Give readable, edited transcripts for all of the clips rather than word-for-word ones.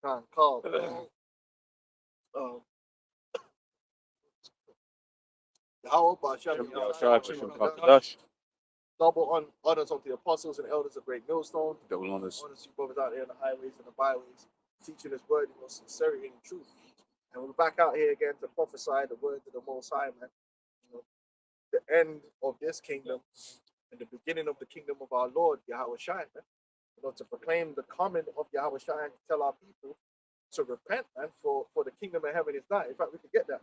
called um, Yahweh Bashem Kadash. double honors unto the apostles and elders of Great Millstone. Double honors. Honors to you brothers out there in the highways and the byways, teaching His word in sincerity and truth. And we're back out here again to prophesy the word of the Most High, man. You know, the end of this kingdom and the beginning of the kingdom of our Lord Yahweh Shai, man. You know, to proclaim the coming of Yahweh Shai and tell our people to repent, man, for the kingdom of heaven is nigh. In fact, we could get that,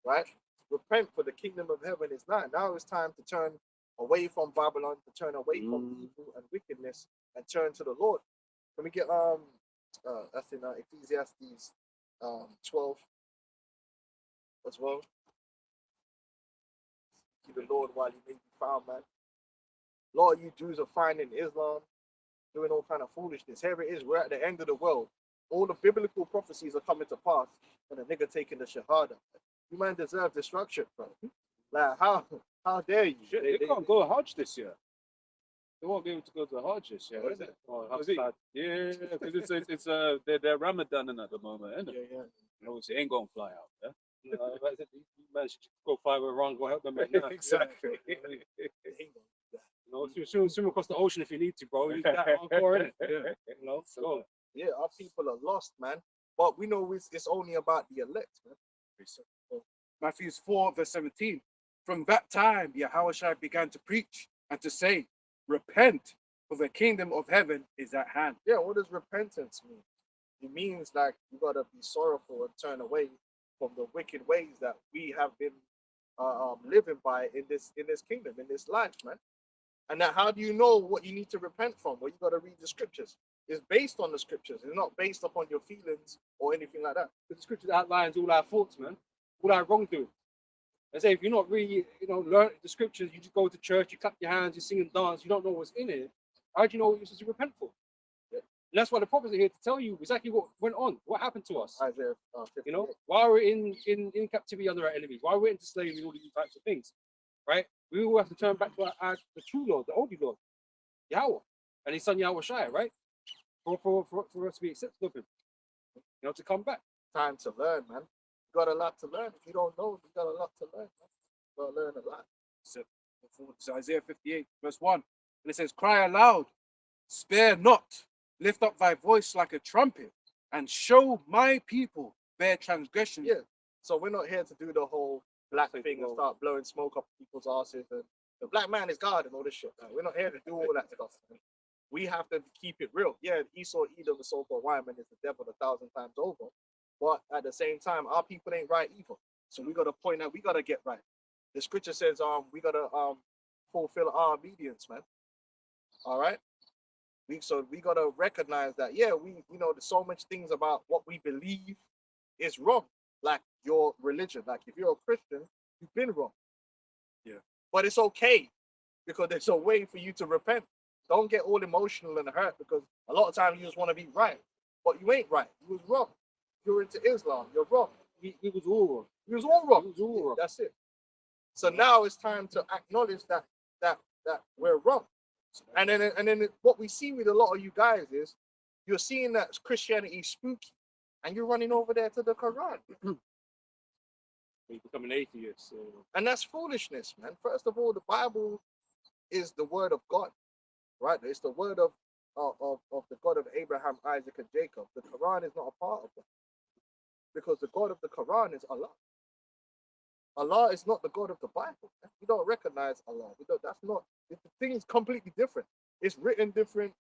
right? Repent, for the kingdom of heaven is nigh. Now it's time to turn away from Babylon, to turn away from evil and wickedness, and turn to the Lord. Can we get that's in Ecclesiastes 12 as well. Keep the Lord while He may be found, man. Lord, you Jews are finding Islam doing all kind of foolishness. Here it is. We're at the end of the world. All the biblical prophecies are coming to pass, and the nigga taking the shahada. You man deserve destruction, bro. Like how dare you? Shit, they can't go Hajj this year. They won't be able to go to Hajj this year, is it? Oh, is it? Yeah, because it's they're Ramadan at the moment, isn't it? Yeah. And obviously, ain't gonna fly out. Yeah. You man should go fight with Iran, go help them. Now. Exactly. You know, swim across the ocean if you need to, bro. You that hardcore, innit? Yeah. You know, so yeah, our people are lost, man. But we know it's only about the elect, man. Matthew 4, verse 17. From that time, Yahushua began to preach and to say, repent, for the kingdom of heaven is at hand. Yeah, what does repentance mean? It means like you gotta be sorrowful and turn away from the wicked ways that we have been living by in this kingdom, in this life, man. And now, how do you know what you need to repent from? Well, you got to read the scriptures. It's based on the scriptures. It's not based upon your feelings or anything like that. the scriptures outlines all our thoughts, man, all our wrongdoing. I say if you're not really, learn the scriptures, you just go to church, you clap your hands, you sing and dance, you don't know what's in it. How do you know what you're supposed to repent for? Yeah. And that's why the prophets are here to tell you exactly what went on, what happened to us. Isaiah 58. Why we're in captivity under our enemies, why we're into slavery and all these types of things, right? We will have to turn back to the true Lord, the only Lord, Yahweh, and His Son Yahweh Shai, right? For us to be accepted of Him, to come back. Time to learn, man. You got a lot to learn. If you don't know, you got a lot to learn. Man. You got to learn a lot. So, it's Isaiah 58, verse 1. And it says, cry aloud, spare not, lift up thy voice like a trumpet, and show my people their transgressions. Yeah. So we're not here to do the whole black thing and start blowing smoke up people's asses and the black man is God and all this shit. Man. We're not here to do all that stuff. Man. We have to keep it real. Yeah, Esau, Edom, the so-called white man is the devil 1,000 times over. But at the same time, our people ain't right either. So we got to point out, we got to get right. The scripture says, we got to fulfill our obedience, man. All right. We got to recognize that, yeah, there's so much things about what we believe is wrong. Like your religion. Like if you're a Christian, you've been wrong. Yeah. But it's okay because there's a way for you to repent. Don't get all emotional and hurt because a lot of times you just want to be right. But you ain't right. You was wrong. You're into Islam. You're wrong. He was all wrong. He was all wrong. He was all wrong. That's it. So now it's time to acknowledge that we're wrong. And then what we see with a lot of you guys is you're seeing that Christianity is spooky and you're running over there to the Quran. You become an atheist. So. And that's foolishness, man. First of all, the Bible is the word of God, right? It's the word of the God of Abraham, Isaac, and Jacob. The Quran is not a part of that. Because the God of the Quran is Allah. Allah is not the God of the Bible. Man. We don't recognize Allah. That's not. The thing is completely different. It's written different.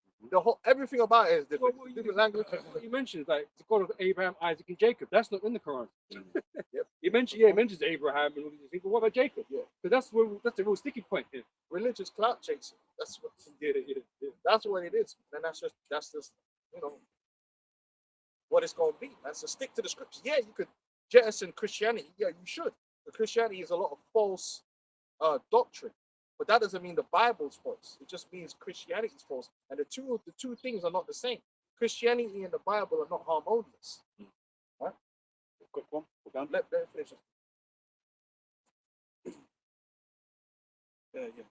Everything about it is different. Well, different language. What you mentioned, like the God of Abraham, Isaac, and Jacob. That's not in the Quran. Yep. It mentions Abraham and all these things. But what about Jacob? Yeah. Because that's the real sticky point here. Religious clout chasing. That's what. Yeah. That's what it is. And that's just what it's going to be. That's to stick to the scriptures. Yeah, you could jettison Christianity. Yeah, you should. But Christianity is a lot of false doctrine. But that doesn't mean the Bible's false. It just means Christianity is false. And the two things are not the same. Christianity and the Bible are not harmonious. Right? Quick one. Let me finish it. Yeah.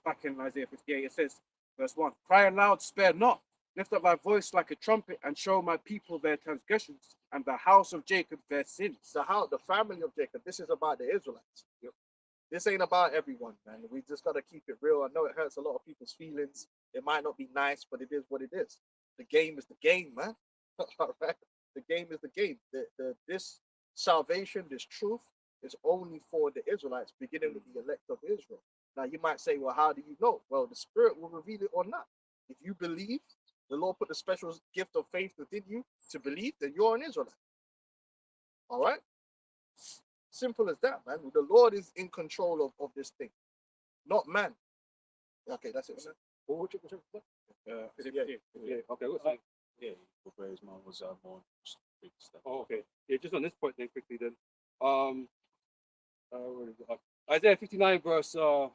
Back in Isaiah 58, it says, verse 1, cry aloud, spare not, Lift up thy voice like a trumpet and show my people their transgressions and the house of Jacob their sins. The family of Jacob. This is about the Israelites. This ain't about everyone, man. We just gotta keep it real. I know it hurts a lot of people's feelings. It might not be nice, but it is what it is. The game is the game, man. All right. The game is the game. This salvation, this truth, is only for the Israelites, beginning with the elect of Israel. Now you might say, well, how do you know? Well, the Spirit will reveal it or not. If you believe, the Lord put the special gift of faith within you to believe, then you're an Israelite. All right? Simple as that, man. The Lord is in control of this thing, not man. Okay, that's it. What? 50. Yeah. Okay. Yeah, whereas mine was more big stuff. Oh, okay. Yeah, just on this point then quickly then. Where is it? Isaiah 59 verse let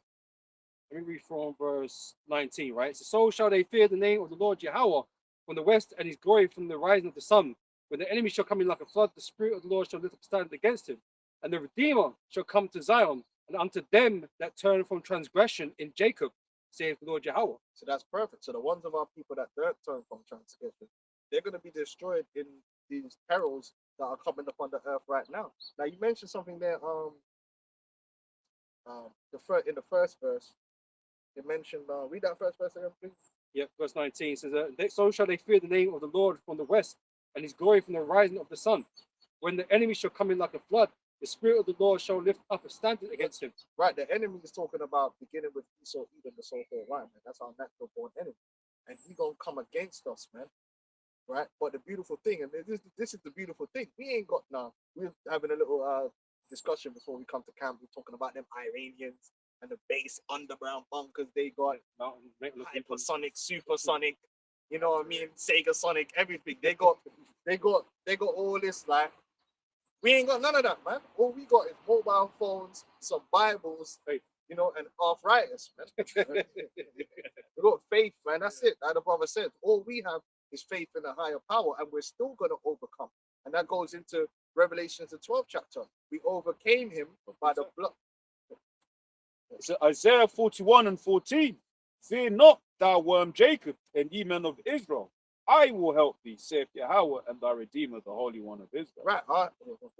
me read from verse 19, right? So shall they fear the name of the Lord Yahweh from the west, and his glory from the rising of the sun. When the enemy shall come in like a flood, the Spirit of the Lord shall lift up a stand against him, and the Redeemer shall come to Zion, and unto them that turn from transgression in Jacob, saith the Lord Yahweh. So that's perfect. So the ones of our people that don't turn from transgression, they're going to be destroyed in these perils that are coming upon the earth right now. Now you mentioned something there. In the first verse, you mentioned. Read that first verse again, please. Yep, verse 19 says, so shall they fear the name of the Lord from the west, and his glory from the rising of the sun. When the enemy shall come in like a flood, the Spirit of the Lord shall lift up a standard against him. Right, the enemy is talking about beginning with Esau, Edom, the so-called right, man. That's our natural born enemy, and he gonna come against us, man. Right, but the beautiful thing, and this is the beautiful thing, we ain't got now. We're having a little discussion before we come to camp. We're talking about them Iranians and the base underground bunkers they got, hypersonic, supersonic, you know what I mean, Sega Sonic, everything. They got all this. Like, we ain't got none of that, man. All we got is mobile phones, some Bibles, you know, and arthritis, man. We got faith, man. That's it. Like the brother said, all we have is faith in a higher power, and we're still gonna overcome. And that goes into Revelations, the 12th chapter. We overcame him by the blood. So Isaiah 41 and 14. Fear not, thou worm Jacob, and ye men of Israel. I will help thee, saith Yahweh, and thy Redeemer, the Holy One of Israel. Right, Well,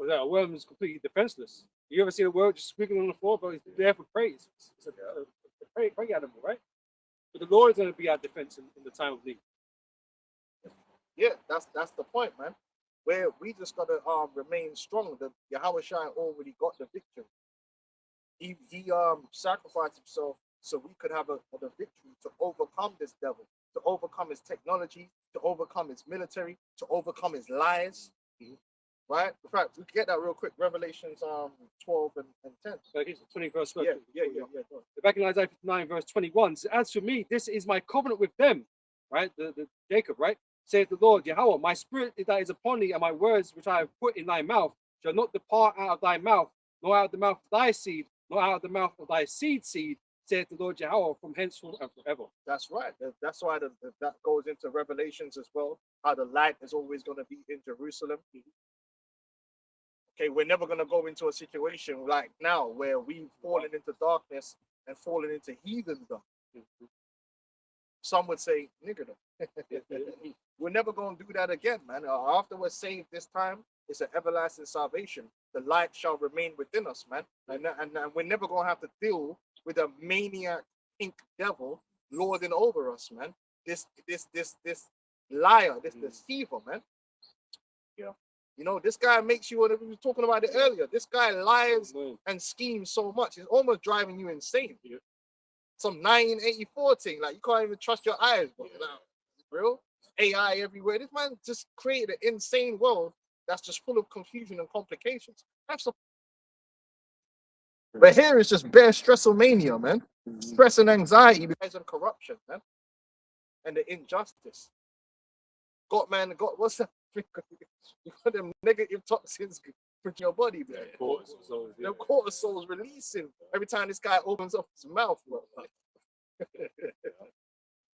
that worm is completely defenseless. You ever see a worm just squiggling on the floor, but it's there for prey? It's a prey animal, right? But the Lord is going to be our defense in the time of need. Yeah, that's the point, man. Where we just gotta remain strong. The Yahweh Shai already got the victory. He sacrificed himself so we could have the victory to overcome this devil, to overcome his technology, to overcome his military, to overcome his lies. Right? In fact, we can get that real quick. Revelations 12 and 10. So here's the 21st verse. Yeah. Back in Isaiah 59, verse 21. So as for me, this is my covenant with them, right? The Jacob, right? Saith the Lord Yahweh, my spirit that is upon thee, and my words which I have put in thy mouth shall not depart out of thy mouth, nor out of the mouth of thy seed, nor out of the mouth of thy seed, saith the Lord Yahweh, from henceforth and forever. That's right. That's why that goes into Revelations as well. How the light is always going to be in Jerusalem. Okay, we're never going to go into a situation like now where we've fallen into darkness and fallen into heathendom. Some would say niggerdom. We're never going to do that again, man. After we're saved this time, it's an everlasting salvation. The light shall remain within us, man. And we're never going to have to deal with a maniac pink devil lording over us, man. This liar, this deceiver, man. Yeah. You know, this guy makes you, we were talking about it earlier, this guy lies and schemes so much, it's almost driving you insane. Yeah. Some 1984 thing, like you can't even trust your eyes, bro. Like, real AI everywhere. This man just created an insane world that's just full of confusion and complications. But here it's just bare stressomania, man. Stress and anxiety because of corruption, man. And the injustice. What's that? You got them negative toxins in your body, man. Them cortisol's releasing every time this guy opens up his mouth, bro.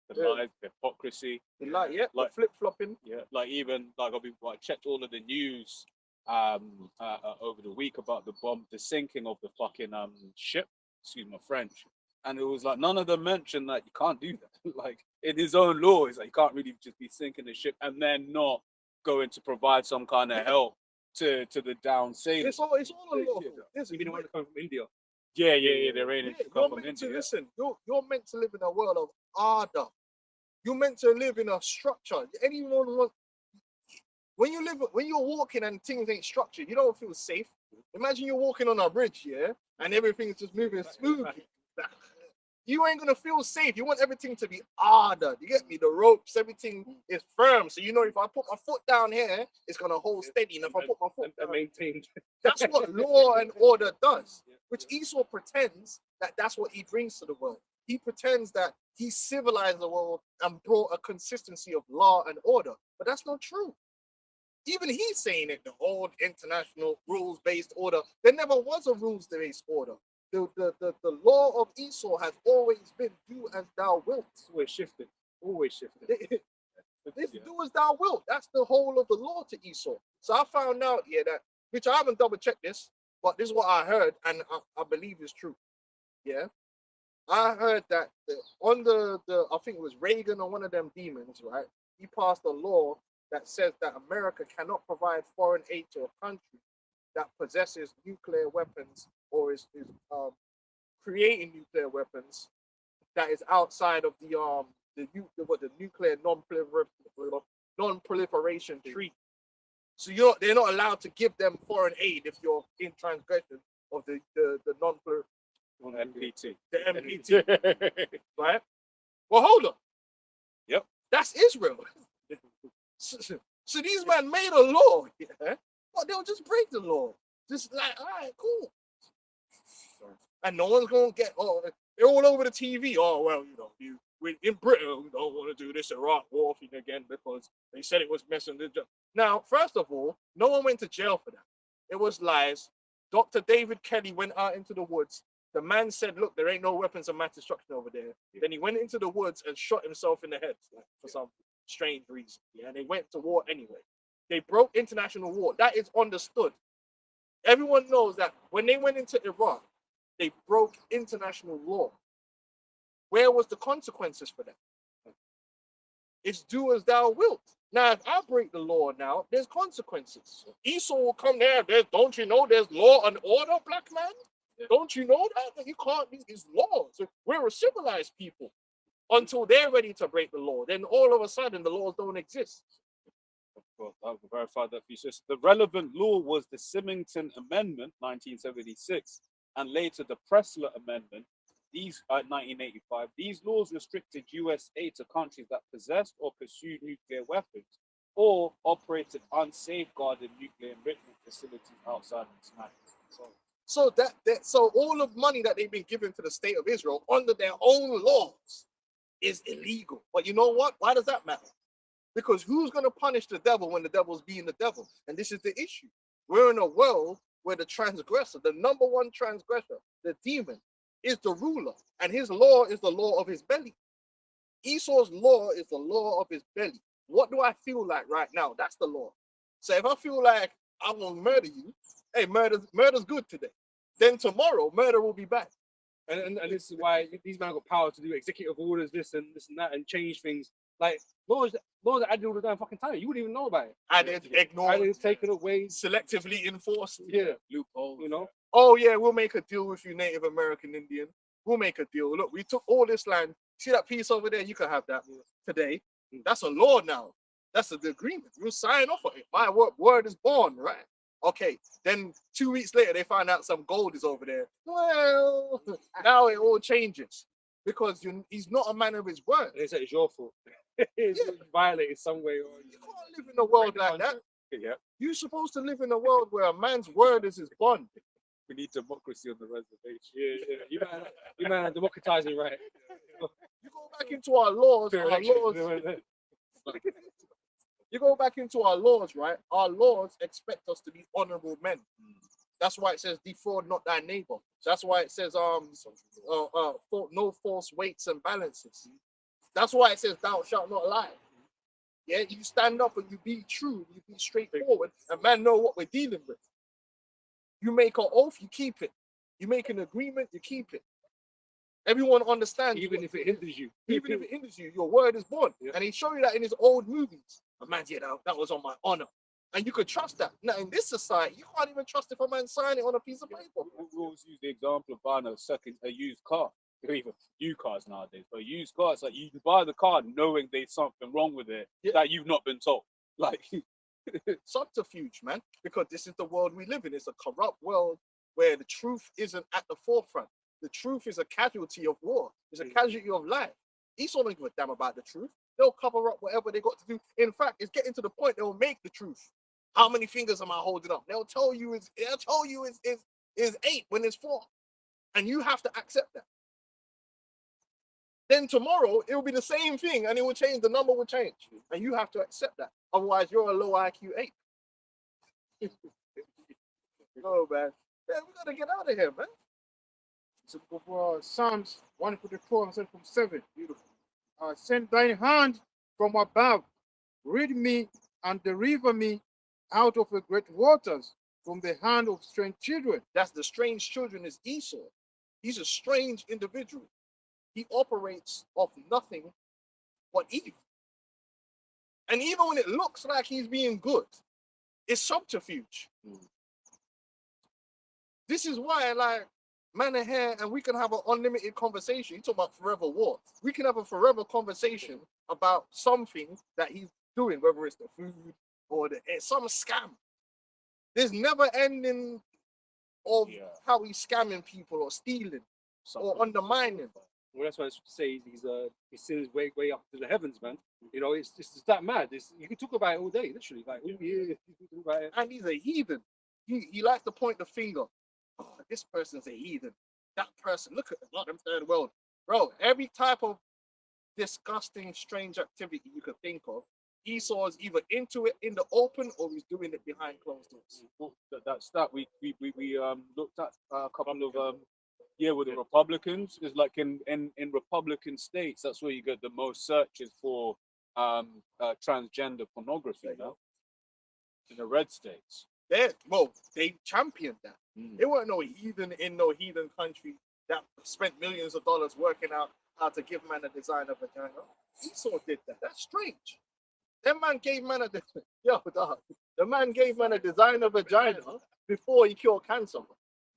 The lies, the hypocrisy, like flip-flopping. Yeah, like even like I checked all of the news over the week about the sinking of the fucking ship. Excuse my French. And it was like none of them mentioned that you can't do that. Like in his own law. He's like, you can't really just be sinking the ship and then not going to provide some kind of help to the down sailors. It's all unlawful. Listen, Even the one that comes from India. Yeah, they're aiming yeah, to come you're from meant to India. listen. You're meant to live in a world of order. You're meant to live in a structure. Anyone when you're walking and things ain't structured, you don't feel safe. Imagine you're walking on a bridge, yeah, and everything's just moving smoothly. You ain't gonna feel safe. You want everything to be ordered. You get me? The ropes, everything is firm. So you know if I put my foot down here, it's gonna hold steady. And if I put my foot And down, maintained. that's what law and order does. Which Esau pretends that that's what he brings to the world. He pretends that he civilized the world and brought a consistency of law and order. But that's not true. Even he's saying it, the old international rules-based order. There never was a rules-based order. The law of Esau has always been do as thou wilt. Always shifted. Always shifted. This do as thou wilt. That's the whole of the law to Esau. So I found out, yeah, that, which I haven't double-checked this, but this is what I heard, and I believe is true. Yeah. I heard that on the I think it was Reagan or one of them demons, right? He passed a law that says that America cannot provide foreign aid to a country that possesses nuclear weapons or is creating nuclear weapons that is outside of the nuclear non-proliferation treaty. So they're not allowed to give them foreign aid if you're in transgression of the NPT. the NPT, right? Well, hold on. Yep. That's Israel. So these men made a law, yeah? But they'll just break the law. Just like, all right, cool. And no one's gonna get they're all over the TV. Oh well, we in Britain we don't want to do this Iraq war thing again because they said it was messing with the. Now, first of all, no one went to jail for that. It was lies. Dr. David Kelly went out into the woods. The man said, "Look, there ain't no weapons of mass destruction over there." Yeah. Then he went into the woods and shot himself in the head for some strange reason. Yeah, and they went to war anyway. They broke international law. That is understood. Everyone knows that when they went into Iraq, they broke international law. Where was the consequences for that? It's do as thou wilt. Now, if I break the law now, there's consequences. Esau will come there. Don't you know there's law and order, black man? Yeah. Don't you know that? You can't, it's laws. We're a civilized people until they're ready to break the law. Then all of a sudden, the laws don't exist. Well, I'll verify that for you. So the relevant law was the Symington Amendment, 1976, and later the Pressler Amendment, 1985. These laws restricted US aid to countries that possessed or pursued nuclear weapons or operated unsafeguarded nuclear enrichment facilities outside of international. So all the money that they've been given to the state of Israel under their own laws is illegal. But you know what? Why does that matter? Because who's going to punish the devil when the devil's being the devil? And this is the issue. We're in a world where the transgressor, the number one transgressor, the demon, is the ruler. And his law is the law of his belly. Esau's law is the law of his belly. What do I feel like right now? That's the law. So if I feel like I'm going to murder you, hey, murder's good today. Then tomorrow, murder will be bad. And this is why these men got power to do executive orders, this and that, and change things. Like laws that I do all the damn fucking time. You wouldn't even know about it. And it's ignored. And it's taken away. Selectively enforced. Yeah. Loophole. You know? Oh yeah, we'll make a deal with you, Native American Indian. We'll make a deal. Look, we took all this land. See that piece over there? You can have that today. That's a law now. That's an agreement. We'll sign off on it. My word is born, right? Okay. Then 2 weeks later, they find out some gold is over there. Well, now it all changes because he's not a man of his word. They say it's your fault. It's violated some way. Or you can't live in a world like that. Yeah. You're supposed to live in a world where a man's word is his bond. We need democracy on the reservation. Yeah. You man are democratizing, right? You go back into our laws. You go back into our laws, right? Our laws expect us to be honorable men. That's why it says defraud not thy neighbor. That's why it says no false weights and balances. That's why it says thou shalt not lie. Yeah, you stand up and you be true, you be straightforward, and man know what we're dealing with. You make an oath, you keep it. You make an agreement, you keep it. Everyone understands. Even if it hinders you. Even if it hinders you, your word is born. Yeah. And he showed you that in his old movies. A man, yeah, that was on my honor. And you could trust that. Now, in this society, you can't even trust if a man sign it on a piece of paper. We always use the example of buying a used car, or even new cars nowadays. But used cars, like you can buy the car knowing there's something wrong with it Yeah. that you've not been told. Like, Subterfuge, man, because this is the world we live in. It's a corrupt world where the truth isn't at the forefront. The truth is a casualty of war. It's a casualty of life. Esau don't give a damn about the truth. They'll cover up whatever they got to do. In fact, it's getting to the point they'll make the truth. How many fingers am I holding up? They'll tell you it's 8 when it's 4. And you have to accept that. Then tomorrow it will be the same thing and it will change, the number will change. And you have to accept that. Otherwise, you're a low IQ 8. Oh man. Yeah, we gotta get out of here, man. So Psalms 144 and 7. Beautiful. Send thine hand from above, rid me and deliver me out of the great waters, from the hand of strange children. That's the strange children is Esau. He's a strange individual. He operates off nothing but evil. And even when it looks like he's being good, it's subterfuge. This is why, like, man are here and we can have an unlimited conversation. You talk about forever war. We can have a forever conversation about something that he's doing, whether it's the food or it's some scam. There's never ending of how he's scamming people or stealing or undermining. Well, that's why I say he's seen his way up to the heavens, man. You know, it's that mad. You can talk about it all day, literally. Like, you can talk about it. And he's a heathen. He likes to point the finger. Oh, this person's a heathen. That person, look at them third world. Bro, every type of disgusting, strange activity you could think of, Esau is either into it in the open or he's doing it behind closed doors. well, that's that. We looked at a couple of with the Republicans. It's like in Republican states, that's where you get the most searches for transgender pornography. You know, in the red states. They championed that. Mm. There weren't no heathen in no heathen country that spent millions of dollars working out how to give man a design of vagina. Esau did that. That's strange. That man gave man the man gave man a design of vagina before he cured cancer.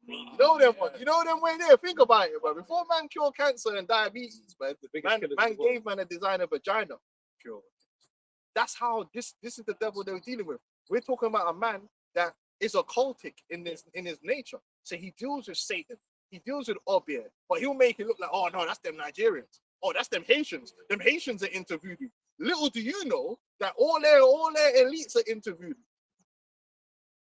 You know them one. You know them way there. Think about it, but before man cured cancer and diabetes, man gave man a design of vagina. That's how this is the devil they're dealing with. We're talking about a man that is occultic in his nature. So he deals with Satan. He deals with Obeah, but he'll make it look like, oh no, that's them Nigerians. Oh, that's them Haitians. Them Haitians are into voodoo. Little do you know that all their elites are into voodoo.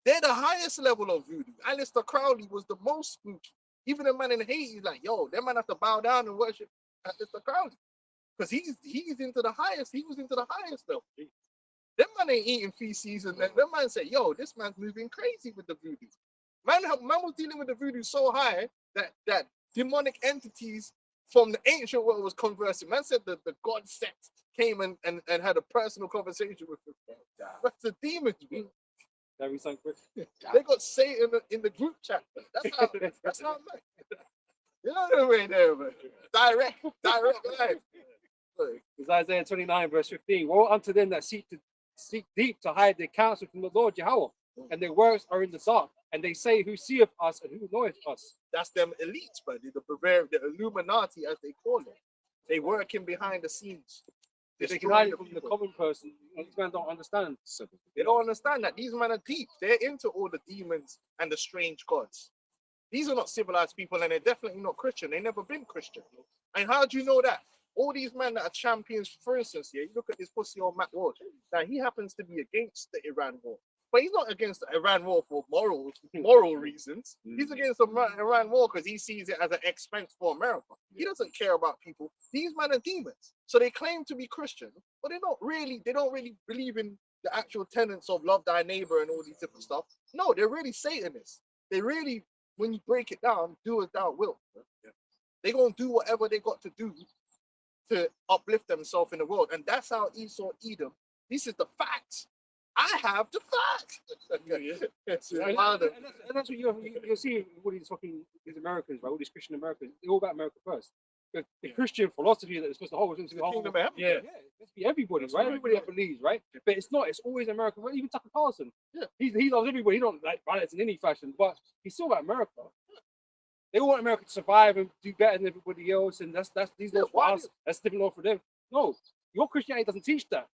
They're the highest level of voodoo. Aleister Crowley was the most spooky. Even the man in Haiti is like, yo, that man have to bow down and worship Aleister Crowley. Because he's into the highest. He was into the highest level. Them man ain't eating feces, and them man say, yo, this man's moving crazy with the voodoo. Man was dealing with the voodoo so high that demonic entities from the ancient world was conversing. Man said that the god set came and had a personal conversation with him. That's the demons, bro. They got Satan in the group chat. That's how man. You know the way there, man. Direct line. It's Isaiah 29, verse 15. Woe unto them that seek deep to hide their counsel from the Lord Jehovah, and their works are in the dark. And they say, who seeth us and who knoweth us? That's them elites, but the Illuminati, as they call it. They working behind the scenes. They can hide it from the common person. These men don't understand. They don't understand that these men are deep. They're into all the demons and the strange gods. These are not civilized people, and they're definitely not Christian. They've never been Christian. And how do you know that? All these men that are champions, for instance, you look at this pussy on Matt Ward. Now, he happens to be against the Iran war. But he's not against the Iran war for moral reasons. He's against the Iran war because he sees it as an expense for America. He doesn't care about people. These men are demons. So they claim to be Christian, but they don't really believe in the actual tenets of love thy neighbor and all these different stuff. No, they're really Satanists. They really, when you break it down, do as thou wilt. They're going to do whatever they got to do to uplift themselves in the world. And that's how Esau Edom. This is the facts. I have the facts. And that's what you'll see with all these Americans, right? All these Christian Americans. They're all about America first. the Christian philosophy that is supposed to hold us into The kingdom of heaven. Yeah. Yeah, let's be everybody, That's right? right, Everybody yeah. that believes, right? But it's not. It's always America. Well, even Tucker Carlson, Yeah. he loves everybody. He don't like violence in any fashion, but he's still like America. They want America to survive and do better than everybody else, and that's these Yeah, laws for why us. That's different law for them. No, your Christianity doesn't teach that.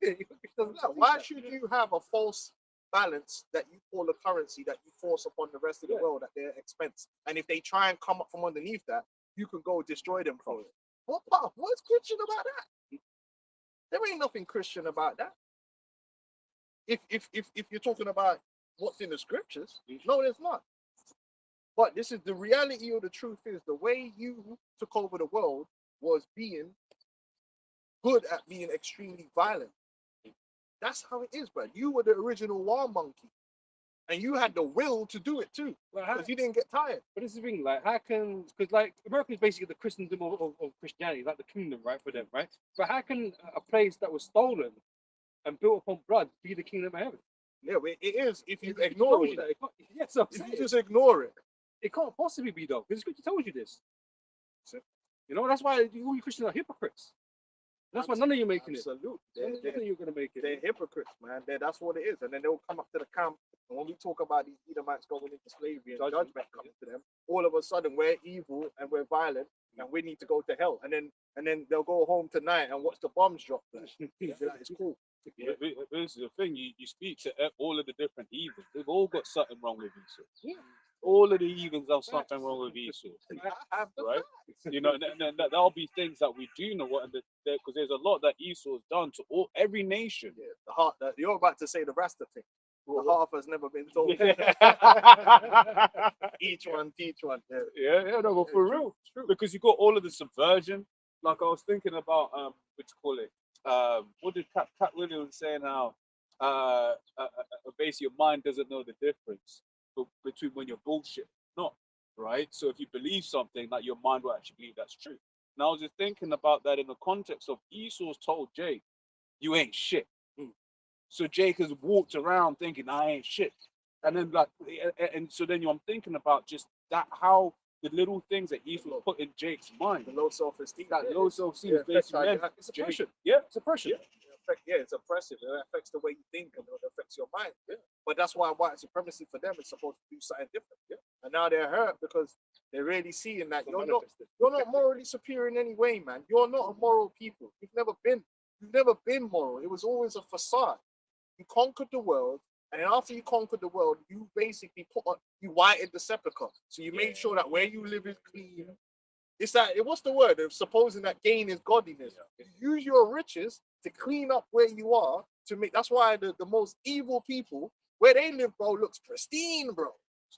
Your Christianity doesn't Yeah, teach why that. should you have a false balance that you call a currency that you force upon the rest of the Yeah. world at their expense? And if they try and come up from underneath that, you can go destroy them for it. What's Christian about that? There ain't nothing Christian about that. If you're talking about what's in the scriptures, no, there's not. But this is the reality of the truth is the way you took over the world was being good at being extremely violent. That's how it is, bro. You were the original war monkey. And you had the will to do it too. Like, how- Because you didn't get tired. But this is the thing, like, how can, because like America is basically the Christendom of Christianity, like the kingdom, right, for them, right? But how can a place that was stolen and built upon blood be the kingdom of heaven? Yeah, it is if you It ignore tells all you that. that. It can't, yes, I'm If saying you just ignore it. it can't possibly be though, because the scripture tells you this. You know, that's why all you Christians are hypocrites. That's why none of you are making it. Absolutely. None of you are going to make it. They're hypocrites, man. That's what it is. And then they'll come up to the camp. And when we talk about these Edomites going into slavery and judgment coming to them, all of a sudden we're evil and we're violent and we need to go to hell. And then they'll go home tonight and watch the bombs drop. It's cool. Yeah, this is the thing. You speak to all of the different heathens. They've all got something wrong with Esau. Yeah. All of the heathens have something wrong with Esau, right? You know, and that'll be things that we do know what, because there's a lot that Esau's done to every nation. Yeah, the heart that you're about to say the Rasta thing. The heart has never been told. Each one, teach one. Yeah. Yeah, no, but for real, because you got all of the subversion. Like I was thinking about, what you call it? What did Cat Williams saying? How basically your mind doesn't know the difference between when you're bullshit, or not, right? So if you believe something, that your mind will actually believe that's true. And I was just thinking about that in the context of Esau's told Jake, "You ain't shit." So Jake has walked around thinking, "I ain't shit," and then and so then I'm thinking about just that how the little things that Esau put in Jake's mind, The low self-esteem. that low self-esteem is affects basically how you meant- act. It's oppression. yeah, It's oppression. It's oppressive. It affects the way you think and it affects your mind. Yeah. But that's why white supremacy for them is supposed to do something different. Yeah. And now they're hurt because they're really seeing that you're not morally superior in any way, man. You're not a moral people. You've never been moral. It was always a facade. You conquered the world, and then after you conquered the world, you basically you whited the sepulchre. So you made sure that where you live is clean. It's that what's the word of supposing that gain is godliness. You use your riches to clean up where you are to make. That's why the most evil people where they live, bro, looks pristine, bro.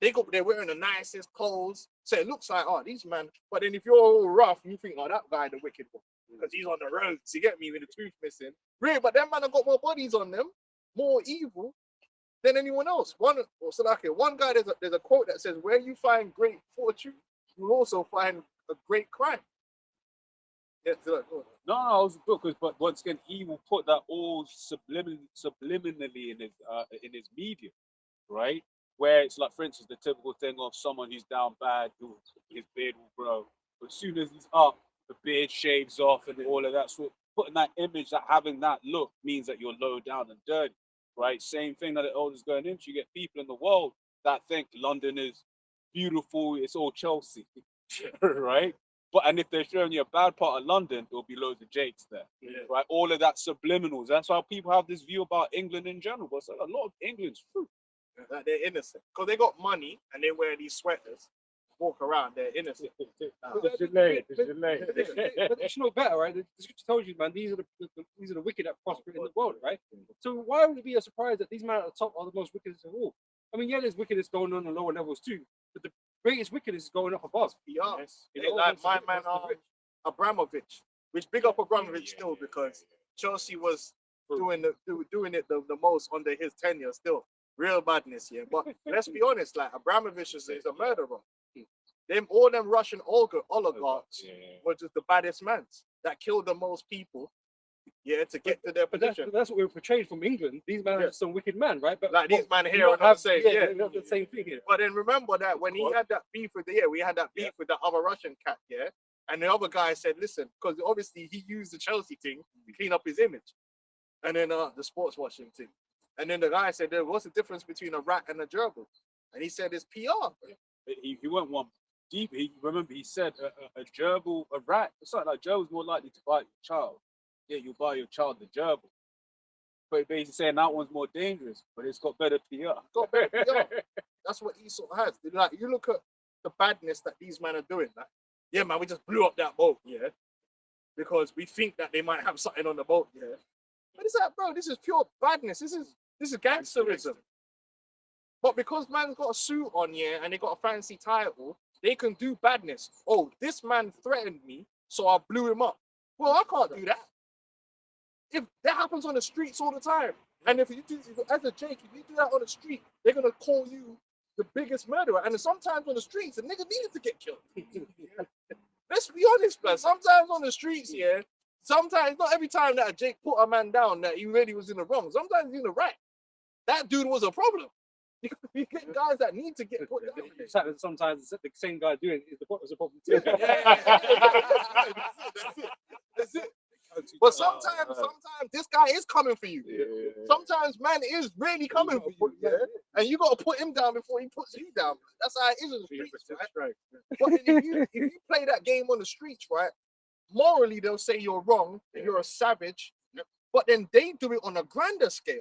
They're wearing the nicest clothes, so it looks like these man. But then if you're all rough, you think that guy the wicked one because he's on the roads. You get me with a tooth missing, really? But them man have got more bodies on them, more evil than anyone else. One guy there's a quote that says, "Where you find great fortune, you'll also find a great crime." Yeah, No, I was because, but once again, he will put that all subliminally in his media, right? Where it's like, for instance, the typical thing of someone who's down bad, his beard will grow, but as soon as he's up, the beard shaves off and all of that. So putting that image, that having that look, means that you're low down and dirty, right? Same thing that it all is going into. You get people in the world that think London is beautiful, it's all Chelsea, right? But and if they're showing you a bad part of London, there'll be loads of Jakes there, right? All of that subliminals. That's why people have this view about England in general. But it's like a lot of England's fruit. that they're innocent because they got money and they wear these sweaters, walk around. They're innocent. But you know better, right? The scripture tells you, man, these are the wicked that prosper in the world, right? So why would it be a surprise that these men at the top are the most wickedest of all? I mean, yeah, there's wickedness going on lower levels too, but the greatest wickedness is going up above. Yeah, You know, like that's my the- man that's the rich. Abramovich, which big up Abramovich still because Chelsea was doing it the most under his tenure still. Real badness, yeah. But let's be honest, like Abramovich is a murderer. All them Russian oligarchs were just the baddest men that killed the most people, to get to their But position. that's what we're portrayed from England. These men are some wicked men, right? But Like these men we here don't are not saying, they're not the same thing here. But then remember that when he had that beef with we had that beef with the other Russian cat, And the other guy said, listen, because obviously he used the Chelsea thing to clean up his image. And then the sports washing thing. And then the guy said, what's the difference between a rat and a gerbil? And he said, it's PR. He went one deep. He said a gerbil, a rat. It's like gerbil's more likely to bite your child. Yeah, you buy your child the gerbil. But basically saying that one's more dangerous, but it's got better PR. Got better PR. That's what Esau has. Like, you look at the badness that these men are doing. Like, yeah, man, we just blew up that boat, yeah, because we think that they might have something on the boat, yeah. But it's like, bro, this is pure badness. This is gangsterism. But because man's got a suit on, yeah, and they got a fancy title, they can do badness. Oh, this man threatened me, so I blew him up. Well, I can't do that. If that happens on the streets all the time, and if you do, as a Jake, if you do that on the street, they're gonna call you the biggest murderer. And sometimes on the streets, the nigga needed to get killed. Let's be honest, man. Sometimes on the streets, yeah, sometimes, not every time that a Jake put a man down that he really was in the wrong. Sometimes he's in the right. That dude was a problem. You get guys that need to get put down. Sometimes the same guy doing it is the problem too. That's it. But sometimes this guy is coming for you. Yeah. Sometimes man is really coming for you, yeah? And you got to put him down before he puts you down. That's how it is in the streets, right? But if you play that game on the streets, right, morally they'll say you're wrong, that you're a savage, but then they do it on a grander scale.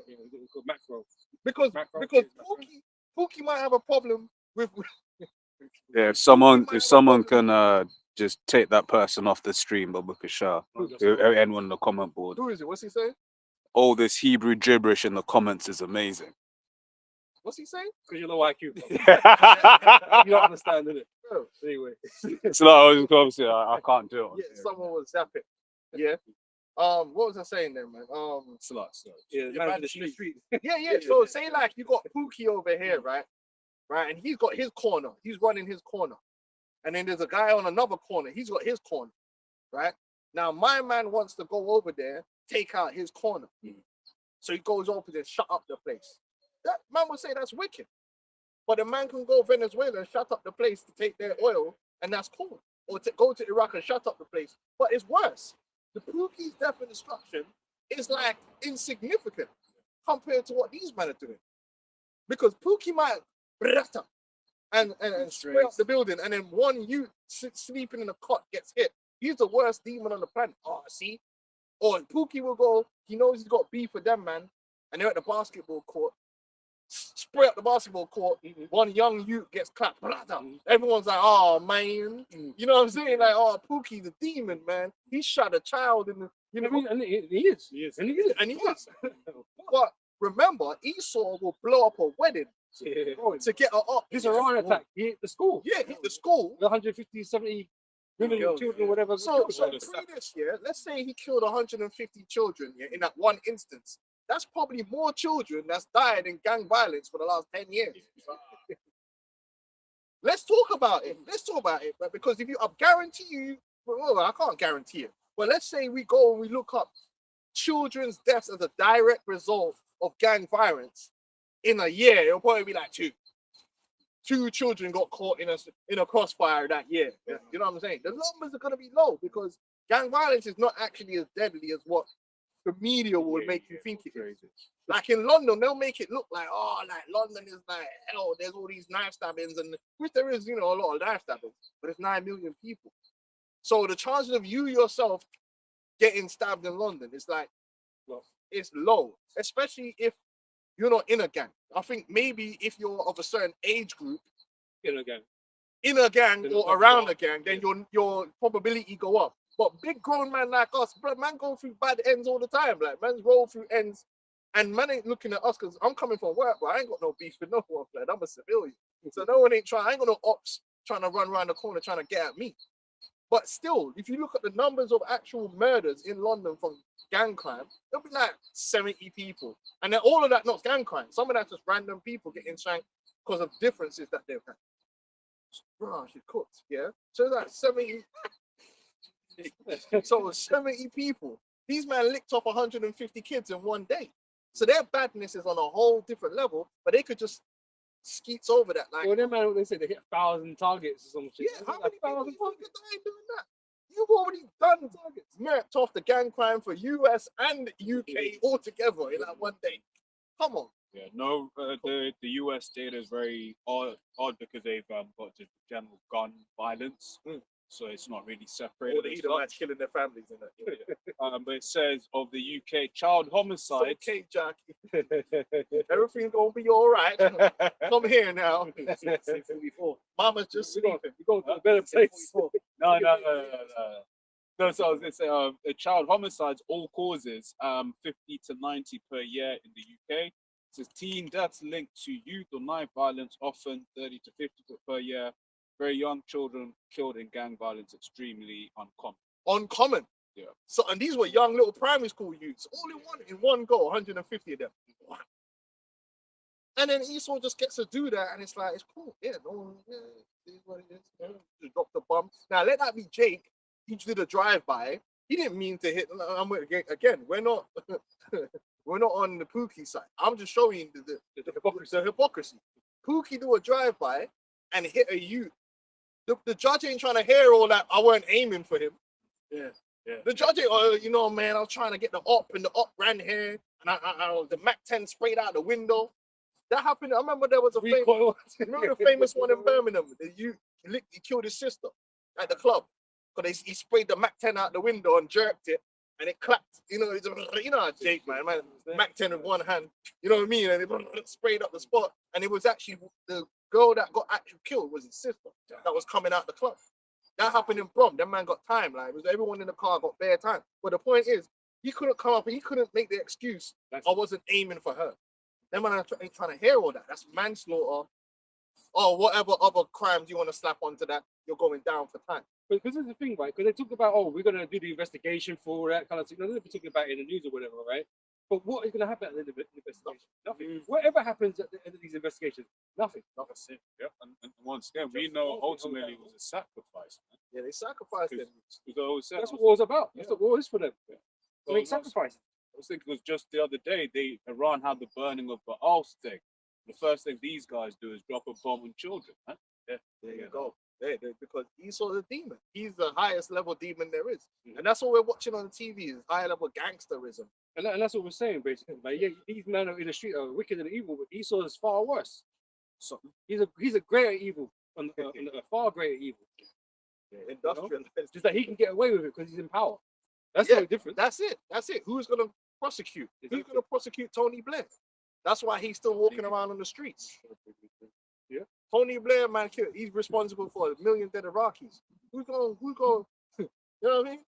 Macro. Because Pookie might have a problem with Yeah, if someone can just take that person off the stream, Babaka Shah, anyone on the comment board. who is it? What's he saying? All this Hebrew gibberish in the comments is amazing. What's he saying? Because you're low IQ. So You don't understand, innit? Bro, Anyway. obviously I can't do it. yeah, someone was zapping. Yeah. What was I saying there, man? Sluts. Yeah, You're man bad in the to the street. Yeah. So say like you got Pookie over here, right? And he's got his corner. He's running his corner. And then there's a guy on another corner. He's got his corner, right? Now my man wants to go over there, take out his corner. So he goes over there, shut up the place. That man would say that's wicked. But a man can go Venezuela and shut up the place to take their oil, and that's cool. Or to go to Iraq and shut up the place. But it's worse. The Pookie's death and destruction is like insignificant compared to what these men are doing. Because Pookie might and spray up the building, and then one youth sleeping in a cot gets hit. He's the worst demon on the planet. Oh, see? Or Pookie will go, he knows he's got beef with them, man, and they're at the basketball court. Spray up the basketball court, one young youth gets clapped. Everyone's like, oh, man. You know what I'm saying? Like, oh, Pookie's a demon, man. He shot a child in the, you know, And he is. and he is. But remember, Esau will blow up a wedding to get her up. This Iran attack, he hit the school. Yeah, hit the school. The 150, 70 women and children, whatever. So pre this year, let's say he killed 150 children in that one instance. That's probably more children that's died in gang violence for the last 10 years. Let's talk about it. But because if you, I guarantee you, well, I can't guarantee it. But let's say we go and we look up children's deaths as a direct result of gang violence in a year. It'll probably be like two children got caught in a crossfire that year. You know what I'm saying? The numbers are going to be low because gang violence is not actually as deadly as what the media will make you think it is. Like in London, they'll make it look like, oh, like London is like hell. There's all these knife stabbings, and which there is, you know, a lot of knife stabbings, but it's 9 million people. So the chances of you yourself getting stabbed in London is like, well, it's low, especially if you're not in a gang. I think maybe if you're of a certain age group, in a gang or around a gang, then your probability go up. But big grown man like us, bro, man go through bad ends all the time. Like, man's roll through ends, and man ain't looking at us because I'm coming from work, but I ain't got no beef with no one. Like, I'm a civilian. So no one ain't trying, I ain't got no ops trying to run around the corner trying to get at me. But still, if you look at the numbers of actual murders in London from gang crime, there'll be like 70 people. And then all of that not gang crime. Some of that's just random people getting shanked because of differences that they've had. Bro, she cooked, yeah? So it's like 70. So 70 people. These men licked off 150 kids in one day. So their badness is on a whole different level, but they could just skeets over that. Like, well, them man, they say they hit 1,000 targets or some shit. yeah, how many people you think could die doing that? You've already done merit off the gang crime for US and UK altogether in that one day. Come on. Yeah, no, the US data is very odd because they've got just general gun violence, so it's not really separated. All the as Edomites such. killing their families in that. But it says of the UK child homicide. Okay, Jackie. Everything's gonna be all right. Come here now. 44. Mama's just You go sleeping. to a better place. No. No, so I was gonna say, child homicides all causes 50 to 90 per year in the UK. It says teen deaths linked to youth or knife violence, often 30 to 50 per year. Very young children killed in gang violence, extremely uncommon. Uncommon. Yeah. So, and these were young little primary school youths, all in one go, 150 of them. Wow. And then Esau just gets to do that, and it's like, it's cool. Yeah, no, yeah, it is what it is. Yeah. Just drop the bomb. Now, let that be Jake. He just did a drive-by. He didn't mean to hit. Again, we're not we're not on the Pookie side. I'm just showing the hypocrisy. Pookie do a drive-by and hit a youth. The judge ain't trying to hear all that. I weren't aiming for him. Yeah. The judge ain't, you know, man, I was trying to get the op, and the op ran here, and the Mac 10 sprayed out the window. That happened. I remember there was a remember the famous one in Birmingham. He killed his sister at the club because he sprayed the Mac 10 out the window and jerked it, and it clapped. You know how Jake, man, Mac 10 with one hand. You know what I mean? And it sprayed up the spot, and it was actually the girl that got actually killed was his sister that was coming out the club. That happened in Brom. That man got time. Like, it was everyone in the car got bare time. But the point is, he couldn't come up and he couldn't make the excuse. I wasn't aiming for her. Them man ain't trying to hear all that. That's manslaughter. Or whatever other crimes you want to slap onto that, you're going down for time. But this is the thing, right? Because they talk about, oh, we're going to do the investigation for that kind of thing. They're talking about it in the news or whatever, right? But what is going to happen at the end of the investigation? Nothing. Whatever happens at the end of these investigations, nothing. Nothing. Yep. And once again, we know ultimately it was a sacrifice. Man. Yeah, they sacrificed them. That's what war's about. That's what war is for them. To make sacrifices. I was thinking it was just the other day, Iran had the burning of Baal Steg. The first thing these guys do is drop a bomb on children. Huh? Yeah, there you go. Because Esau's a demon. He's the highest level demon there is. And that's what we're watching on TV is high level gangsterism. And that's what we're saying, basically. Like, yeah, these men in the street are wicked and evil, but Esau is far worse. So he's a greater evil, a far greater evil. Yeah, industrial. Just that he can get away with it because he's in power. That's the difference. That's it. Who's going to prosecute? Who's going to prosecute Tony Blair? That's why he's still walking around on the streets. Yeah. Tony Blair, man, he's responsible for 1 million dead Iraqis. Who's going, you know what I mean?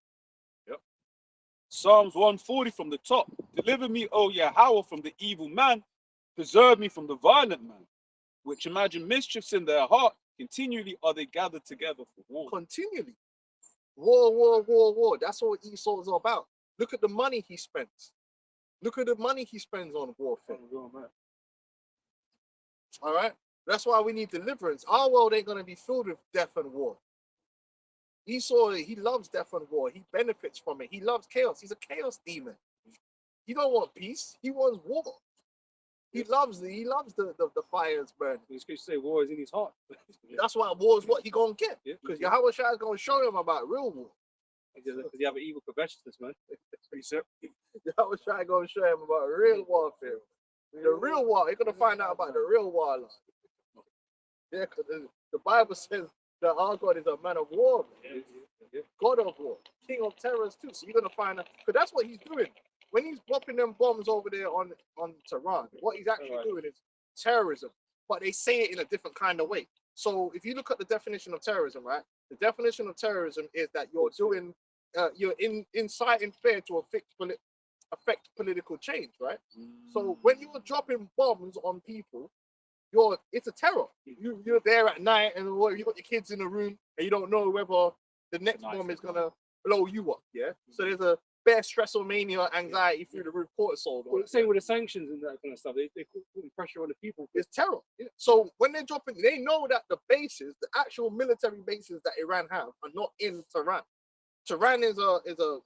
Yep. Psalms 140 from the top. Deliver me, O Yahweh, from the evil man. Preserve me from the violent man, which imagine mischiefs in their heart. Continually are they gathered together for war. Continually. War. That's what Esau is all about. Look at the money he spends. Look at the money he spends on warfare. All right? That's why we need deliverance. Our world ain't going to be filled with death and war. Esau, he loves death and war. He benefits from it. He loves chaos. He's a chaos demon. He don't want peace. He wants war. He loves the fires burning. He's going to say war is in his heart. That's why war is what he going to get. Because Yeah. Yahweh Shai is going to show him about real war. Because you have an evil covetousness, man. Yahweh Shai going to show him about real warfare. The real war. You're going to find out about the real war. Yeah, because the Bible says that our God is a man of war. God of war. King of terrors too. So you're going to find out. Because that's what he's doing. When he's dropping them bombs over there on Tehran, what he's actually doing is terrorism. But they say it in a different kind of way. So if you look at the definition of terrorism, right? The definition of terrorism is that you're doing, you're inciting fear to affect political change, right? So when you're dropping bombs on people, it's a terror. You're there at night and you got your kids in the room and you don't know whether the next bomb is gonna blow you up. Yeah. So there's a bare stressomania, anxiety through the roof, cortisol. Well, the same with the sanctions and that kind of stuff. They're putting pressure on the people. It's terror. Yeah. So when they're dropping, they know that the bases, the actual military bases that Iran have, are not in Tehran. Tehran is a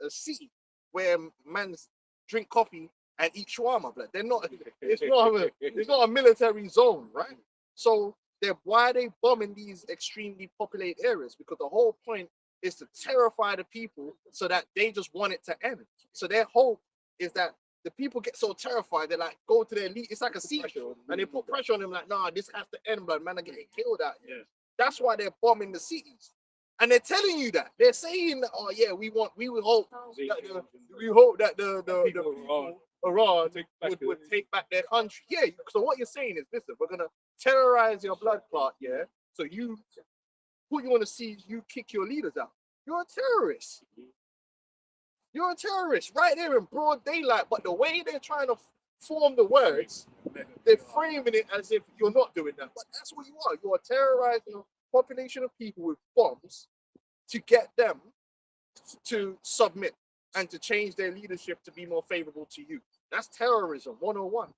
city where mans drink coffee and eat shawarma. But they're not. It's not a military zone, right? So why are they bombing these extremely populated areas? Because the whole point is to terrify the people so that they just want it to end. So their hope is that the people get so terrified, they like go to their lead. It's like a siege, and they put pressure on them like, nah, this has to end, blood. Man are getting killed out here. Yeah. That's why they're bombing the cities. And they're telling you that. They're saying that, oh yeah, we hope that the people Iran would take back their country. Yeah, so what you're saying is, listen, we're gonna terrorize your blood clot, yeah. So who you want to see you kick your leaders out? You're a terrorist. You're a terrorist right there in broad daylight. But the way they're trying to form the words, they're framing it as if you're not doing that. But that's what you are. You are terrorizing a population of people with bombs to get them to submit and to change their leadership to be more favorable to you. That's terrorism 101.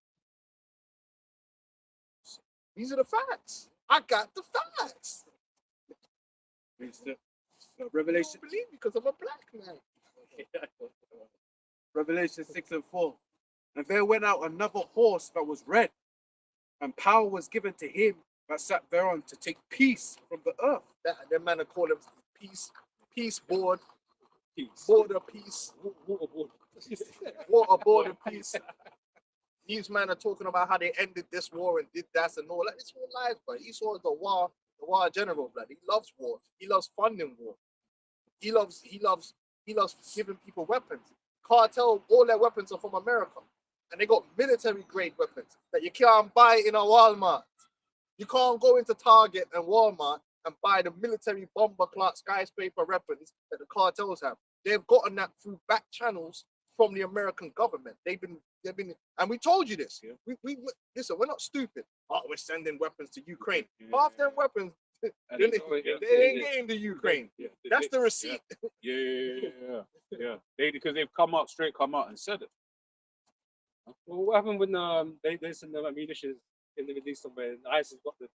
These are the facts. I got the facts. Revelation, I don't believe because I'm a black man. Revelation 6:4. And there went out another horse that was red, and power was given to him that sat thereon to take peace from the earth. That man call him peace board, Peace. border peace, water border peace. These men are talking about how they ended this war and did that and all that. It's all lies, bro. He saw the war general, blood. He loves war. He loves funding war. He loves giving people weapons. Cartel, all their weapons are from America. And they got military grade weapons that you can't buy in a Walmart. You can't go into Target and Walmart and buy the military bomber clock skyscraper weapons that the cartels have. They've gotten that through back channels from the American government. They've been, and we told you this. We listen, we're not stupid. Oh, we're sending weapons to Ukraine. Half them weapons, they ain't getting to Ukraine. That's the receipt. Yeah. Because they've come out and said it. Well, what happened when they sent them ammunition in the Middle East somewhere and ISIS got them?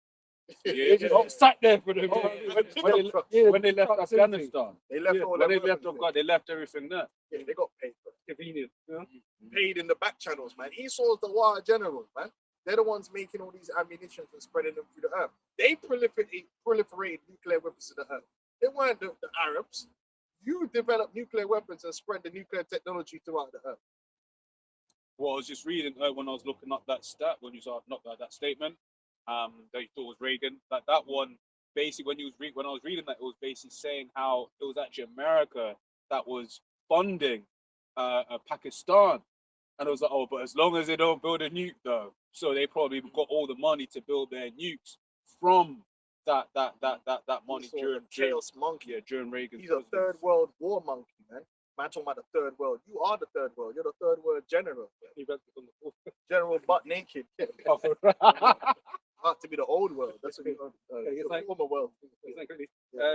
Yeah. They just sat there for them. When they left Afghanistan, They left all when their they left weapons Afghanistan, they left everything there. there. Yeah, they got paid. Convenient. You know? Paid in the back channels, man. Esau's the war general, man. They're the ones making all these ammunitions and spreading them through the earth. They proliferated nuclear weapons to the earth. They weren't the Arabs. You developed nuclear weapons and spread the nuclear technology throughout the earth. Well, I was just reading when I was looking up that stat when you saw that statement. That you thought was Reagan. That one basically when I was reading that, it was basically saying how it was actually America that was funding Pakistan, and it was like, oh, but as long as they don't build a nuke though, so they probably got all the money to build their nukes from that money during chaos monkey. Yeah, during Reagan. He's a third world war monkey, man. Man, talking about the third world. You are the third world. You're the third world general. General butt naked. Have to be the old world. That's what it's like former world.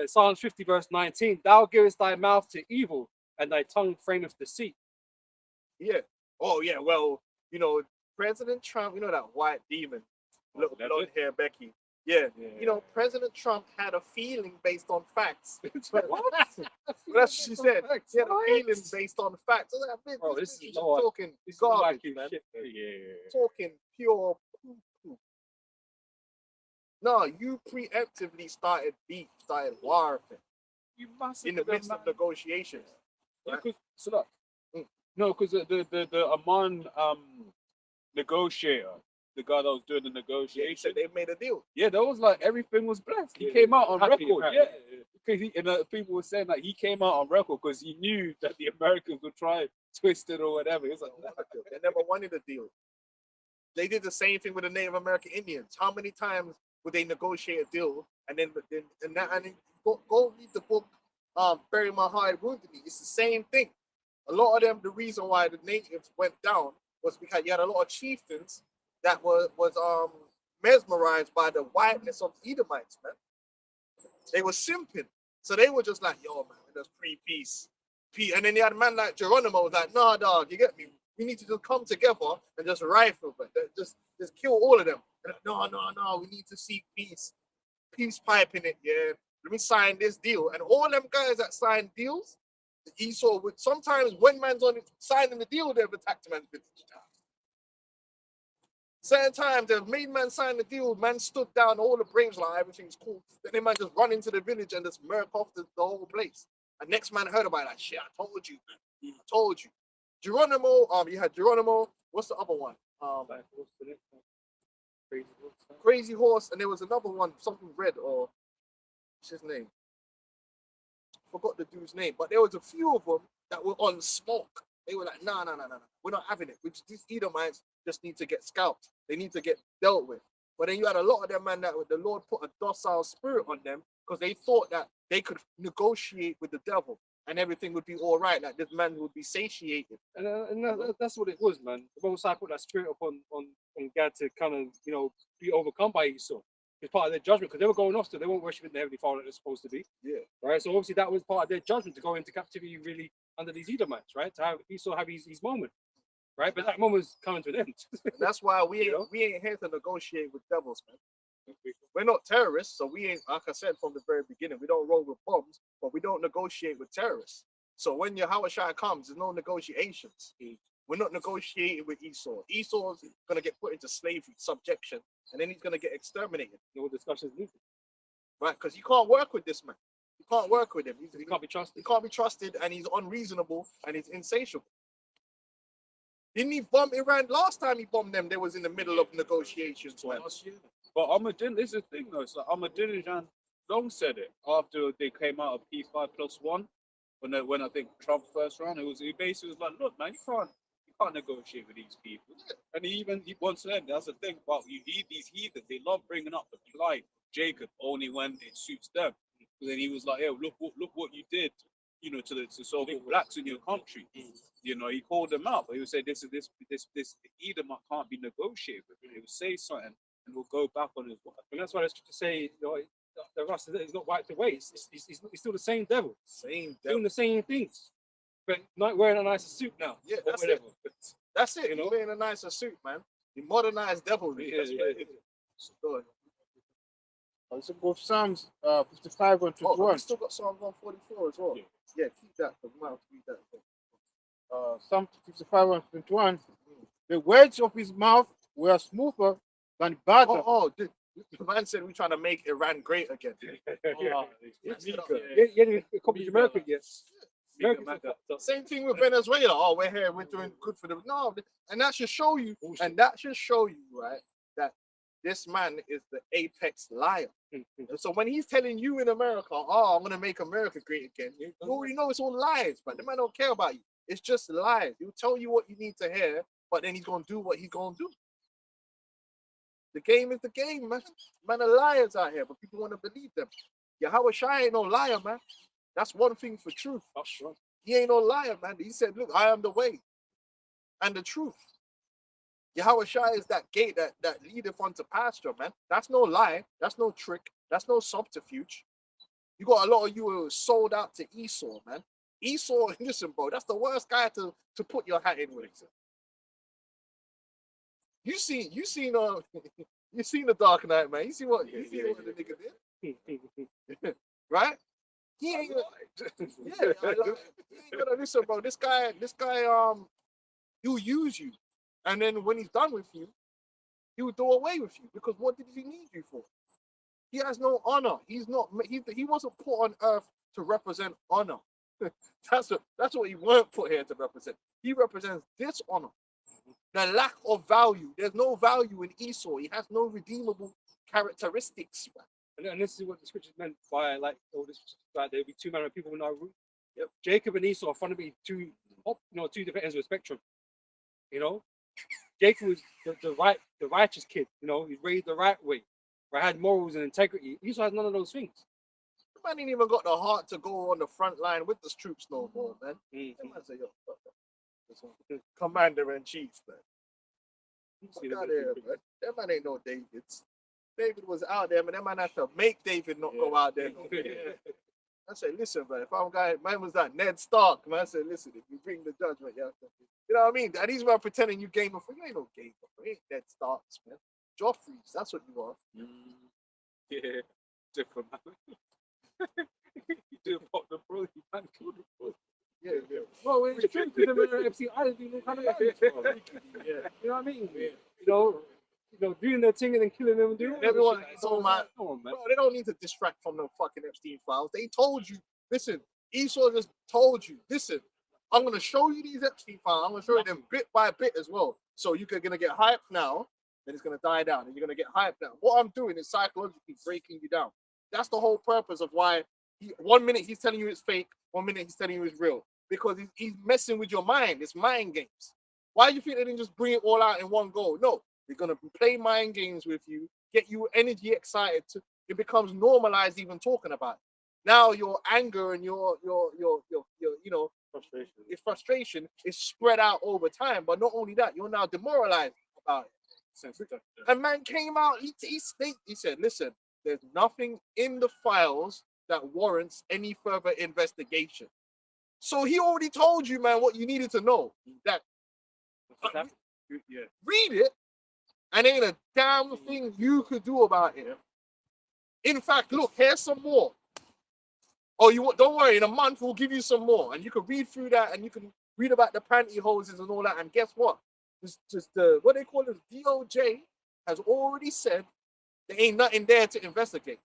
Psalms 50 verse 19. Thou givest thy mouth to evil, and thy tongue frameth deceit. Yeah. Oh yeah. Well, President Trump. You know that white demon, little blonde hair Becky. Yeah. President Trump had a feeling based on facts. What? That's what she said. He had a feeling based on facts. This is talking garbage, man. Talking pure poo-poo. No, you preemptively started beef, started war in the midst of negotiations. Right? Because the Amman negotiator, the guy that was doing the negotiation, they made a deal. Yeah, that was like everything was blessed. He came out on record. Because people were saying that he came out on record because he knew that the Americans would try and twist it or whatever. It's like they never wanted a deal. They did the same thing with the Native American Indians. How many times would they negotiate a deal and then go read the book Bury My Heart Wounded Me. It's the same thing. A lot of them, the reason why the natives went down was because you had a lot of chieftains that was mesmerized by the whiteness of Edomites, man. They were simping. So they were just like, yo, man, that's pre-peace. And then you had a man like Geronimo was like, nah, dog, you get me? We need to just come together and just rifle, but just kill all of them. And like, no, we need to seek peace. Peace pipe in it, yeah. Let me sign this deal. And all them guys that signed deals, Esau would sometimes when man's on it, signing the deal, they've attacked the man's village. Certain times, the main man signed the deal, man stood down, all the braves like everything's cool. Then the man just run into the village and just murk off the whole place. And next man heard about it, like, shit, I told you, man. I told you. Geronimo, you had Geronimo, what's the other one? Like, what's the next one? Crazy Horse, huh? Crazy Horse, and there was another one, something red, or what's his name? Forgot the dude's name, but there was a few of them that were on smoke. They were like, nah, we're not having it. These Edomites just need to get scalped. They need to get dealt with. But then you had a lot of them, man, that the Lord put a docile spirit on them because they thought that they could negotiate with the devil and everything would be all right. Like this man would be satiated. And that's what it was, man. The Most High put that spirit upon on Gad to kind of, you know, be overcome by Esau. It's part of their judgment because they were going off, so they weren't worshiping the Heavenly Father that they're supposed to be. Yeah. Right. So obviously that was part of their judgment to go into captivity really under these Edomites, right? To have Esau have his moment. Right. But that moment's coming to an end. And that's why we You know? ain't here to negotiate with devils, man. We're not terrorists, so we ain't, like I said from the very beginning, we don't roll with bombs, but we don't negotiate with terrorists. So when Yahweh Shai comes, there's no negotiations. We're not negotiating with Esau. Esau's gonna get put into slavery, subjection, and then he's gonna get exterminated. No discussions needed. Right? Because you can't work with this man. You can't work with him. He can't be trusted. He can't be trusted, and he's unreasonable and he's insatiable. Didn't he bomb Iran? Last time he bombed them, they was in the middle of negotiations. Man. But Ahmadinejad, this is the thing though. So Ahmadinejad long said it after they came out of P5+1. When I think Trump first ran, he basically was like, look, man, you can't negotiate with these people. And he once again, that's the thing about you need these heathens. They love bringing up the plight Jacob only when it suits them. But then he was like, hey, look what you did, you know, to the so-called blacks in your country. You know, he called them out, but he would say this Edomite can't be negotiated with. He would say something and we'll go back on his word. And that's why it's to say, you know, the rust is not wiped away. It's still the same devil, Same doing devil. the same things, but not wearing a nicer suit now. Yeah, or that's whatever. it. That's it. You know? You're wearing a nicer suit, man. You modernized devil. Yeah, That's yeah, what it yeah. is. So go ahead. So go to Psalms 55 and Oh, 21. we still got Psalm 144 as well. Yeah. Yeah, keep that. We might have to read that. Psalm 55 and 21. The words of his mouth were smoother than butter. The man said we're trying to make Iran great again. Yeah, accomplish America, yes. Same thing with Venezuela. Oh, we're here, we're doing good for them. No, and that should show you, right, that this man is the apex liar. And so when he's telling you in America, oh, I'm gonna make America great again, you already know it's all lies, but the man don't care about you. It's just lies. He'll tell you what you need to hear, but then he's gonna do what he's gonna do. The game is the game, man. Man are liars out here, but people want to believe them. Yahweh Shai ain't no liar, man. That's one thing for truth. He ain't no liar, man. He said, look, I am the way and the truth. Yahweh Shai is that gate that leadeth unto pasture, man. That's no lie. That's no trick. That's no subterfuge. You got a lot of you who are sold out to Esau, man. Esau, listen, bro, that's the worst guy to put your hat in with. You seen the Dark Knight, man. You see what the nigga did? Right? He ain't gonna listen, bro. This guy, he'll use you. And then when he's done with you, he will do away with you. Because what did he need you for? He has no honor. He wasn't put on earth to represent honor. That's what he weren't put here to represent. He represents dishonor. The lack of value. There's no value in Esau. He has no redeemable characteristics. And this is what the scriptures meant by like all this. Like there'll be two manner of people in our root. Yep. Jacob and Esau are fun to be two different ends of the spectrum. You know, Jacob was the righteous kid. You know, he's raised the right way. Right, had morals and integrity. Esau has none of those things. The man ain't even got the heart to go on the front line with the troops no more, man. That man say, yo, fuck that. Commander in chief, man. Fuck out here, man. That man ain't no David's. David was out there, man. That man had to make David not go out there. No. I said, listen, man. If I'm a guy, man was that Ned Stark, man. I said, listen, if you bring the judgment, you have to. You know what I mean? And these men pretending you Game of Thrones. You ain't no Game of Thrones. You ain't Ned Starks, man. Joffreys, that's what you are. Yeah, different man. You do pop the bro, you man kill the bro. Yeah. Well, it's true because the FC I didn't do no kind of damage. You know what I mean? You know, doing their thing and then killing them and doing all that Everyone- shit. it's all about- Come on, man. Bro, they don't need to distract from the fucking Epstein files. They told you, listen, Esau just told you, listen, I'm gonna show you these Epstein files. I'm gonna show you them bit by bit as well. So you're gonna get hyped now, then it's gonna die down, and you're gonna get hyped now. What I'm doing is psychologically breaking you down. That's the whole purpose of why 1 minute he's telling you it's fake, 1 minute he's telling you it's real. Because he's messing with your mind. It's mind games. Why do you think they didn't just bring it all out in one go? No, they're gonna play mind games with you, get you energy excited. It becomes normalized even talking about it. Now your anger and your frustration is spread out over time. But not only that, you're now demoralized about it. And man came out, he said, listen, there's nothing in the files that warrants any further investigation. So he already told you, man, what you needed to know. That read it, and ain't a damn thing you could do about it. In fact, look, here's some more. Oh, don't worry, in a month we'll give you some more, and you can read through that, and you can read about the pantyhoses and all that. And guess what? Just the what they call it, DOJ has already said there ain't nothing there to investigate.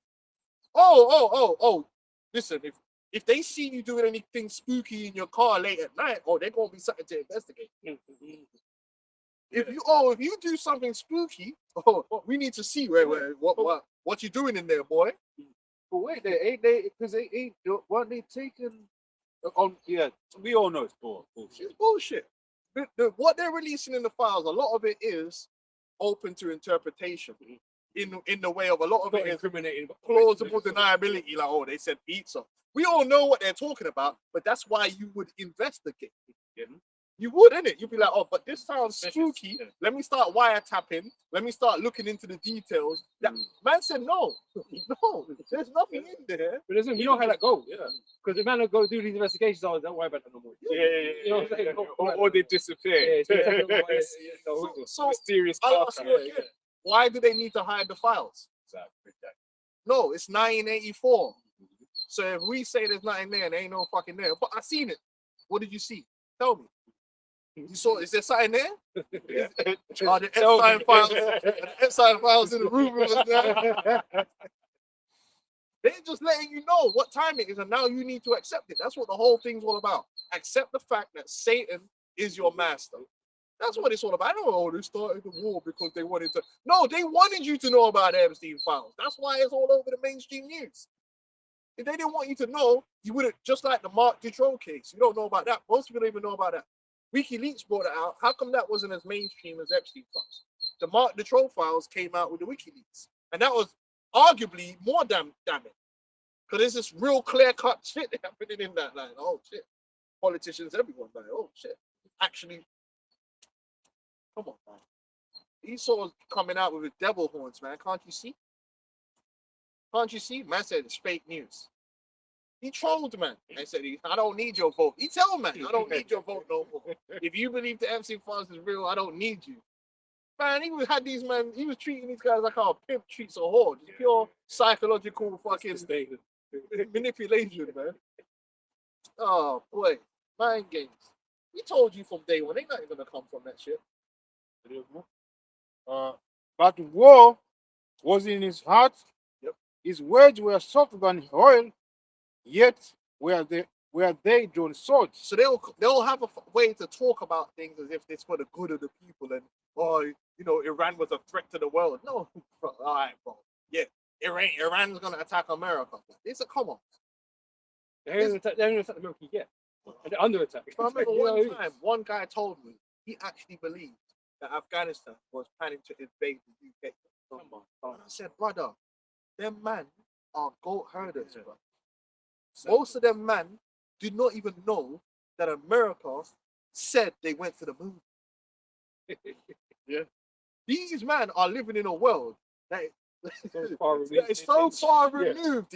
Oh! Listen, if they see you doing anything spooky in your car late at night, they're gonna be something to investigate. If you do something spooky, we need to see what you doing in there, boy. But wait, ain't they? Because weren't they taken? Yeah, we all know it's bullshit. It's bullshit. What they're releasing in the files, a lot of it is open to interpretation. In the way of a lot of it is incriminating, plausible deniability. Like, they said pizza. We all know what they're talking about, but that's why you would investigate. You would, innit? You'd be like, but this sounds spooky. Let me start wiretapping. Let me start looking into the details. That man said no, there's nothing in there. But listen, you know how that goes. Yeah. Because the man will go do these investigations. Don't worry about that no more. You know what I'm saying? Or they disappear. Yeah, So mysterious I'll ask you again, why do they need to hide the files? No, it's 1984. So if we say there's nothing there, there ain't no fucking there. But I seen it. What did you see? Tell me. You saw? Is there something there? Are the Epstein files? The Epstein files in the room with us now? They're just letting you know what time it is, and now you need to accept it. That's what the whole thing's all about. Accept the fact that Satan is your master. That's what it's all about. I don't know. They started the war because they wanted to. No, they wanted you to know about the Epstein files. That's why it's all over the mainstream news. If they didn't want you to know, you wouldn't. Just like the Mark Dutroux case, you don't know about that. Most people don't even know about that. WikiLeaks brought it out. How come that wasn't as mainstream as Epstein files? The Mark Dutroux files came out with the WikiLeaks, and that was arguably more damning because there's this real clear-cut shit happening in that line. Oh shit, politicians, everyone, like, oh shit, actually, come on, man. Esau's coming out with his devil horns, man. Can't you see? Can't you see? Man said it's fake news. He trolled, man. And said, I don't need your vote. He tell man, I don't need your vote no more. If you believe the Epstein files is real, I don't need you. Man, he was treating these guys like how a pimp treats a whore. Just pure psychological fucking manipulation, man. Oh boy, mind games. We told you from day one, ain't nothing gonna come from that shit. But war was in his heart. Yep. His words were softer than oil, yet were they drawn swords. So they'll have a way to talk about things as if it's for the good of the people, and Iran was a threat to the world. No, bro, all right, bro. Yeah, Iran's gonna attack America. It's a come on. They're going to attack America yet. And they're under attack. I remember one time, one guy told me he actually believed that Afghanistan was planning to invade the UK. And I said, brother, them man are goat herders, bro. Most of them man did not even know that America said they went to the moon. Yeah. These men are living in a world that is so far removed,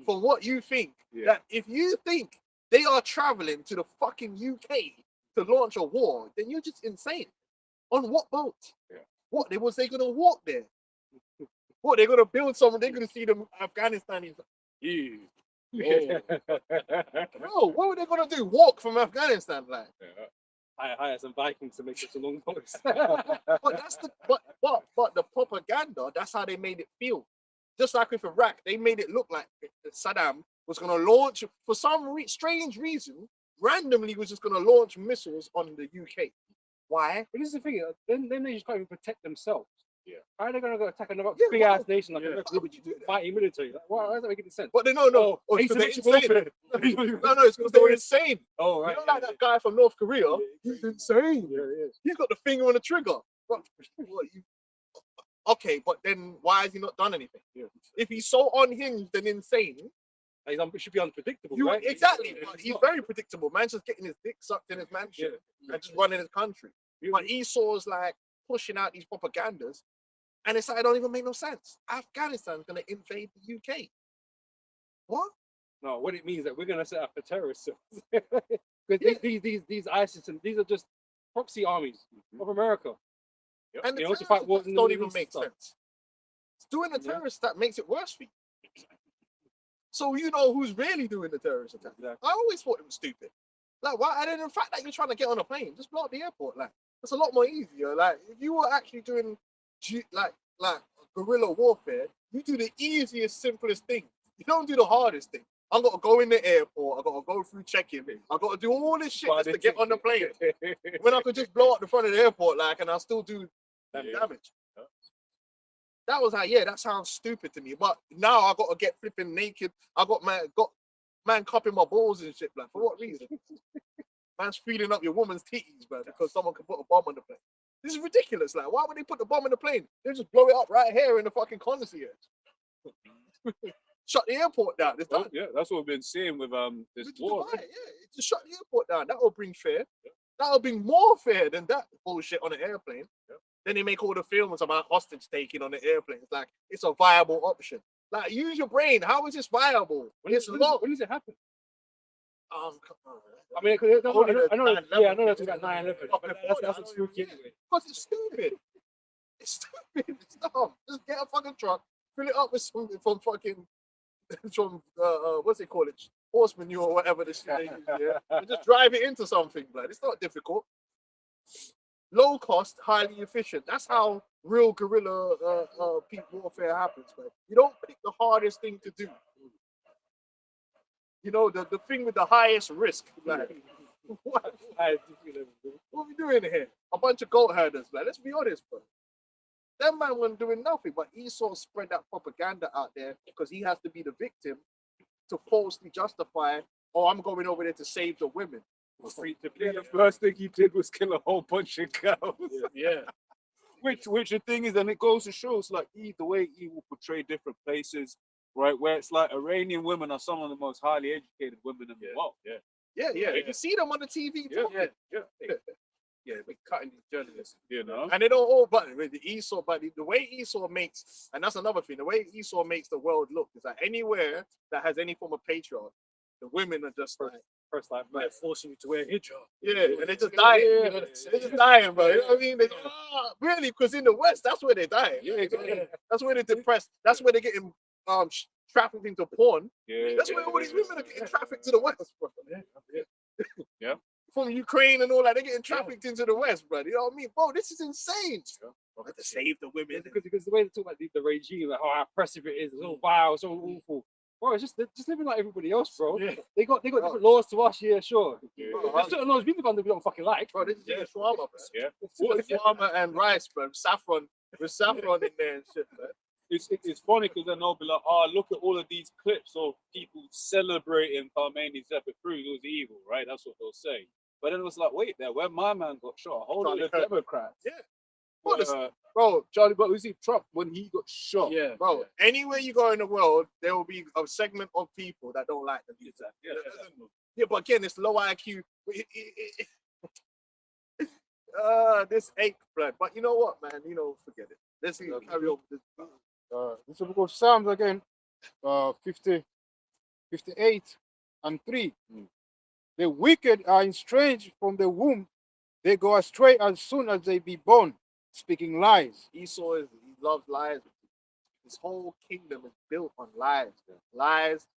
from what you think. Yeah. That if you think they are traveling to the fucking UK to launch a war, then you're just insane. On what boat? Yeah. What was they gonna walk there? What they're gonna build something? They're gonna see the Afghanistanis. Yeah. No, what were they gonna do? Walk from Afghanistan, like? I hired some Vikings to make it a long boat. But But the propaganda, that's how they made it feel. Just like with Iraq, they made it look like Saddam was going to launch, for some strange reason, randomly was just going to launch missiles on the UK. Why? But this is the thing. Then they just can't even protect themselves. Yeah. How are they going to go attack another Yeah, big why? ass nation like Yeah. America Why would you do that? fighting military? Like, why does that make any sense? But they no, Oh, it's 'cause they're asymmetric insane. warfare. No, it's because they're insane. Oh, You right. know, like that guy from North Korea, he's insane. Yeah. He's got the finger on the trigger. What, okay, but then why has he not done anything? Yeah. If he's so unhinged and insane, It should be unpredictable, you right? exactly. Yeah, But it's he's not. very predictable. Man's just getting his dick sucked in his mansion and just running his country. But Esau's like pushing out these propagandas, and it's like it don't even make no sense. Afghanistan's gonna invade the UK. What? No, what it means is that we're going to set up a terrorist cell. Because these ISIS and these are just proxy armies of America. And the They also terrorist fight wars attacks in the don't Middle even East make and stuff. sense. It's doing the Yeah. terrorist that makes it worse for you. So you know who's really doing the terrorist attack. Exactly. I always thought it was stupid. Like, why? And then the fact that you're trying to get on a plane, just blow up the airport. Like, it's a lot more easier. Like, if you were actually doing like guerrilla warfare, you do the easiest, simplest thing. You don't do the hardest thing. I got to go in the airport. I got to go through check-in. I got to do all this shit just to get on the plane. When I could just blow up the front of the airport, like, and I'll still do damage. Yeah. That was how, that sounds stupid to me. But now I got to get flipping naked. I got man cupping my balls and shit, like, for what reason? Man's feeding up your woman's titties, man, because someone can put a bomb on the plane. This is ridiculous. Like, why would they put the bomb on the plane? They just blow it up right here in the fucking concierge. Shut the airport down. It's done. Yeah, that's what we've been seeing with this With war. Dubai, just shut the airport down. That will bring fear. That will bring more fear than that bullshit on an airplane. Then they make all the films about hostage taking on the airplane. It's like it's a viable option. Like, use your brain. How is this viable? When It's long. does it happen? Come on. I mean, 'cause I know 9/11. yeah, I know that's about 9/11. But But before that's that, what's spooky anyway. Because it's stupid. It's stupid. It's dumb. Just get a fucking truck, fill it up with something from fucking what's it called? It horse manure or whatever the shit they use, yeah? And just drive it into something, blood. It's not difficult. Low cost, highly efficient. That's how real guerrilla peak warfare happens, man. You don't pick the hardest thing to do. You know, the thing with the highest risk. Like, what are we doing here? A bunch of goat herders, man. Let's be honest, bro. That man wasn't doing nothing, but Esau spread that propaganda out there because he has to be the victim to falsely justify, oh, I'm going over there to save the women. The first thing he did was kill a whole bunch of girls. Yeah. Which the thing is, and it goes to show, it's like the way he will portray different places, right? Where it's like Iranian women are some of the most highly educated women in the world. Yeah. You can see them on the TV. talking. Yeah, we're cutting these journalists. You know? And they don't all, but with the Esau, but the way Esau makes, and that's another thing, the way Esau makes the world look is that anywhere that has any form of patriarchy, the women are just like, First time, They're forcing you to wear hijab. and they're just dying. Yeah. They're just dying, bro. You know what I mean? Really, because in the West, that's where they're dying. That's where they're depressed. That's where they're getting trafficked into porn. That's where all these women are getting trafficked to the West, bro. Yeah. From Ukraine and all that, they're getting trafficked into the West, bro. You know what I mean? Bro, this is insane. We have to save the women. because the way they talk about the regime, like how oppressive it is, it's all vile, so awful. Bro, it's just they're just living like everybody else, bro. Yeah. They got different laws to us, yeah, sure. Bro, There's certain laws we live under we don't fucking like. Bro, this is shawarma, bro. Yeah. Shawarma and rice, bro. Saffron. With saffron in there and shit, man. It's funny because then they'll be like, oh, look at all of these clips of people celebrating Khomeini's death. It proves it was evil, right? That's what they'll say. But then it was like, wait there, when my man got shot, a whole lot of Charlie Kirk. Democrats. Yeah. Bro, Bro, Charlie, but was it Trump when he got shot? Yeah. Bro, anywhere you go in the world, there will be a segment of people that don't like them. Yeah, but again, it's low IQ. This ache, blood. But you know what, man? You know, forget it. Let's see, carry on. This is the book of Psalms again, 50, 58 and 3. The wicked are estranged from the womb. They go astray as soon as they be born, speaking lies. Esau he loves lies. His whole kingdom is built on lies. Man. Lies,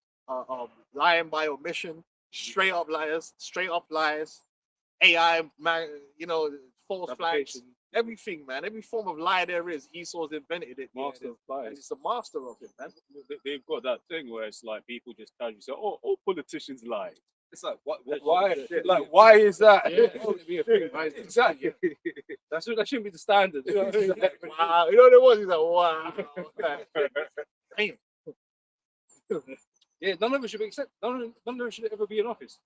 lying by omission, straight up liars, AI, man, false flags, everything, man. Every form of lie there is, Esau's invented it. Master of And lies. he's the master of it, man. They've got that thing where it's like people just casually say, "Oh, all politicians lie." It's like, what? That Why? shouldn't be a Like, thing. why is that? Yeah, it shouldn't be a thing, right? Exactly. That shouldn't be the standard. You know what I mean? Wow. You know what it was? He's like, wow. Damn. Yeah, none of it should be accepted. None of them should ever be in office.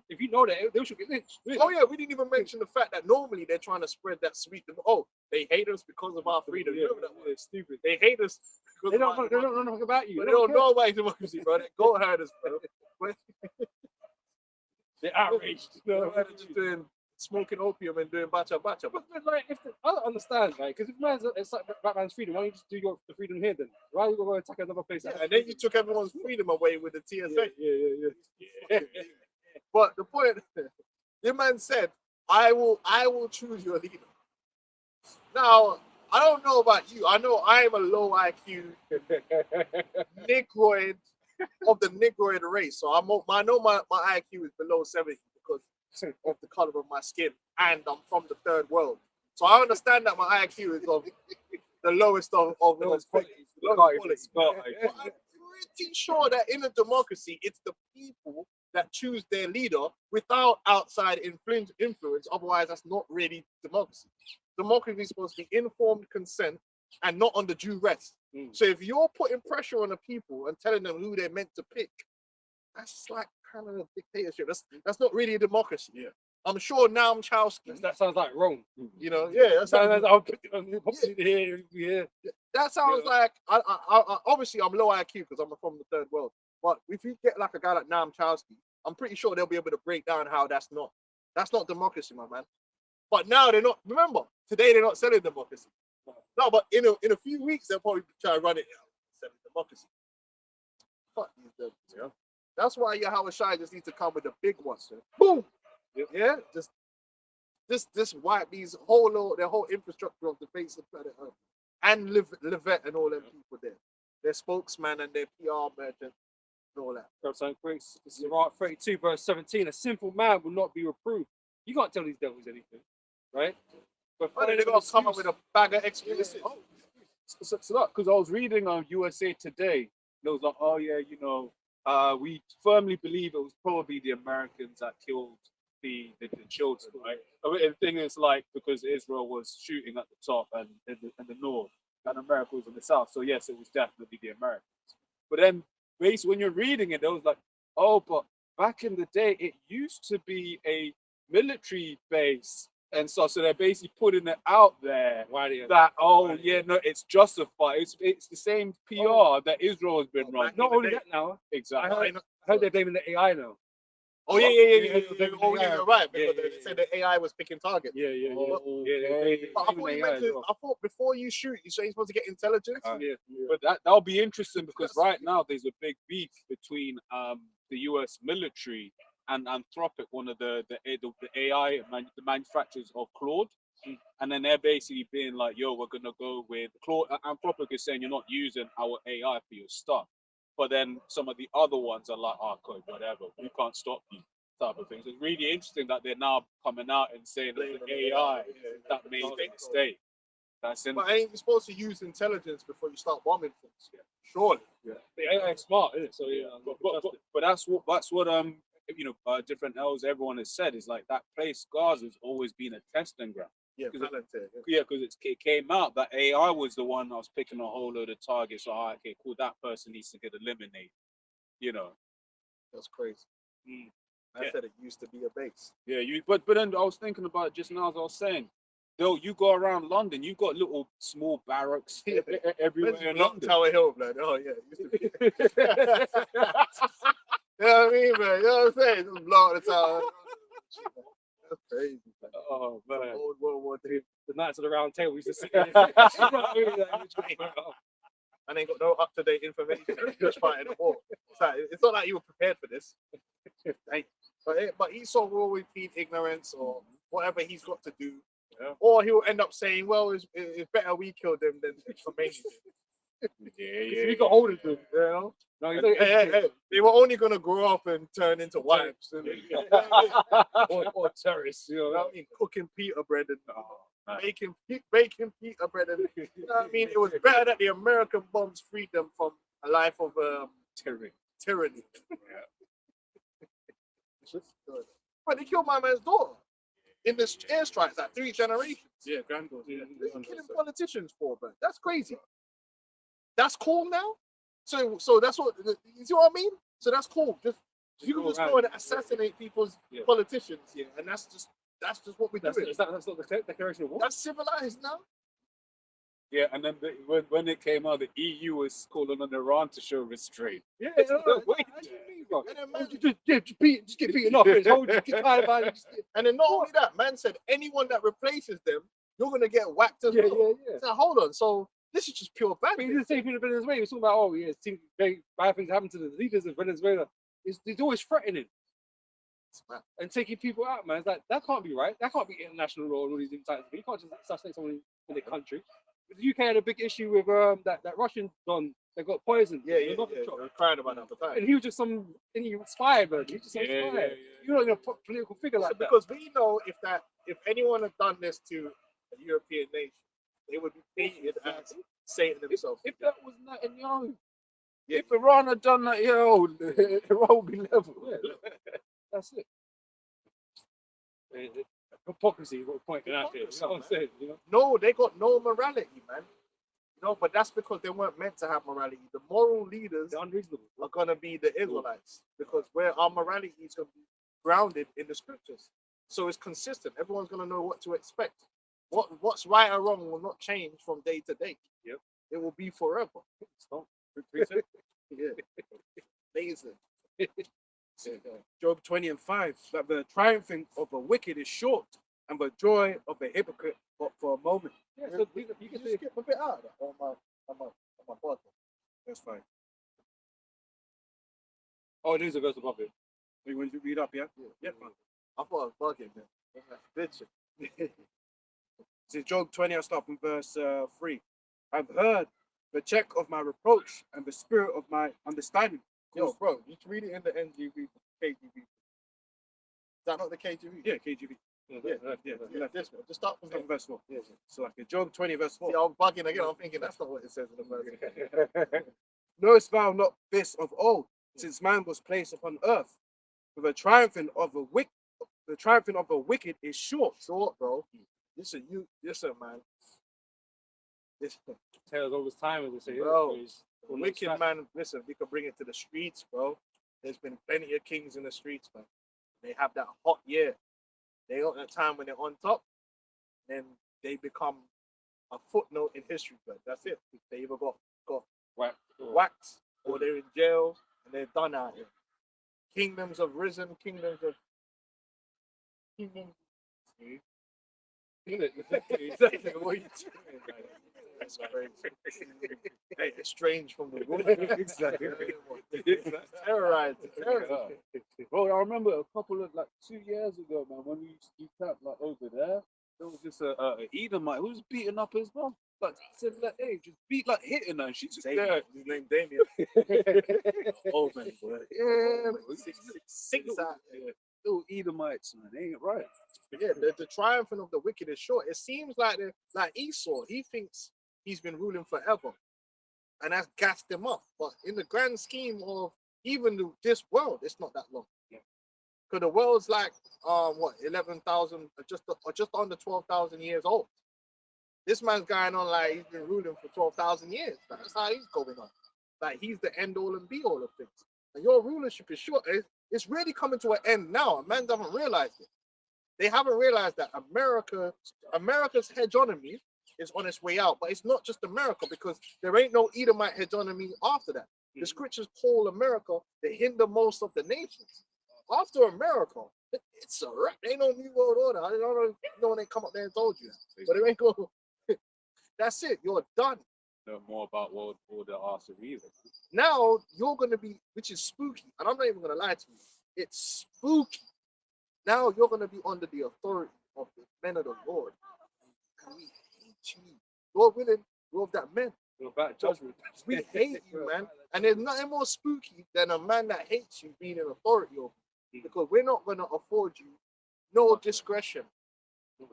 If you know that, they should get lynched. Really. Oh yeah, we didn't even mention the fact that normally they're trying to spread that sweet. Oh, they hate us because of our freedom. You know that one? It's stupid. They hate us because They of don't, our they don't know nothing about you. But they don't know about democracy, bro. They go herders, bro. They're outraged. They're just doing smoking opium and doing bacha bacha. But like, I don't understand, right? Because if man's it's like Batman's freedom, why don't you just do the freedom here then? Why are you going to attack another place? Yeah, and then you took everyone's freedom away with the TSA. Yeah. But the point, the man said, I will choose your leader. Now, I don't know about you. I know I'm a low IQ Negroid of the Negroid race. So I know my IQ is below 70 because of the color of my skin. And I'm from the third world. So I understand that my IQ is of the lowest of lowest quality. But I'm pretty sure that in a democracy, it's the people that choose their leader without outside influence. Otherwise, that's not really democracy. Democracy is supposed to be informed consent and not under duress. So if you're putting pressure on the people and telling them who they're meant to pick, that's like kind of a dictatorship. That's not really a democracy. Yeah. I'm sure Noam Chomsky, That sounds like Rome. you know, yeah, I'll put it here. that sounds Yeah. like I obviously I'm low IQ because I'm from the third world. But if you get like a guy like Noam Chomsky, I'm pretty sure they'll be able to break down how that's not democracy, my man. But now they're not. Remember, today they're not selling democracy. No, but in a few weeks they'll probably try to run it selling democracy. Fuck these devils, yeah. That's why Yahweh Shai just needs to come with the big ones. Boom. Yeah, just wipe these their whole infrastructure of the face of planet Earth, and Levette and all them people there, their spokesman and their PR merchant and all that. This is Sirach 32, verse 17. A simple man will not be reproved. You can't tell these devils anything, right? But Why they're gonna come up with a bag of excuses? So because I was reading on USA Today, it was like, oh yeah, we firmly believe it was probably the Americans that killed the children, right? I mean, the thing is, like, because Israel was shooting at the top and in the north, and America was in the south, so yes, it was definitely the Americans. But then, basically, when you're reading it, it was like, oh, but back in the day, it used to be a military base. And so they're basically putting it out there that it's justified. It's the same PR that Israel has been running. Not only that now, Exactly. I heard they're blaming the AI now. Oh yeah. Oh yeah, you're right. Because Yeah. they said the AI was picking targets. Yeah. But I thought before you shoot, you say you're supposed to get intelligence. But that'll be interesting because right now there's a big beef between the US military and Anthropic, one of the AI the manufacturers of Claude. And then they're basically being like, yo, we're gonna go with Claude. Anthropic is saying you're not using our AI for your stuff. But then some of the other ones are like, oh, God, whatever, we can't stop you, type of things. It's really interesting that they're now coming out and saying that the AI that made the mistake. That's in. But ain't you supposed to use intelligence before you start bombing things? Yeah. Surely. The AI is smart, isn't it? So But that's what different L's everyone has said is like that place Gaza has always been a testing ground. Yeah, Because Palantir. it came out that AI was the one that was picking a whole load of targets. So, okay, cool, that person needs to get eliminated. That's crazy. I said it used to be a base. Yeah, but then I was thinking about it just now as I was saying, you go around London, you've got little small barracks everywhere in London. Tower Hill, man. Oh yeah, it used to be. You know what I mean, man? You know what I'm saying? Just blow out the tower. That's crazy. Man. Oh man. Old World War III. the Knights of the Round Table used to say. And they got no up-to-date information. Just fighting the war. It's not like you were prepared for this. But Esau will always plead ignorance or whatever he's got to do. Yeah. Or he'll end up saying, well, it's better we killed them than Khomeini did. He got hold of them, you know. No, he's Hey, not hey, hey, they were only gonna grow up and turn into wives and or terrorists. You know what I mean? Cooking pita bread and baking pita bread and you know what I mean? It was better that the American bombs freed them from a life of tyranny. But they killed my man's daughter in the airstrikes, like 3 generations. Yeah, granddaughter. Yeah, What are you killing politicians for, bro? That's crazy. That's cool now. So that's what you see what I mean. So that's cool. Just you can just go and assassinate people's politicians, yeah, and that's just what we do. that's not the declaration of war. That's civilized now. Yeah, and then when it came out, the EU was calling on Iran to show restraint. Yeah, It's no, the way how do to- you mean, bro? And then, man, Just get beaten off. Hold you, get Taliban. and then not only that, man said anyone that replaces them, you're gonna get whacked as well. Yeah. So hold on. So this is just pure But he bandit. did the same thing in Venezuela. He was talking about, oh, yeah, very bad things happen to the leaders of Venezuela. He's always threatening and taking people out, man. It's like, that can't be right. That can't be international law and all these things. You can't just assassinate someone in their country. The UK had a big issue with that Russian don that got poisoned. Yeah. in the coffee shop. We're crying about that for time. And he was just some spy, man. He was just some spy. You're not even a political figure like that. Because we know if anyone had done this to a European nation, they would be painted as Satan himself. If that was Netanyahu, if Iran had done that, Iran would be level. That's it. Hypocrisy, what we're pointing out here. You know what I'm saying? You know? No, they got no morality, man. You know, but that's because they weren't meant to have morality. The moral leaders They're unreasonable. are gonna be the Israelites because where our morality is gonna be grounded in the scriptures. So it's consistent. Everyone's gonna know what to expect. What's right or wrong will not change from day to day. Yep. It will be forever. Stop. Yeah. Amazing. Job 20:5, that the triumphing of the wicked is short, and the joy of the hypocrite but for a moment. Yeah, so you You can can say, skip a bit out of that on my podcast. That's fine. oh, there's a verse above it. You want to read up, yeah? Yeah, man. I thought I was bugging, man. Bitching. So Job 20, I'll start from verse 3. I've heard the check of my reproach and the spirit of my understanding. Yo, bro, you can read it in the NGV, KGV. Is that not the KGV? Yeah, KGB. Yeah. This one. Just start from From there. verse 4. Yeah. So like Job 20, verse 4. See, I was bugging again. I'm thinking that's not what it says in the verse. Knowest thou not this of old, since man was placed upon earth? For the triumphing of the wicked is short. Short, bro. Listen, man. Listen, Tales over time, as they say. Bro, It's- the wicked man, listen, we can bring it to the streets, bro. There's been plenty of kings in the streets, man. They have that hot year. They got that time when they're on top, then they become a footnote in history, but that's it. They either got whacked or they're in jail and they're done out here. Kingdoms have risen, kingdoms. Exactly what you doing, man. That's crazy. Hey, it's strange from the room. Exactly. Terrorized. Bro, I remember a couple of 2 years ago, man, when we used to do camp over there was just a Edomite who was beating up his mom. Said hey, just hitting her. And she's just there. His name Damien. Oh man, boy. Yeah, Six out there. little Edomites, man. They ain't right. Yeah, the triumphing of the wicked is short. It seems like Esau, he thinks he's been ruling forever, and that's gassed him up. But in the grand scheme of even this world, it's not that long. Because the world's 11,000, just under 12,000 years old. This man's going on like he's been ruling for 12,000 years. That's how he's going on. Like he's the end all and be all of things. And your rulership is short. It's really coming to an end now. Man haven't realized it. They haven't realized that America's hegemony is on its way out. But it's not just America, because there ain't no Edomite hegemony after that. The scriptures call America the hindermost of the nations. After America, it's a wrap. There ain't no New World Order. I don't know when they come up there and told you that. But it ain't go. That's it. You're done. Know more about World Order after either. Now you're going to be, which is spooky. And I'm not even going to lie to you. It's spooky. Now you're going to be under the authority of the men of the Lord. And we hate you. Lord willing, we're of that men. You're back judgment. We hate you, man. And there's nothing more spooky than a man that hates you being in authority over you. Because we're not going to afford you no discretion,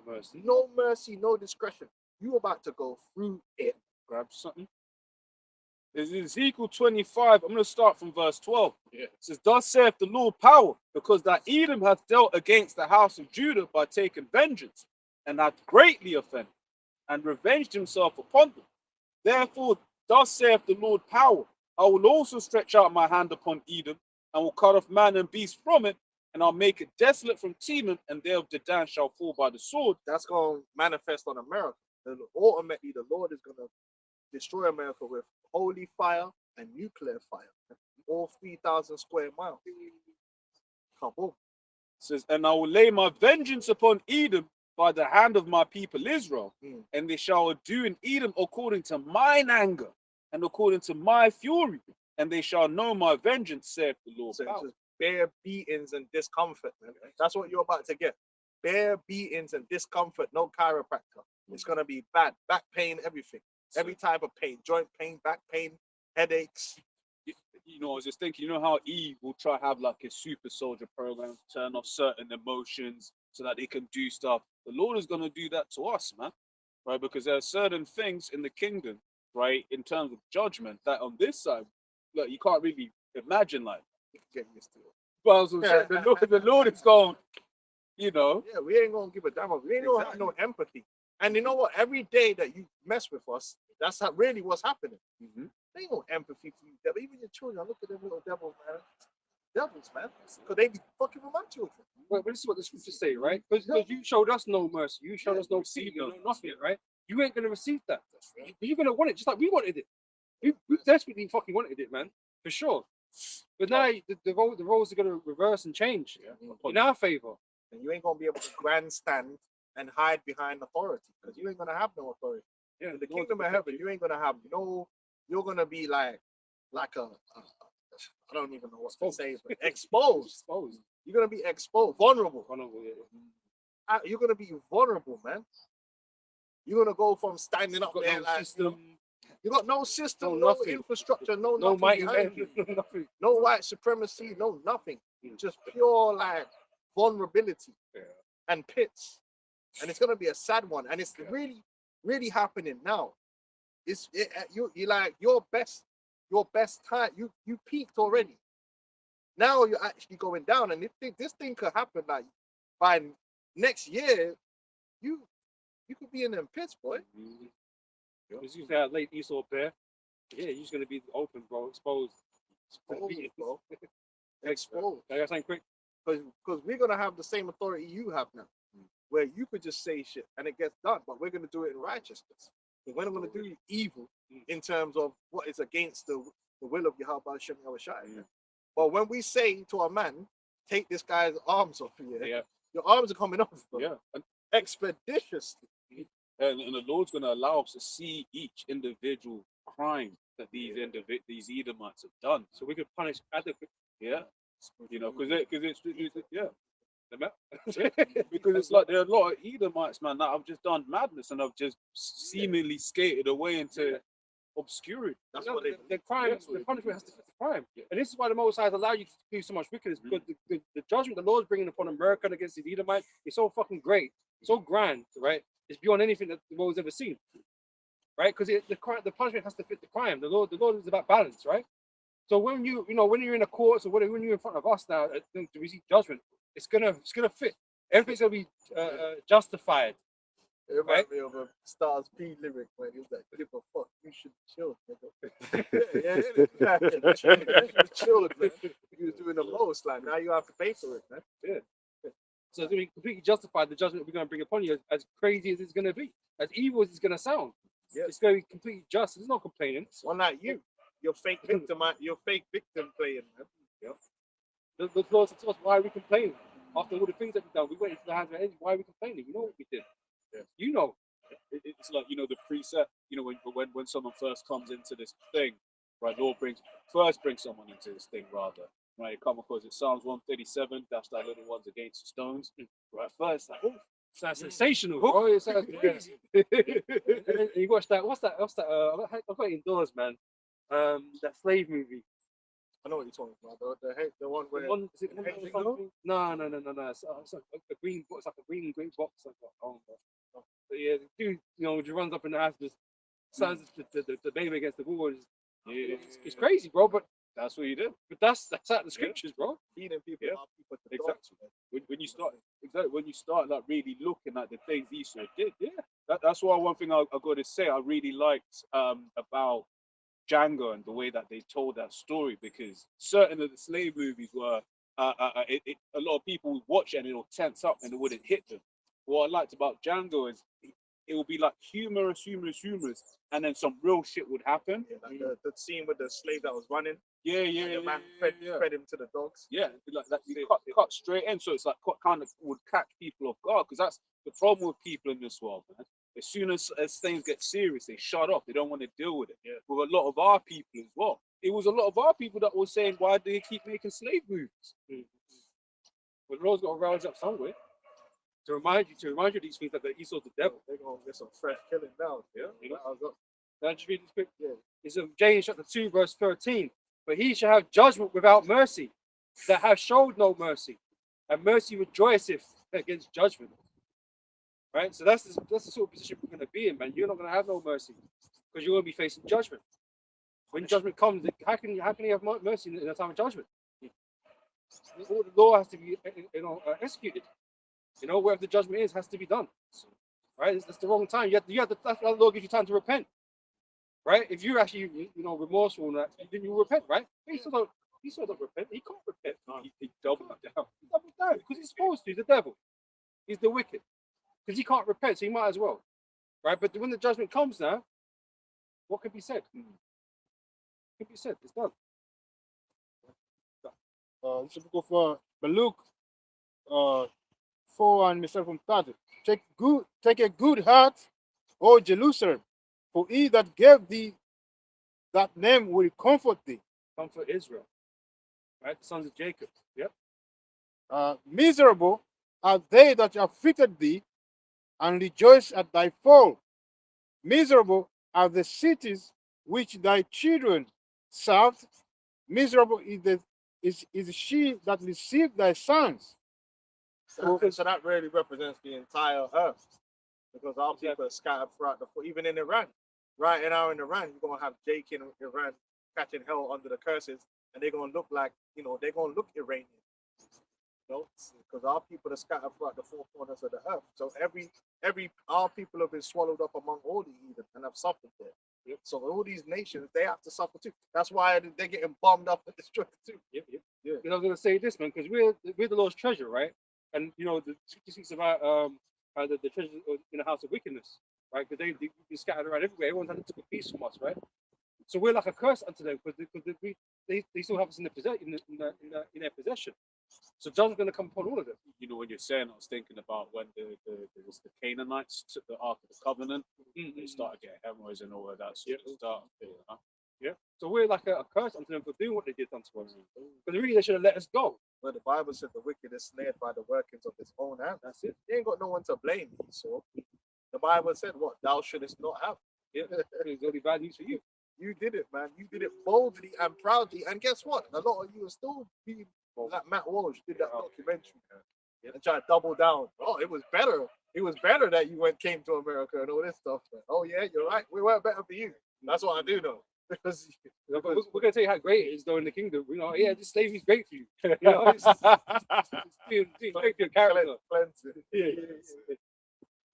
Mercy. no mercy, no discretion. You about to go through it. Grab something. This is Ezekiel 25. I'm going to start from verse 12. It says, thus saith the Lord power, because that Edom hath dealt against the house of Judah by taking vengeance, and hath greatly offended, and revenged himself upon them. Therefore, thus saith the Lord power, I will also stretch out my hand upon Edom, and will cut off man and beast from it, and I'll make it desolate from Teman, and there of Dedan shall fall by the sword. That's going to manifest on America. And ultimately, the Lord is going to destroy America with holy fire and nuclear fire. All 3,000 square miles. Kaboom. It says, and I will lay my vengeance upon Edom by the hand of my people Israel, and they shall do in Edom according to mine anger and according to my fury, and they shall know my vengeance, saith the Lord. So it's just bare beatings and discomfort, man. That's what you're about to get. Bare beatings and discomfort, no chiropractor. It's going to be bad. Back pain, everything. Every type of pain, joint pain, back pain, headaches. You know, I was just thinking, you know how Eve will try to have like a super soldier program, turn off certain emotions so that they can do stuff. The Lord is going to do that to us, man, right? Because there are certain things in the kingdom, right, in terms of judgment, that on this side, look, you can't really imagine like. Get used to it. But I was saying, the Lord is going, you know. Yeah, we ain't going to give a damn. We ain't going to have no empathy. And you know what? Every day that you mess with us, that's really what's happening. They ain't no empathy for you, devil. Even your children, look at them little devils, man. Devils, man. Because they be fucking with my children. But this is what the scriptures say, right? Because you showed us no mercy, you showed us no pity, no nothing, right? You ain't gonna receive that. You're gonna want it just like we wanted it. We desperately fucking wanted it, man, for sure. But now the roles are gonna reverse and change in our favor. And you ain't gonna be able to grandstand and hide behind authority because you ain't gonna have no authority. Yeah, In the kingdom of heaven, you ain't gonna have no. You're gonna be like a I don't even know what to say, but exposed. You're gonna be exposed, vulnerable. You're gonna be vulnerable, man. You're gonna go from standing up there like system. you got no system, No no nothing. infrastructure, no No nothing mighty behind men, you. nothing. No white supremacy, no nothing. Just pure like vulnerability and pits. And it's gonna be a sad one. And it's really happening now. You like your best time. You peaked already. Now you're actually going down, and this thing could happen like by next year. You could be in them pits, boy. Because you say late Esau bear. Yeah, you're just gonna be open, bro, exposed. Exposed, bro. Exposed. I got something quick. Because we're gonna have the same authority you have now, where you could just say shit and it gets done, but we're gonna do it in righteousness. We're not gonna do evil in terms of what is against the will of Yahweh Hashem Yahushai. But when we say to a man, take this guy's arms off here, your arms are coming off, bro. Yeah. Expeditiously. And the Lord's going to allow us to see each individual crime that these Edomites have done, So we could punish adequately. yeah, you know, because it's because it's like there are a lot of Edomites, man, that have just done madness and have just seemingly skated away into obscurity. That's You know, what they the crime, the punishment has to fit the crime. And this is why the Most High has allowed you to do so much wickedness, because the judgment the Lord's bringing upon America against these Edomites is so fucking great, so grand, right? It's beyond anything that the world's ever seen, right? Because the punishment has to fit the crime. The Lord is about balance, right? So when when you're in a court, or when you're in front of us now to receive judgment, it's gonna fit. Everything's gonna be justified. It reminds me of a Stars P lyric when he was like, "Give a fuck, you should chill, nigga." Chilled, man. He was doing the most. Like now you have to pay for it, man. So it's gonna be completely justified. The judgment we're gonna bring upon you, as crazy as it's gonna be, as evil as it's gonna sound. It's gonna be completely just. There's no complaining. Well, not you. You're fake victim. You're fake victim playing, man. The Lord said to us, why are we complaining? After all the things that we've done, we went into the hands of our enemies. Why are we complaining? You know what we did. You know. It's like, you know, the precept, you know, when someone first comes into this thing, right, Lord brings someone into this thing, rather, right? Come across it, Psalms 137, that's that little ones against the stones, right? First, like, oh, sounds sensational, bro. It sounds crazy. And then you watch that. What's that? I've got it indoors, man. That slave movie. I know what you're talking about. The one where Is it Hey, Hey, Jingle? No. It's like a green box. It's like a green box. But yeah, the dude, just runs up in the house, just slams the baby against the wall. And it's crazy, bro. But That's what you do. that's out the scriptures, bro. feeding people, Yeah. our people to Exactly. dogs, man. When you start like really looking at the things Esau did, that's why one thing I got to say I really liked about Django and the way that they told that story, because certain of the slave movies were a lot of people would watch it and it'll tense up and it wouldn't hit them. What I liked about Django is it will be like humorous, and then some real shit would happen. Yeah, like the scene with the slave that was running, Yeah, and the man fed him to the dogs. Yeah, like that. You cut straight in, so it's like kind of would catch people off guard, because that's the problem with people in this world, man. As soon as things get serious, they shut up. They don't want to deal with it. Yeah. With a lot of our people as well. It was a lot of our people that were saying, why do they keep making slave movies? But the Lord's got to rouse up somewhere to remind you of these things, that Esau's the devil. They're gonna get some fresh killing now. Yeah. I was up. Can I just read the script? Yeah. It's in James chapter 2, verse 13. But he shall have judgment without mercy, that have showed no mercy, and mercy rejoiceth against judgment. Right? So that's the sort of position we're going to be in, man. You're not going to have no mercy because you're going to be facing judgment. When judgment comes, how can you have mercy in a time of judgment? All the law has to be executed. Wherever the judgment is, has to be done. Right? That's the wrong time. That's the law gives you time to repent. Right? If you're actually, remorseful and that, then you repent, right? He still don't repent. He can't repent. He doubled down. He doubled down because he's supposed to. He's the devil. He's the wicked. Because he can't repent, so he might as well. Right? But when the judgment comes now, what can be said? What can be said? It's done. This is the book of Baruch 4 and myself from 30. Take a good heart, O Jerusalem, for he that gave thee that name will comfort thee. Comfort Israel. Right? The sons of Jacob. Yep. Miserable are they that afflicted thee, and rejoice at thy fall. Miserable are the cities which thy children served. Miserable is she that received thy sons. So that really represents the entire earth, because our people are scattered throughout even in Iran. Right now in Iran, you're gonna have Jake in Iran catching hell under the curses, and they're gonna look like they're gonna look Iranian. Because our people are scattered throughout the four corners of the earth. So our people have been swallowed up among all the heathen and have suffered there. Yep. So all these nations, they have to suffer too. That's why they're getting bombed up and destroyed too. Yep. Because I was going to say this, man, because we're the Lord's treasure, right? And the statistics about the treasure in the house of wickedness, right? Because they've been scattered around everywhere. Everyone's had to take a piece from us, right? So we're like a curse unto them because they still have us in their possession. So John's going to come upon all of them. When you're saying, I was thinking about when the Canaanites took the Ark of the Covenant. They started getting hemorrhoids and all of that sort of stuff. Yeah. So we're like a curse unto them for doing what they did unto us. Because really, they should have let us go. But the Bible said the wicked is snared by the workings of his own hand. That's it. They ain't got no one to blame. So the Bible said, "What thou shouldest not have." Yeah. It's only bad news for you. You did it, man. You did it boldly and proudly. And guess what? A lot of you are still being like Matt Walsh did that documentary and tried to double down. Oh, it was better. It was better that you came to America and all this stuff. Man. Oh yeah, you're right. We weren't better for you. That's what I do know. Because we're going to tell you how great it is, though, in the kingdom. This slavery's great for you. It's great for your character. Yeah.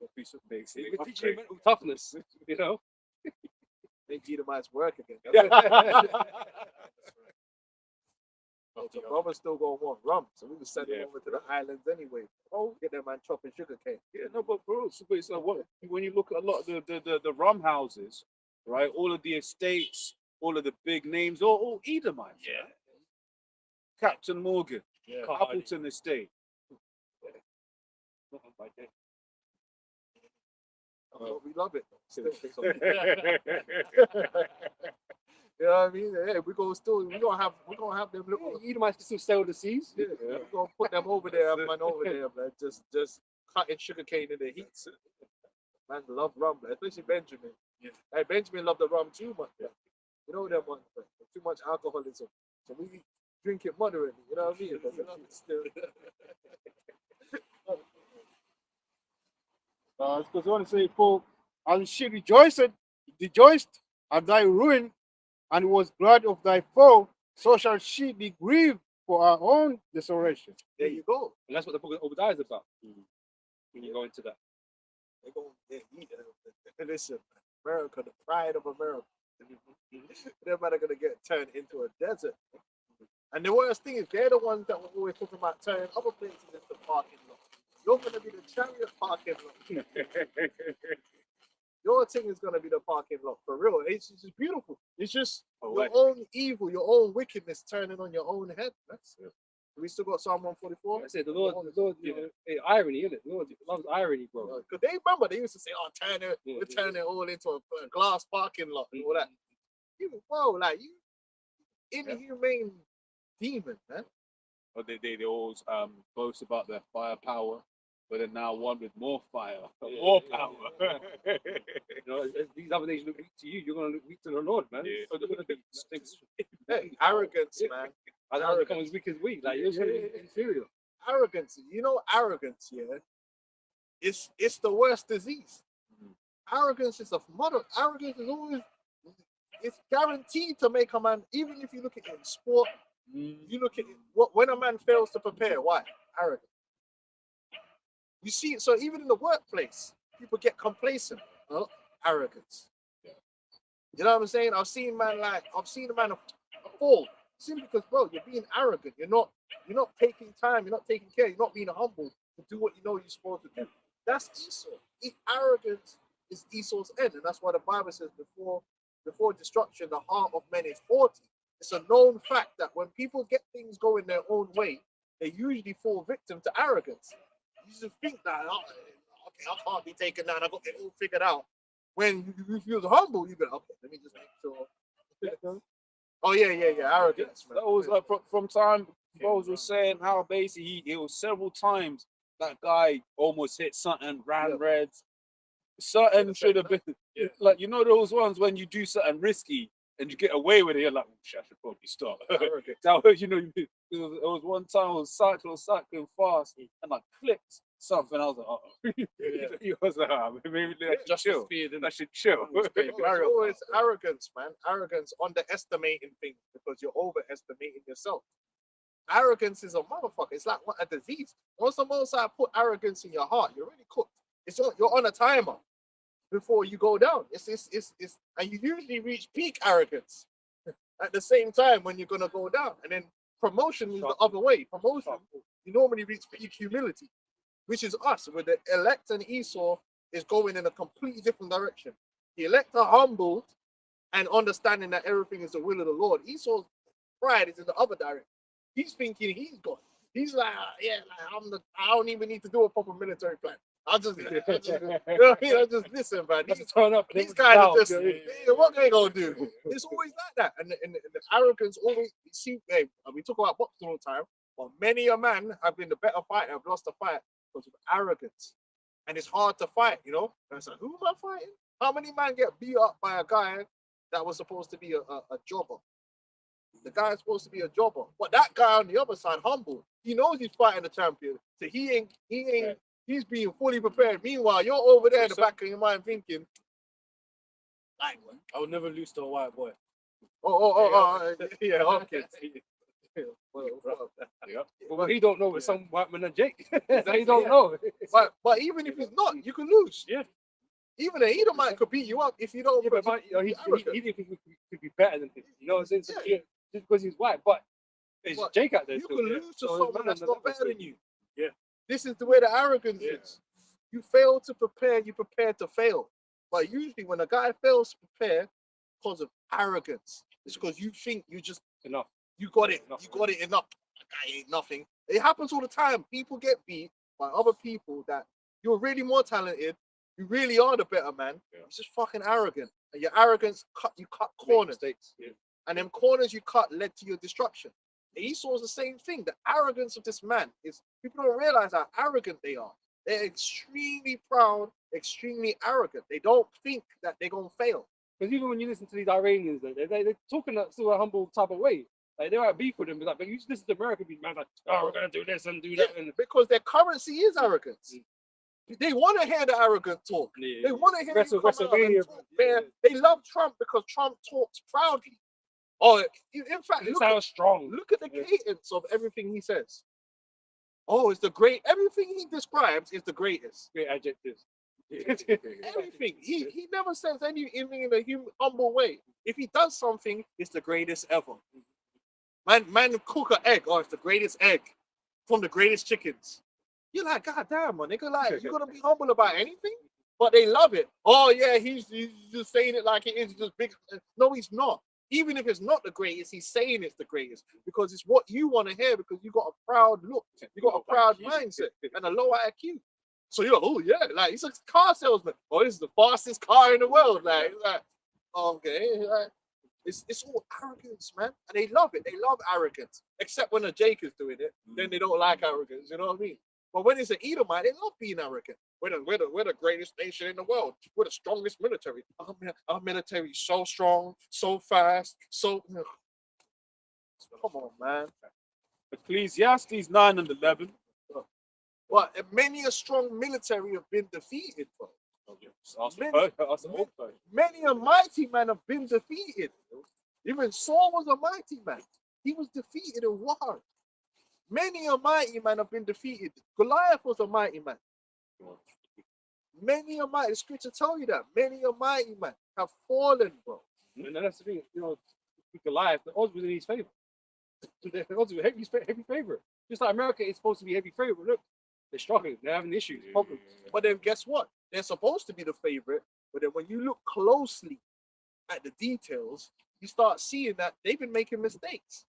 We're teaching you mental toughness. Make Edomites work again. The brothers still gonna want rum, so we was sending over to the islands anyway. Oh, get that man chopping sugar cane. Yeah, no, but bro, it's like when you look at a lot of the rum houses, right? All of the estates, all of the big names, all Edomites. Yeah. Captain Morgan, Appleton Estate. We love it. You know what I mean? Yeah, we're gonna have them look. Edomites can still sail the seas. Yeah, we're gonna put them over there, man, over there, man. Just cutting sugarcane in the heat. Man, love rum, especially Benjamin. Yeah. Hey, Benjamin loved the rum too much. You know them ones, but too much alcoholism. So we drink it moderately. You know what I mean? But we love it still. Because I want to say, for and she rejoiced at thy ruin, and was glad of thy fall. So shall she be grieved for her own desolation. There you go. And that's what the book of Obadiah is about. When you go into that. They go. Listen, America, the pride of America. They're about to get turned into a desert. And the worst thing is, they're the ones that were always talking about turning other places into parking lot. You're going to be the chariot parking lot. Your thing is going to be the parking lot for real. It's just beautiful. It's just your own evil, your own wickedness turning on your own head. That's it. We still got Psalm 144. I said the Lord, irony, isn't it? The Lord loves irony, bro. Because they remember they used to say, "Oh, we're turning it all into a glass parking lot and all that." Whoa, like you, inhumane demon, man. Or they always boast about their firepower, but then now one with more fire, more power. As these other nations look weak to you, you're going to look weak to the Lord, man. Yeah. So they're going to be Hey, arrogance, man. I don't become as weak as we. Like you're inferior. Arrogance. You know, arrogance. Yeah, it's the worst disease. Arrogance is a mother. Arrogance is always. It's guaranteed to make a man. Even if you look at it in sport, you look at it. When a man fails to prepare, why? Arrogance. You see, so even in the workplace, people get complacent. Arrogance. You know what I'm saying? I've seen a man fall simply because, bro, you're being arrogant. You're not taking time. You're not taking care. You're not being humble to do what you know you're supposed to do. That's Esau. Arrogance is Esau's end, and that's why the Bible says before destruction, the heart of men is haughty. It's a known fact that when people get things going their own way, they usually fall victim to arrogance. You just think that, okay, I can't be taken down. I got it all figured out. When you feel humble, you go, okay, let me just make sure. Oh yeah, arrogance. Man. That was like from time Bose was saying how basically it was several times that guy almost hit something, ran reds. Something should have been like, you know, those ones when you do something risky and you get away with it, you're like, oh, shit, I should probably stop. That was, you know, it was one time I was cycling fast and I clicked something. I was like, oh, he was like, maybe just chill. I should chill. It's arrogance, man. Arrogance, underestimating things because you're overestimating yourself. Arrogance is a motherfucker. It's like a disease. Once the Most High put arrogance in your heart, you're already cooked. You're on a timer before you go down. It's and you usually reach peak arrogance at the same time when you're gonna go down. And then promotion is the other way. Promotion, you normally reach peak humility, which is us. Where the elect and Esau is going in a completely different direction. The elect are humbled and understanding that everything is the will of the Lord. Esau's pride is in the other direction. He's thinking he's God. He's like, I don't even need to do a proper military plan. I just you know what I mean? I just listen, man. These guys are just, what they gonna do? It's always like that. And the arrogance always, we talk about boxing all the time, but many a man have been the better fighter, have lost the fight because of arrogance. And it's hard to fight, you know? And it's like, who am I fighting? How many men get beat up by a guy that was supposed to be a jobber? The guy's supposed to be a jobber. But that guy on the other side, humble. He knows he's fighting the champion. So he's being fully prepared. Meanwhile, you're over there in the back of your mind thinking, I will never lose to a white boy. Yeah, okay. Well, he don't know it's some white man than Jake. He don't know. But even if it's not, you can lose. Yeah. Even an Edomite could beat you up if you don't. Yeah, but he didn't think he could be better than him. You know what I'm saying? So, just because he's white, but it's Jake out there. You can lose to someone that's not better than you. Yeah. This is the way the arrogance is. You fail to prepare, you prepare to fail. But usually when a guy fails to prepare because of arrogance, it's because you think you just enough. You got it. You got it enough. That guy ain't nothing. It happens all the time. People get beat by other people that you're really more talented. You really are the better man. Yeah. It's just fucking arrogant. And your arrogance cut corners. And them corners you cut led to your destruction. And Esau's the same thing. The arrogance of this man is people don't realize how arrogant they are. They're extremely proud, extremely arrogant. They don't think that they're gonna fail. Because even when you listen to these Iranians, they're talking that sort of humble type of way. Like they might beef with them, but you just listen to American people, man, like, oh, we're gonna do this and do that, and Because their currency is arrogance. They want to hear the arrogant talk. yeah, They want to hear Wrestle- you come out and WrestleMania, talk bare. They love Trump because Trump talks proudly. Oh, in fact, It look at, sounds strong. look at the Yeah. cadence of everything he says. Oh, it's the great. Everything he describes is the greatest. Great adjectives. Everything. He never says anything in a humble way. If he does something, it's the greatest ever. Man cook an egg. Oh, it's the greatest egg from the greatest chickens. You're like, God damn, man, nigga, like, you're gonna be humble about anything? But they love it. Oh yeah, he's just saying it like it is just big. No, he's not. Even if it's not the greatest, he's saying it's the greatest because it's what you want to hear because you got a proud look, you got a proud mindset and a low IQ. So you're like, oh yeah, like he's a car salesman. Oh, this is the fastest car in the world. Like okay, like, it's all arrogance, man, and they love it. They love arrogance, except when a Jake is doing it, then they don't like arrogance. You know what I mean? But when it's an Edomite, they love being arrogant. We're the greatest nation in the world. We're the strongest military. Our military is so strong, so fast, so. Come on, man. Ecclesiastes 9 and 11. Well, many a strong military have been defeated, bro. Ask Many- the old guy. Many a mighty man have been defeated. Even Saul was a mighty man. He was defeated in war. Many a mighty man have been defeated. Goliath was a mighty man. Many a mighty, the scripture tell you that. Many a mighty man have fallen, bro. And that's the thing, with Goliath, the odds was in his favor. The odds were heavy favorite. Just like America is supposed to be heavy favorite. Look, they're struggling. They're having issues, problems. But then guess what? They're supposed to be the favorite. But then when you look closely at the details, you start seeing that they've been making mistakes.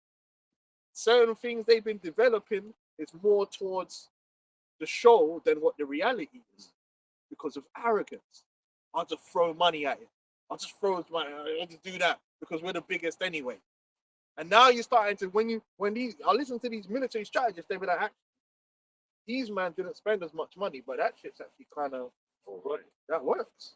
Certain things they've been developing is more towards the show than what the reality is because of arrogance. I'll just throw money at it. I'll just throw money. I'll just do that because we're the biggest anyway. And now you're starting to I listen to these military strategists, they be like, actually, these man didn't spend as much money, but that shit's actually kind of that works.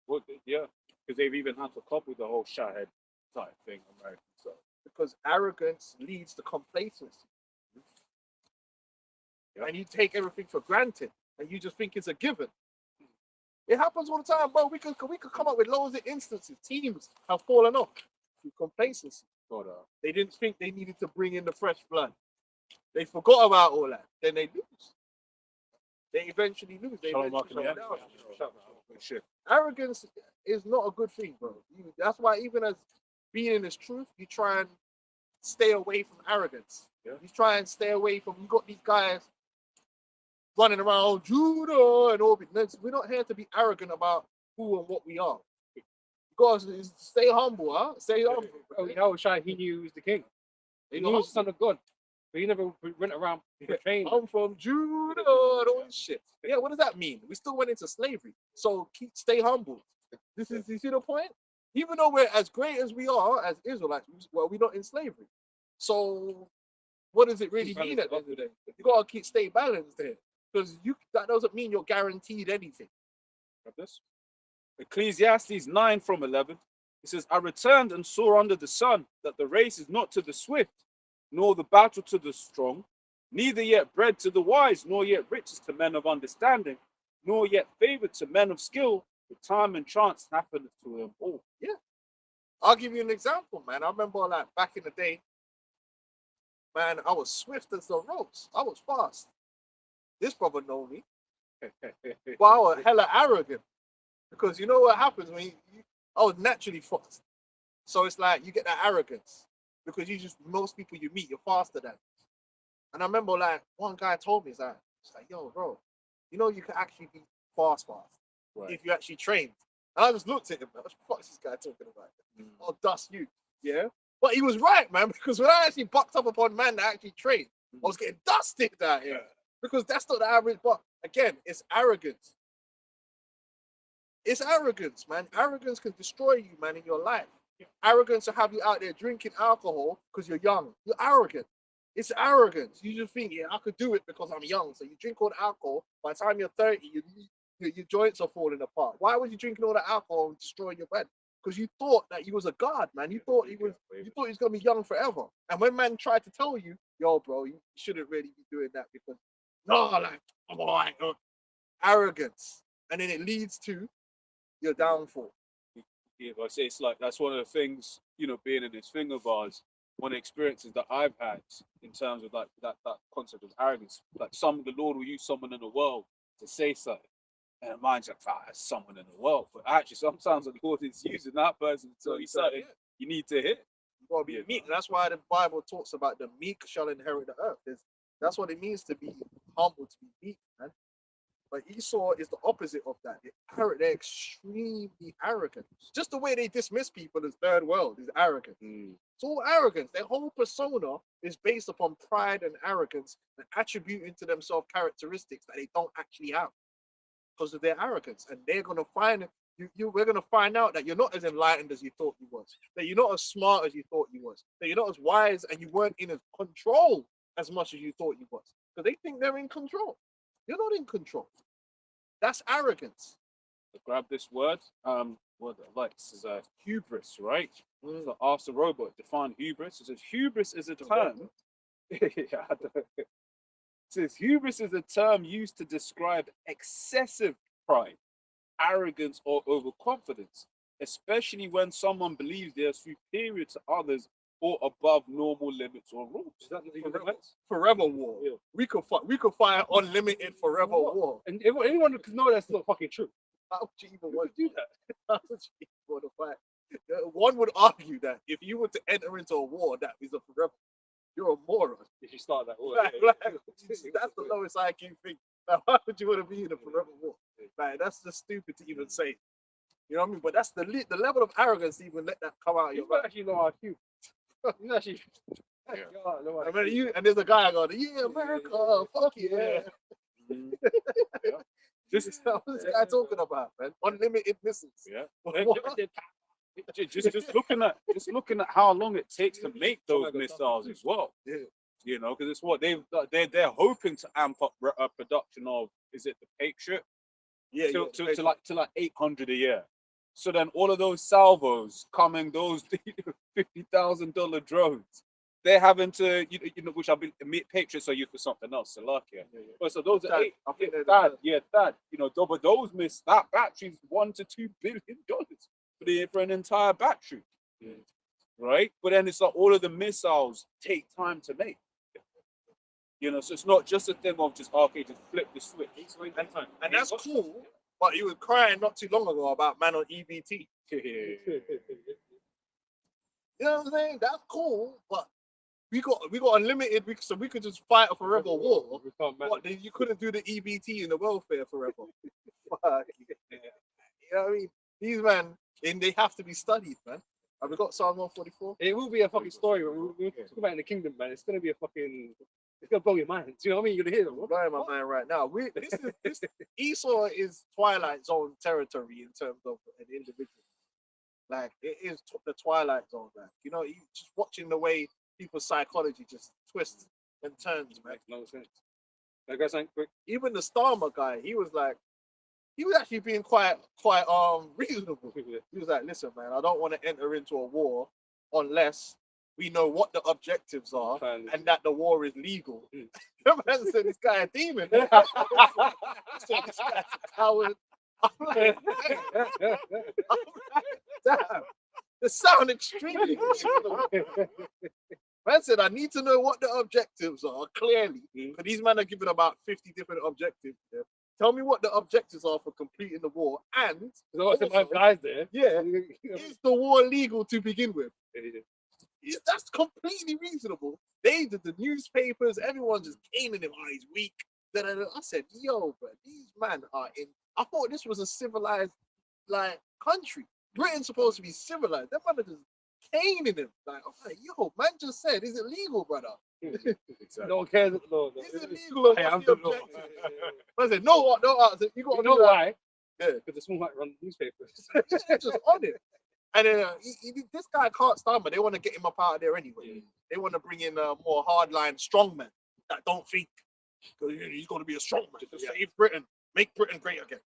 Well, yeah, because they've even had to copy the whole shathead type thing, American. So Because arrogance leads to complacency. Yeah. And you take everything for granted and you just think it's a given. It happens all the time, bro. We could come up with loads of instances. Teams have fallen off through complacency. but They didn't think they needed to bring in the fresh blood. They forgot about all that. Then they lose. They eventually lose. They Shalom, eventually Malcolm, go yeah. down. shit. Arrogance is not a good thing, bro. That's why even as being in this truth, you try and stay away from arrogance. Yeah. You try and stay away from. You got these guys running around Judah and all. We're not here to be arrogant about who and what we are. You gotta stay humble, huh? Stay humble. Oh, Yahushua, he knew he was the king. He knew he was the son of God. But he never went around portraying. I'm from Judah and all this shit. Yeah, what does that mean? We still went into slavery. So stay humble. You see the point? Even though we're as great as we are as Israelites, well, we're not in slavery. So what does it really mean at the end of the day? You gotta stay balanced there. Because that doesn't mean you're guaranteed anything. Got this? Ecclesiastes 9 from 11. It says, I returned and saw under the sun that the race is not to the swift, nor the battle to the strong, neither yet bread to the wise, nor yet riches to men of understanding, nor yet favor to men of skill, but time and chance happen to them all. I'll give you an example, man. I remember like back in the day, man, I was swift as the ropes. I was fast. This brother know me. But I was hella arrogant. Because you know what happens when I was naturally fast. So it's like you get that arrogance. Because most people you meet, you're faster than. And I remember like one guy told me, it's like, yo, bro, you know you can actually be fast Right. if you actually trained. And I just looked at him, what the fuck is this guy talking about? I'll dust you. Yeah. But he was right, man, because when I actually bucked up upon man that actually trained, I was getting dusted out here. Because that's not the average, but again, it's arrogance. It's arrogance, man. Arrogance can destroy you, man, in your life. Arrogance will have you out there drinking alcohol because you're young. You're arrogant. It's arrogance. You just think, yeah, I could do it because I'm young. So you drink all the alcohol. By the time you're 30, your joints are falling apart. Why was you drinking all the alcohol and destroying your bed? Because you thought that he was a god, man. You thought he was gonna be young forever. And when man tried to tell you, yo, bro, you shouldn't really be doing that because no, like, I'm all right, arrogance, and then it leads to your downfall. Yeah, I say it's like that's one of the things, being in this thing of ours, one of the experiences that I've had in terms of like that concept of arrogance. Like the Lord will use someone in the world to say something. And mine's like, that's someone in the world. But actually sometimes the Lord is using that person to tell you something you need to hit. You gotta be meek. That's why the Bible talks about the meek shall inherit the earth. That's what it means to be humble, to be meek, man. But Esau is the opposite of that. They're extremely arrogant. Just the way they dismiss people as third world is arrogant. It's all arrogance. Their whole persona is based upon pride and arrogance and attributing to themselves characteristics that they don't actually have because of their arrogance. And they're gonna find we're gonna find out that you're not as enlightened as you thought you was, that you're not as smart as you thought you was, that you're not as wise and you weren't in control as much as you thought you was. Because they think they're in control. You're not in control. That's arrogance. Grab this word. What I like, this is hubris, right? So ask the robot, define hubris. It says hubris is a term. It says hubris is a term used to describe excessive pride, arrogance, or overconfidence, especially when someone believes they are superior to others or above normal limits or rules. Is that the Forever war. Yeah. We could fire unlimited forever war. And anyone could know that's not fucking true. How would you even Who want would do that? How would you want to fight? One would argue that if you were to enter into a war that is a forever, you're a moron. If you start that war, That's the lowest IQ thing. Now, why would you want to be in a forever war? Like, that's just stupid to even say. You know what I mean? But that's the level of arrogance to even let that come out of your You mouth. actually know IQ. You actually. I mean, and there's a guy going, yeah, America, fuck yeah. This is what this guy talking about, man. Unlimited missiles. Yeah. What? Just looking at how long it takes to make those missiles as well. Yeah. Because it's what they're hoping to amp up production of. Is it the Patriot? Yeah, to like 800 a year. So then all of those salvos coming, those $50,000 drones, they're having to, which I've been Patriots are used for something else, Salakia. But so those are that, but those miss that battery's $1 to $2 billion for an entire battery, right? But then it's like all of the missiles take time to make. So it's not just a thing of just just flip the switch. And that's cool. But he was crying not too long ago about man on EBT. You know what I'm saying? That's cool, but we got unlimited, so we could just fight a forever war. But then you couldn't do the EBT and the welfare forever. Fuck. You know what I mean? These men, and they have to be studied, man. Have we got Psalm 144? It will be a fucking story when we talk about in the kingdom, man. It's gonna be a fucking. It's gonna blow your mind. Do you know what I mean? You're gonna hear them. Blowing my mind right now. This Esau is Twilight Zone territory in terms of an individual. Like it is the Twilight Zone, man. You just watching the way people's psychology just twists and turns, man. Makes no sense. I got something quick. Even the Starmer guy, he was actually being quite reasonable. He was like, listen, man, I don't want to enter into a war unless we know what the objectives are and that the war is legal. The man said this guy a demon. Said this guy's a coward. I'm like, damn. It sounds extremely reasonable. Man said, I need to know what the objectives are clearly. Because these men are giving about 50 different objectives. Yeah. Tell me what the objectives are for completing the war. And also, guys there. Yeah, is the war legal to begin with? That's completely reasonable. They did the newspapers, everyone just caning him. Oh, he's weak. I said, yo, bro, these men are in. I thought this was a civilized country. Britain's supposed to be civilized. Them men are just caning him. I'm like, yo, man just said, is it legal, brother? Exactly. No one cares. No. Is it legal? Or what's the objective? I said, no, you got to know why? Yeah. Because the small might run newspapers. just on it. And then this guy can't stand, but they want to get him up out of there anyway. They want to bring in more hardline strongmen that don't think. Because he's going to be a strongman to save Britain, make Britain great again.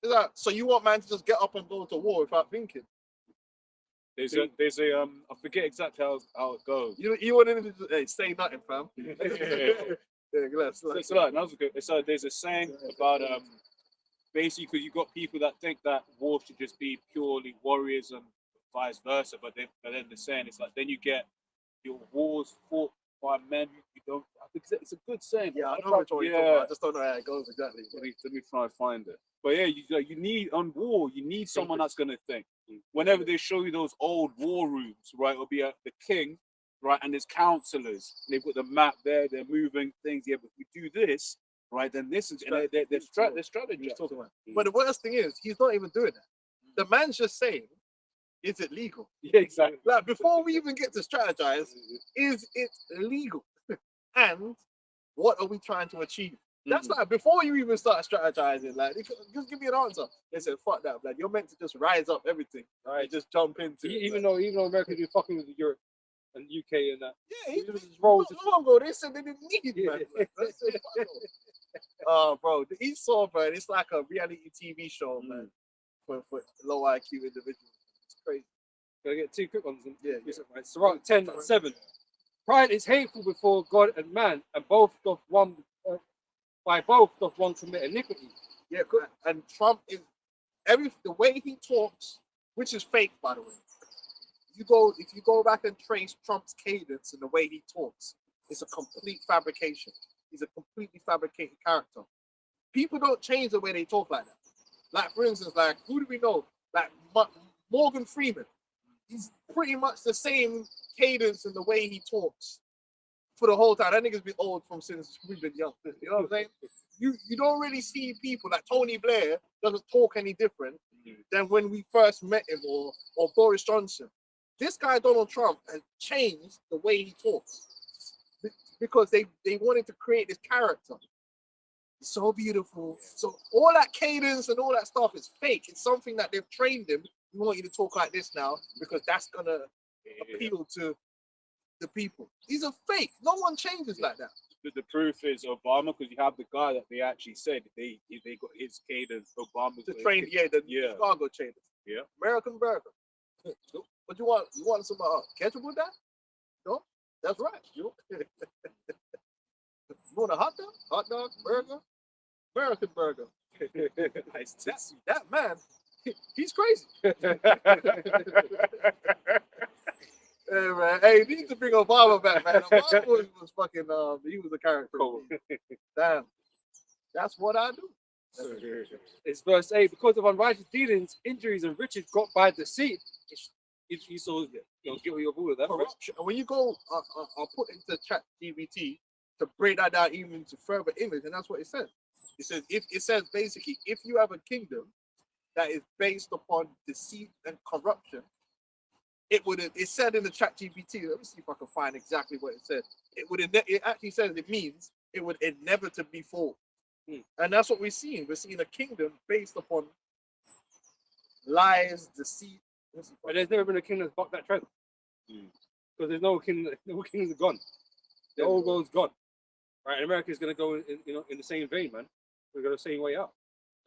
Is that, so you want man to just get up and go to war without thinking? There's a I forget exactly how it goes. You want him to just, say nothing, fam. Let's It's like, that was a good. So there's a saying about basically because you got people that think that war should just be purely warriors and vice versa, but then the saying it's like then you get your wars fought by men you don't. I think it's a good saying. Yeah, I know which one you're talking about. I just don't know how it goes exactly. Let me try and find it. But yeah, you need on war. You need someone that's gonna think. Whenever they show you those old war rooms, right, it'll be the king, right, and his counselors. And they've got the map there. They're moving things. Yeah, but if we do this, right, then this is and their strategy. But the worst thing is, he's not even doing that. The man's just saying, "Is it legal?" Yeah, exactly. Like before we even get to strategize, is it legal? And what are we trying to achieve? That's like before you even start strategizing, like just give me an answer. They said, "Fuck that, blood. You're meant to just rise up everything, right? Just jump into it." Even though America's been fucking with Europe and UK and that. Yeah, Even not just roll long ago they said they didn't need man. They said, "Fuck off." Bro, the Esau, bro, it's like a reality TV show, man, for low IQ individuals. It's crazy. Gotta get two quick ones. Yeah. Right. Sirach 10:7. Pride is hateful before God and man, and both doth one by both doth one commit iniquity. Yeah, good. And Trump is the way he talks, which is fake, by the way. If you go back and trace Trump's cadence and the way he talks, it's a complete fabrication. He's a completely fabricated character. People don't change the way they talk like that. Like for instance, like who do we know? Like Morgan Freeman. He's pretty much the same cadence and the way he talks for the whole time. That nigga's been old since we've been young. You know what I'm saying? You don't really see people like Tony Blair doesn't talk any different than when we first met him or Boris Johnson. This guy Donald Trump has changed the way he talks because they wanted to create this character. It's so beautiful. So all that cadence and all that stuff is fake. It's something that they've trained him. We want you to talk like this now because that's gonna appeal to the people. These are fake. No one changes like that. The proof is Obama, because you have the guy that they actually said they got his cadence. Obama's The train, Chicago trainers. Yeah. American burger. What you want? You want some ketchup with that? No, that's right. You want a hot dog? Hot dog, burger, American burger. that man, he's crazy. Hey, man. Hey, you need to bring Obama back, man. Obama was fucking, he was a character. Damn. That's what I do. It's verse 8. Because of unrighteous dealings, injuries, and riches got by deceit. You saw, get what you're all of that. Corruption. And when you go, I'll put into ChatGPT to break that down even into further image, and that's what it says. It says basically, if you have a kingdom that is based upon deceit and corruption, it said in the ChatGPT. Let me see if I can find exactly what it said. It actually says it means it would inevitably fall, and that's what we're seeing. We're seeing a kingdom based upon lies, deceit. But there's never been a king that's bucked that trend. Because there's no king. No kings are gone. The old world's gone. Right, and America's gonna go in the same vein, man. We're going the same way out.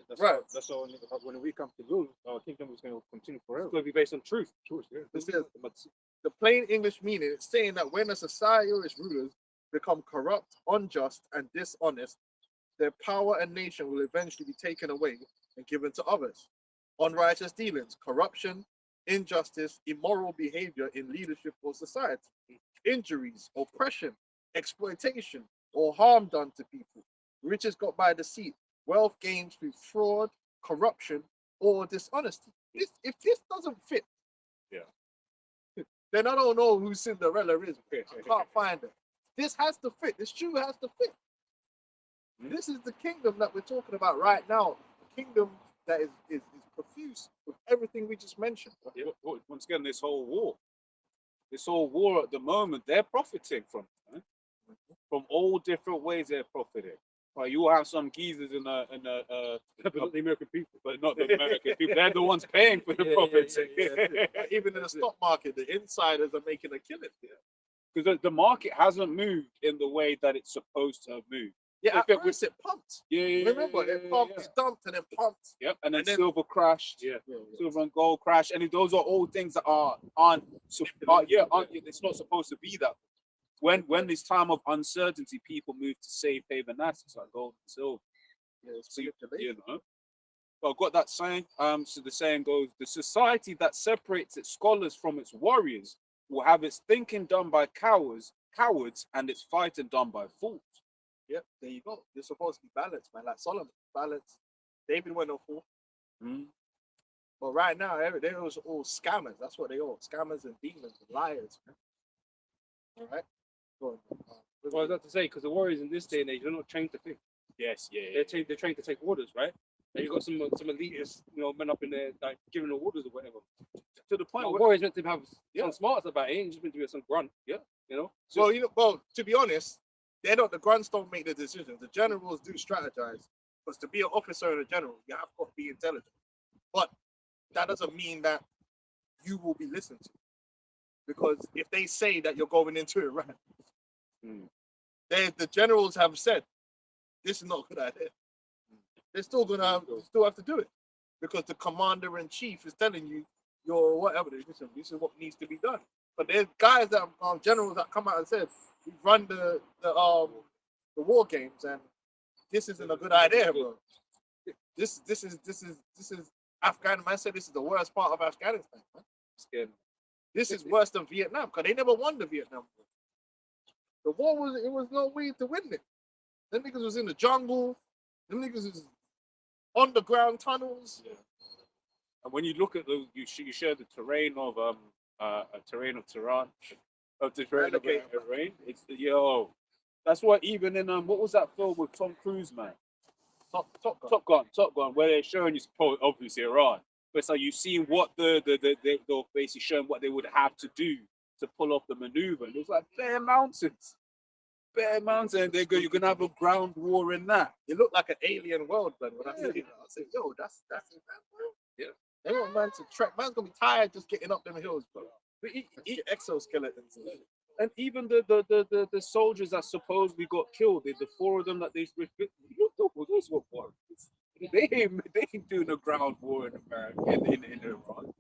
That's all. When we come to rule, our kingdom is going to continue forever. It's going to be based on truth. Yeah. This is the plain English meaning. It's saying that when a society or its rulers become corrupt, unjust, and dishonest, their power and nation will eventually be taken away and given to others. Unrighteous dealings, corruption, injustice, immoral behavior in leadership or society, injuries, oppression, exploitation, or harm done to people, riches got by deceit, wealth gained through fraud, corruption, or dishonesty. If this doesn't fit, then I don't know who Cinderella is. I can't find it. This has to fit. This shoe has to fit. This is the kingdom that we're talking about right now. The kingdom that is profuse with everything we just mentioned. Once again, this whole war at the moment, they're profiting from all different ways they're profiting. Well, you will have some geezers in a But not the American people. but not the American people. They're the ones paying for the Yeah, profits. Even in the stock market, the insiders are making a killing. Because the market hasn't moved in the way that it's supposed to have moved. Yeah, If at it first it pumped. Yeah, Remember, it pumped, it dumped, and then pumped. Yep, and then And then- silver crashed. Yeah. Silver and gold crashed, and those are all things that aren't it's not supposed to be that. When this time of uncertainty, people move to safe haven assets like gold and silver. Yeah, it's So you manipulation. know. Well, I've got that saying. So the saying goes: the society that separates its scholars from its warriors will have its thinking done by cowards, and its fighting done by fools. Yep, there you go. You're supposed to be balanced, man. Like Solomon, balanced. David went on four. But right now, they was all scammers. That's what they are. Scammers and demons and liars, man. All right? Go on. What I was about to say, because the Warriors in this day and age, they're not trained to think. Yes, yeah. They're trained to take orders, right? And you got some elitists, men up in there like giving the orders or whatever. To the point Like, where Warriors meant to have Yeah. some smarts about it, ain't just meant to be some grunt. Yeah. So Well, to be honest, they don't. The grunts don't make the decisions. The generals do strategize. Because to be an officer and a general, you have got to be intelligent. But that doesn't mean that you will be listened to. Because if they say that you're going into Iran, the generals have said this is not a good idea. They're still still have to do it because the commander in chief is telling you you're whatever. Listen, this is what needs to be done. But there's guys that generals that come out and said we run the war games and this isn't a good idea, bro. This is Afghan man said this is the worst part of Afghanistan. Man. scared. This is worse than Vietnam because they never won the Vietnam War. The war was no way to win it. Them niggas was in the jungle. Them niggas was underground tunnels. Yeah. And when you look at you share the terrain of Tehran, of the terrain of Okay. Iran. It's that's what even in what was that film with Tom Cruise, man? Top Gun, where they're showing you obviously Iran, but it's like you've seen what they're basically showing what they would have to do to pull off the maneuver. And it was like bare mountains. And they go, you're gonna have a ground war in that. It looked like an alien world, man. When I see it, I said, "Yo, that's it, man, bro." Yeah. They want man to trek. Man's gonna be tired just getting up them hills, bro. But Get exoskeletons. and even the soldiers that supposedly got killed, the four of them that those were warriors. They ain't doing a ground war in America in Iran.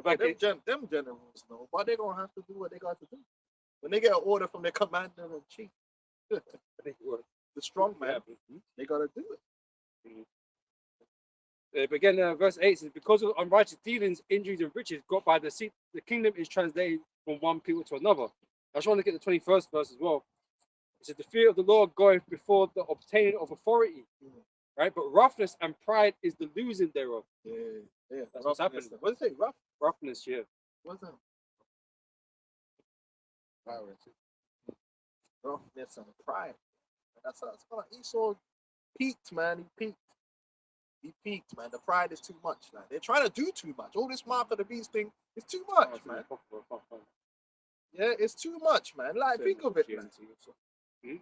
Them generals know, but they're gonna have to do what they got to do. When they get an order from their commander in chief, the strong man, they gotta do it. But again, verse 8 says, because of unrighteous dealings, injuries, and riches got by the kingdom is translated from one people to another. I just want to get the 21st verse as well. It says, the fear of the Lord goeth before the obtaining of authority, right? But roughness and pride is the losing thereof. Yeah. That's what's happening. What's it? Roughness, yeah. What's that? Roughness and pride. That's how it's going. Esau peaked, man. He peaked, man. The pride is too much, man. They're trying to do too much. All this mark of the beast thing is too much, man. Yeah, it's too much, man. Like, think of it, man. You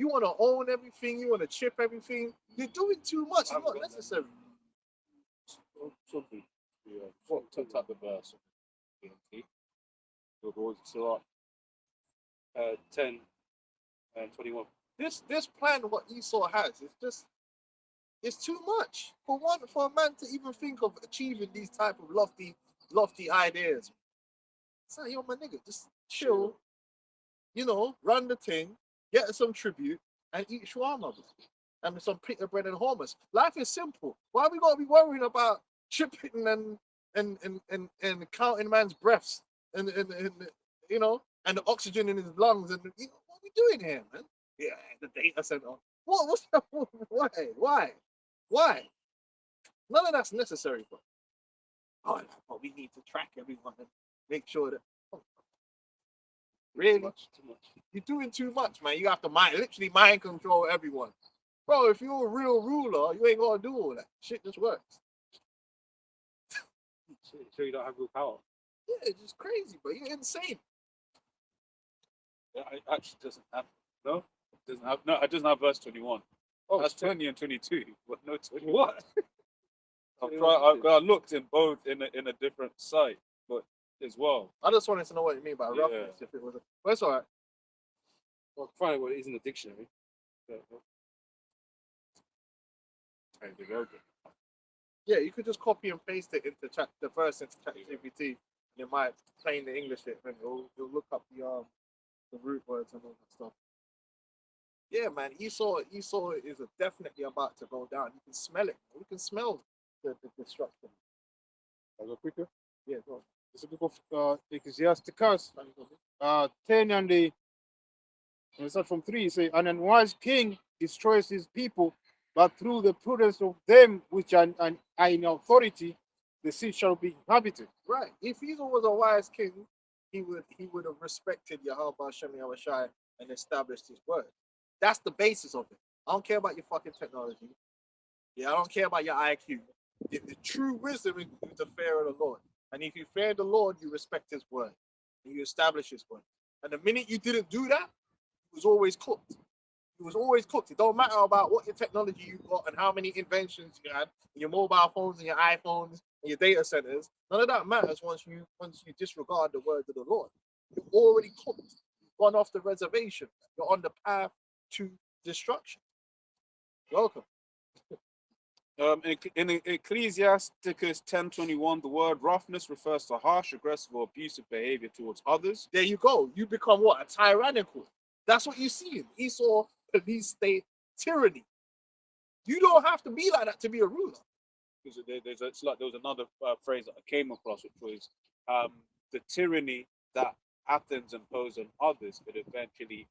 want to own everything. You want to chip everything. You're doing too much. It's not necessary. Something. What type of verse? 10 and 21. This plan, what Esau has, it's too much for a man to even think of achieving these type of lofty ideas. So, yo, my nigga, just chill, run the thing, get some tribute, and eat shawarma and some pita bread and hummus. Life is simple. Why we gotta be worrying about chipping and counting man's breaths and the oxygen in his lungs and what are we doing here, man? Yeah, the data center. What's that? Why? None of that's necessary, bro. But we need to track everyone and make sure that. Really? Too much. You're doing too much, man. You have to literally mind control everyone. Bro, if you're a real ruler, you ain't gonna do all that. Shit just works. So you don't have real power. Yeah, it's just crazy, bro. You're insane. It actually doesn't have. No, it doesn't have. No, it doesn't have verse 21. Oh, That's 20 and 22, but no 21. what? I looked in both in a different site, but as well. I just wanted to know what you mean by Yeah. roughness. If it was, but it's all right. Well, find out what it is in the dictionary. Yeah. Hey, there you go. Yeah, you could just copy and paste it into the verse into ChatGPT, and it might plain the English it, and you'll look up the root words and all that stuff. Yeah, man, Esau is definitely about to go down. You can smell it. You can smell the destruction. I'll go quicker. Yeah, go on. It's a book of Ecclesiasticus 10 and the we start from 3. It says, an unwise king destroys his people, but through the prudence of them which are in authority, the city shall be inhabited. Right. If Esau was a wise king, he would have respected Yahweh Hashem Yahushai and established his word. That's the basis of it. I don't care about your fucking technology. Yeah, I don't care about your IQ. The true wisdom is the fear of the Lord. And if you fear the Lord, you respect his word. And you establish his word. And the minute you didn't do that, it was always cooked. It was always cooked. It don't matter about what your technology you got and how many inventions you had, and your mobile phones and your iPhones and your data centers. None of that matters once you disregard the word of the Lord. You're already cooked. You've gone off the reservation. You're on the path to destruction. Welcome. In Ecclesiasticus 10:21, the word roughness refers to harsh, aggressive, or abusive behavior towards others. There you go. You become what? A tyrannical. That's what you see in Esau police state tyranny. You don't have to be like that to be a ruler. It's like there was another phrase that I came across, which was the tyranny that Athens imposed on others, it eventually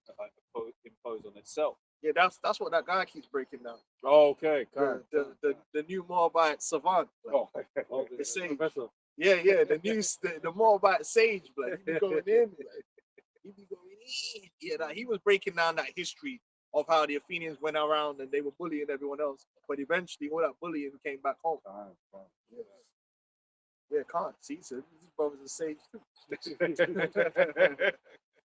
imposed on itself. Yeah, that's what that guy keeps breaking down. Oh, okay. The new Moabite savant. Oh, the sage. Professor. Yeah, the Moabite sage, blood. He be going in, blood. He be going in. Yeah, that he was breaking down that history of how the Athenians went around and they were bullying everyone else, but eventually all that bullying came back home. Yeah, can't see. So this brother's a sage too.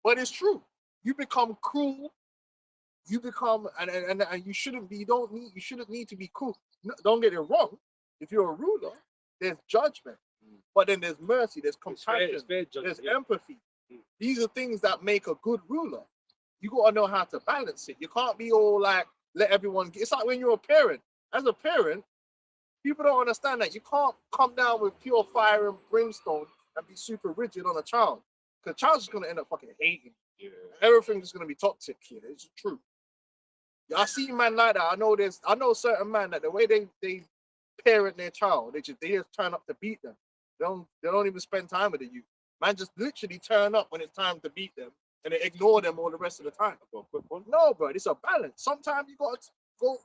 But it's true. You become cruel. You become and you shouldn't be. You shouldn't need to be cruel. No, don't get it wrong. If you're a ruler, there's judgment, but then there's mercy. There's compassion. It's fair judgment, there's yeah. empathy. These are things that make a good ruler. You gotta know how to balance it. You can't be all like let everyone. It's like when you're a parent. As a parent, people don't understand that you can't come down with pure fire and brimstone and be super rigid on a child, because the child's just gonna end up fucking hating. Yeah. Everything's just gonna be toxic here. It's true. I see man like that. I know certain man that the way they parent their child, they just turn up to beat them. They don't even spend time with the youth. Man just literally turn up when it's time to beat them and they ignore them all the rest of the time. I've got a quick one. No, bro, it's a balance. Sometimes you got to go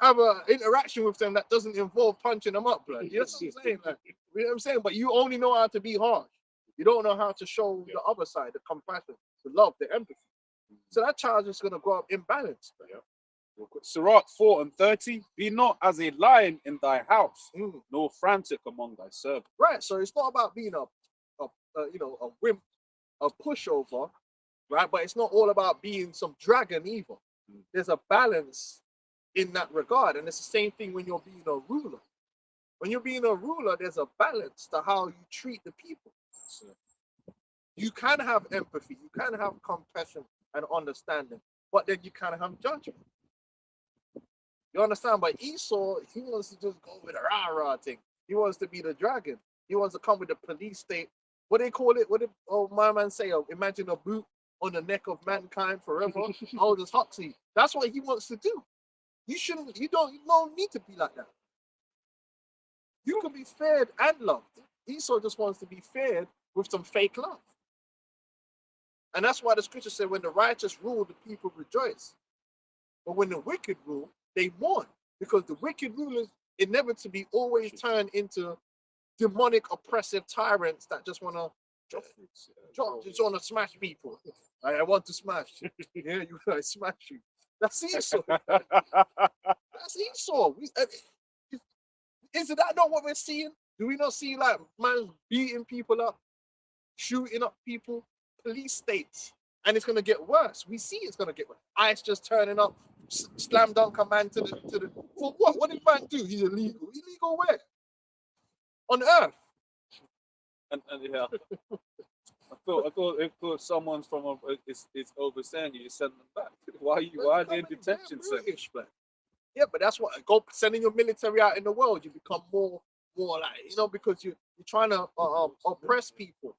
have an interaction with them that doesn't involve punching them up, blood. You know what I'm saying? Like, you know what I'm saying? But you only know how to be harsh. You don't know how to show the other side, the compassion, the love, the empathy. So that child's just gonna grow up imbalanced. Yeah. Sirach 4:30, be not as a lion in thy house, nor frantic among thy servants. Right. So it's not about being a wimp, a pushover, right? But it's not all about being some dragon either. There's a balance in that regard, and it's the same thing when you're being a ruler. When you're being a ruler, there's a balance to how you treat the people. You can have empathy, you can have compassion and understanding, but then you can have judgment. You understand? But Esau, he wants to just go with a rah-rah thing. He wants to be the dragon. He wants to come with the police state. What they call it? What did my man say? Imagine a boot on the neck of mankind forever. Aldous Huxley. That's what he wants to do. You don't need to be like that. You can be feared and loved. Esau just wants to be feared with some fake love. And that's why the scripture said, when the righteous rule, the people rejoice. But when the wicked rule, they mourn, because the wicked rulers inevitably always turn into demonic, oppressive tyrants that just want to just want to smash people. I want to smash. Yeah, I smash you. That's Esau. That's Esau. Is that not what we're seeing? Do we not see like man beating people up, shooting up people, police states and it's gonna get worse. We see it's gonna get worse. ICE just turning up, slam dunk a man to the for what? What did man do? He's illegal. Illegal where? On earth. And yeah, I thought someone's from is overstaying, you just send them back. Why are they in detention center? British, man. Yeah, but that's what sending your military out in the world. You become more like because you're trying to oppress people.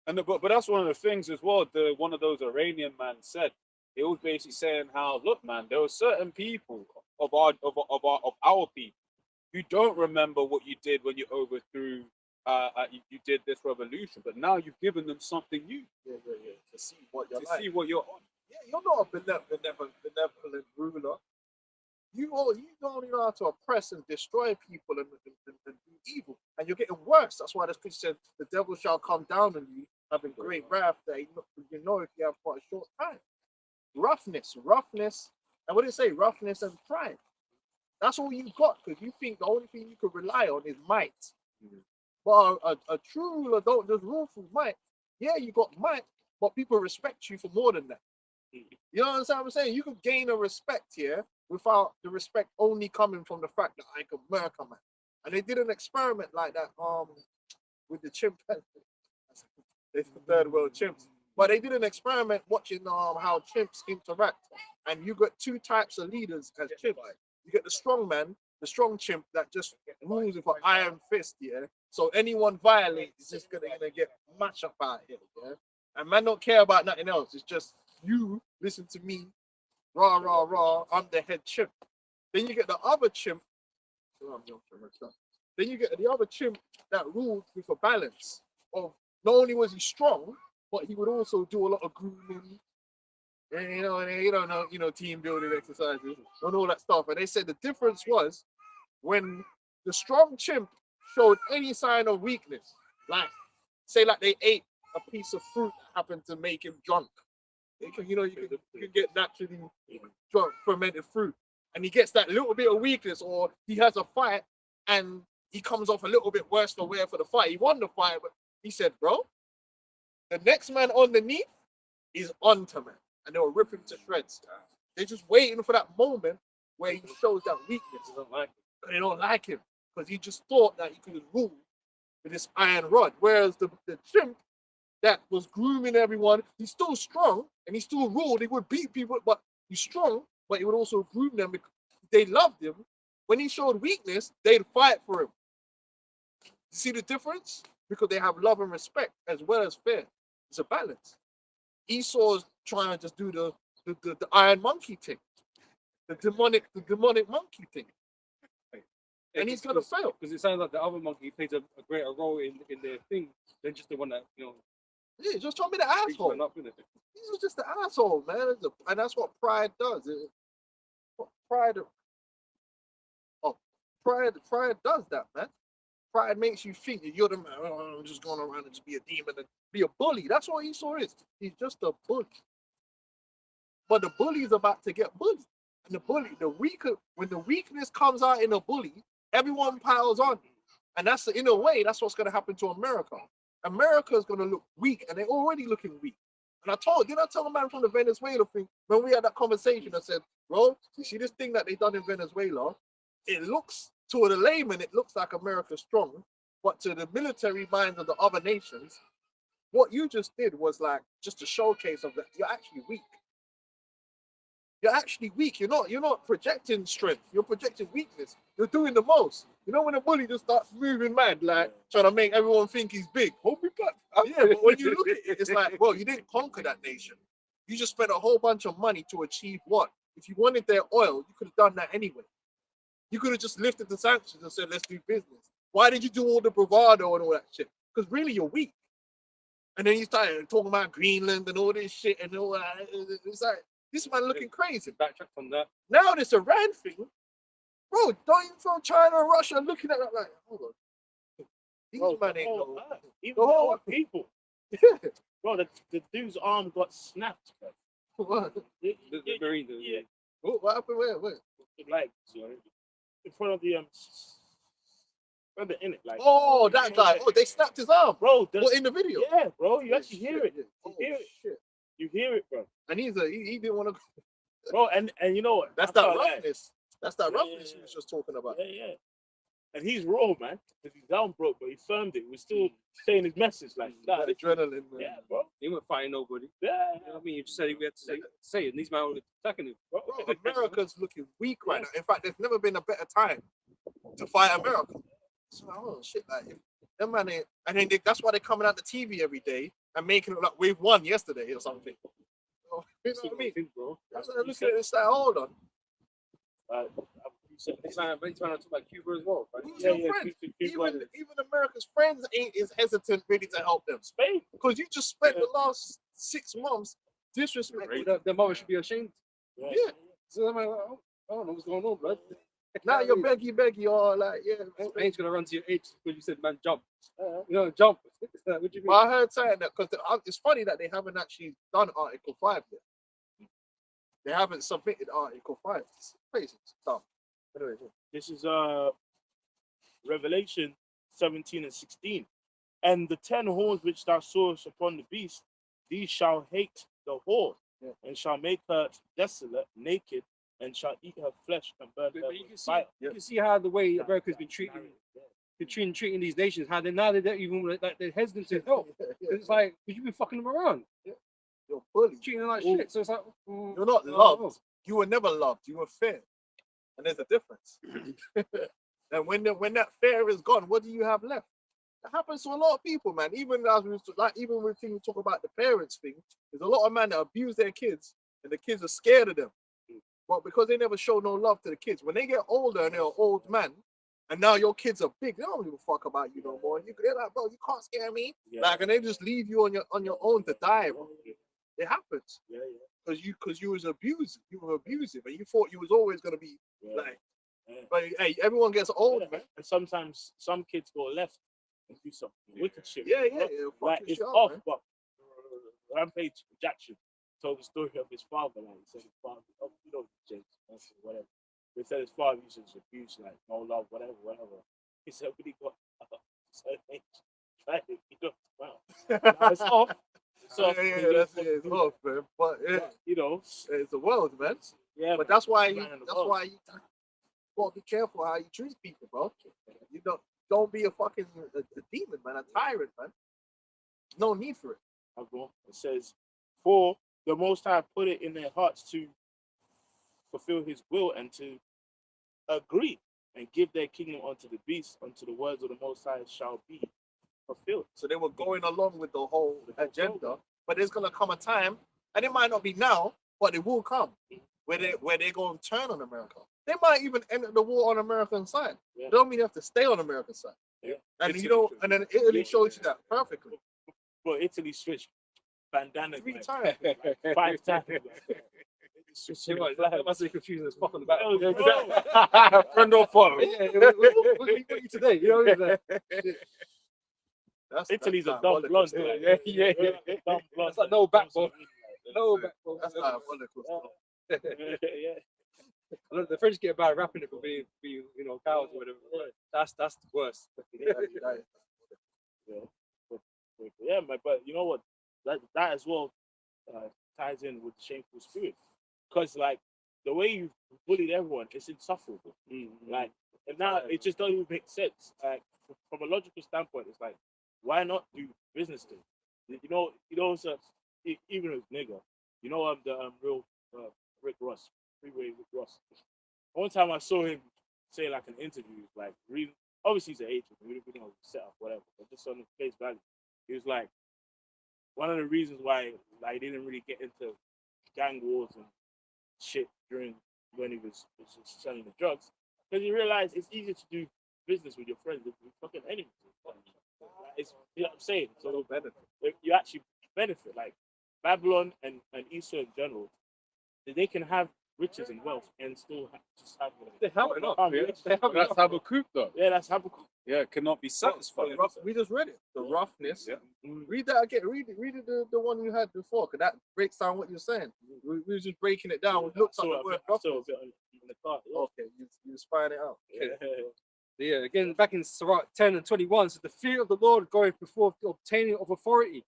And but that's one of the things as well. One of those Iranian man said, he was basically saying how, look, man, there were certain people of our people who don't remember what you did when you overthrew. You did this revolution, but now you've given them something new. Yeah. To see what you're see what you're on. Yeah, you're not a benevolent ruler. You don't know how to oppress and destroy people and do evil, and you're getting worse. That's why the scripture said, "The devil shall come down on you, having great wrath." That if you have for a short time. Roughness, and what did it say? Roughness and pride. That's all you got, because you think the only thing you can rely on is might. But a true ruler don't just rule through might. Yeah, you got might, but people respect you for more than that. You know what I'm saying? You could gain a respect here without the respect only coming from the fact that I could murder man. And they did an experiment like that with the chimpanzees. It's the third world chimps. But they did an experiment watching how chimps interact. And you got two types of leaders as chimps. You get the strong man, the strong chimp that just rules with an iron fist, yeah. So anyone violates is just gonna get mashed up out here, yeah. And man don't care about nothing else. It's just you listen to me, rah rah rah. I'm the head chimp. Then you get the other chimp. Then you get the other chimp that ruled with a balance of not only was he strong, but he would also do a lot of grooming. And team building exercises and all that stuff. And they said the difference was when the strong chimp showed any sign of weakness, like say like they ate a piece of fruit that happened to make him drunk. You can get naturally drunk fermented fruit, and he gets that little bit of weakness, or he has a fight and he comes off a little bit worse for wear for the fight. He won the fight, but he said, bro, the next man underneath is onto man. And they'll rip him to shreds. They're just waiting for that moment where he shows that weakness. They don't like him because he just thought that he could rule with this iron rod. Whereas the chimp that was grooming everyone, he's still strong and he still ruled. He would beat people, but he's strong, but he would also groom them because they loved him. When he showed weakness, they'd fight for him. You see the difference? Because they have love and respect as well as fear. It's a balance. Esau's trying to just do the iron monkey thing, the demonic monkey thing, and he's gonna fail because it sounds like the other monkey plays a greater role in their thing than just the one that Yeah, just told me the asshole. He's just the asshole, man, and that's what pride does. Pride does that, man. Pride makes you think that you're the man. Oh, I'm just going around and just be a demon and be a bully. That's what Esau is. He's just a bully. But the bully is about to get bullied. And when the weakness comes out in a bully, everyone piles on. And in a way, that's what's going to happen to America. America is going to look weak, and they're already looking weak. And did I tell a man from the Venezuela thing when we had that conversation? I said, bro, you see this thing that they done in Venezuela? It looks, to the layman, it looks like America's strong, but to the military minds of the other nations, what you just did was like just a showcase of that you're actually weak. You're actually weak. You're not projecting strength. You're projecting weakness. You're doing the most. You know when a bully just starts moving mad, like trying to make everyone think he's big. Hold me back. Yeah, but when you look at it, it's like, well, you didn't conquer that nation. You just spent a whole bunch of money to achieve what? If you wanted their oil, you could have done that anyway. You could have just lifted the sanctions and said, let's do business. Why did you do all the bravado and all that shit? Because really, you're weak. And then you started talking about Greenland and all this shit and all that. It's like, this man looking crazy. Backtrack on that. Now this Iran thing, bro, don't even from China and Russia looking at that like, hold on. These man ain't no... Even the whole people. Yeah. Bro, the dude's arm got snapped, bro. What? The Marine. Yeah. What happened? Where? Like, in front of the remember in it, like. Oh, that guy. Oh, they snapped his arm. Bro, What, in the video? yeah, bro, you actually hear it. You Oh, hear it. shit. You hear it, bro. And he didn't want to. Bro, and you know what? That's I that can't lie. roughness. That's that Yeah, roughness yeah, he was just talking about. Yeah. And he's raw, man. Because he's down broke, but he firmed it. He was still saying his message like, nah, That this- adrenaline, man. yeah, bro. He wasn't fighting nobody. Yeah, You know what I mean? He just said he had to say it, and these men were attacking him. bro. Bro, America's looking weak right now. In fact, there's never been a better time to fight America. So, oh shit, like them man ain't, and then that's why they're coming out the TV every day and making it like we've won yesterday or something. You know what I mean? Bro. That's what I'm looking at this like, hold on. You said- He's trying to talk about Cuba as well. Right? Who's Yeah, your yeah, friend? Cuba- Even America's friends ain't as hesitant really to help them. Spain. Because you just spent the last 6 months disrespecting. Their mother should be ashamed. Yeah. So I'm like, oh, I don't know what's going on, blood. Now you're beggy or like, yeah. I ain't gonna run to your age because you said, man, jump. You know, jump. What do you mean? But I heard saying that because it's funny that they haven't actually done Article 5 yet. They haven't submitted Article 5. It's crazy. It's dumb. Anyway, This is Revelation 17 and 16. And the 10 horns which thou sawest upon the beast, these shall hate the whore, and shall make her desolate, naked, and shall eat her flesh and burn her But you with can see, fire. you can see how the way America's been treating these nations, how they now they're even like they're hesitant to help. It's like, because you've been fucking them around, you're bullied. treating them like Ooh. shit. So it's like, You're not no, loved. no. You were never loved. You were fair. And there's a difference. And when that fear is gone, what do you have left? That happens to a lot of people, man. Even as we even when we talk about the parents thing, there's a lot of men that abuse their kids, and the kids are scared of them. But because they never show no love to the kids, when they get older and they're an old man, and now your kids are big, they don't give a fuck about you no more. They're like, bro, you can't scare me. Yeah. Like, and they just leave you on your own to die, bro. It happens Yeah, because you was abusive. You were abusive, and you thought you was always gonna be yeah. like. Yeah. But hey, everyone gets old, man. And sometimes some kids go left and do some wicked shit. Yeah, bro. Like fucking it's shit up, off, man. but Rampage Jackson told the story of his father. Like he said his father, you know, James, whatever. He said his father used to abuse, like no love, whatever. He said when he got a certain age, tried it, he looked, wow, now it's off. It's off. It's off, man. But You know, it's the world, man. yeah. But man. that's why Man in the world. you gotta be careful how you treat people, bro. You don't be a fucking a demon, man, a tyrant, man. No need for it. I'll go on. It says, for the Most High put it in their hearts to fulfill his will and to agree and give their kingdom unto the beast, unto the words of the Most High shall be fulfilled. So they were going along with the whole agenda, but there's gonna come a time, and it might not be now, but it will come, where they're going to turn on America. They might even enter the war on American side. Yeah. Don't mean you have to stay on American side. Yeah. And Italy you know, should. and then Italy Yeah. shows you that perfectly. But Italy switched bandana 3 like, times. 5 times. You know, that must be confusing as fuck on the back. Oh, bro. Friend or foe? Yeah, what are you today? You know what I mean? Italy's a dumb diabolical blonde. stuff. Yeah. Dumb blonde. It's like no backbone. No backbone. That's diabolical stuff. Yeah. The French get a bad rapping it for being you know, cows or whatever. That's the worst. Yeah, but you know what? That as well ties in with shameful spirit, because like the way you bullied everyone, it's insufferable. Like, and now it just doesn't even make sense. Like from a logical standpoint, it's like, why not do business then? You know, so even with nigga, you know, the real Rick Ross, Freeway Rick Ross. One time I saw him say like an interview, like really, obviously he's an agent, we don't know set up whatever, but just on the face value, he was like, one of the reasons why like he didn't really get into gang wars and shit during when he was selling the drugs, because he realized it's easier to do business with your friends than with fucking enemies. It's, you know what I'm saying? So you actually benefit. Like Babylon and Esau in general, they can have riches and wealth and still just have They have enough. They have That's enough. Habakkuk, though. Yeah, that's Habakkuk. Yeah, cannot be satisfied. We just read it. The roughness. Yeah. Read that again. Read it the one you had before, because that breaks down what you're saying. We were just breaking it down. We looked at the word I saw a roughness. bit in the car. Okay, you spying it out. Yeah, again, back in Sirach 10 and 21, so the fear of the Lord goeth before the obtaining of authority,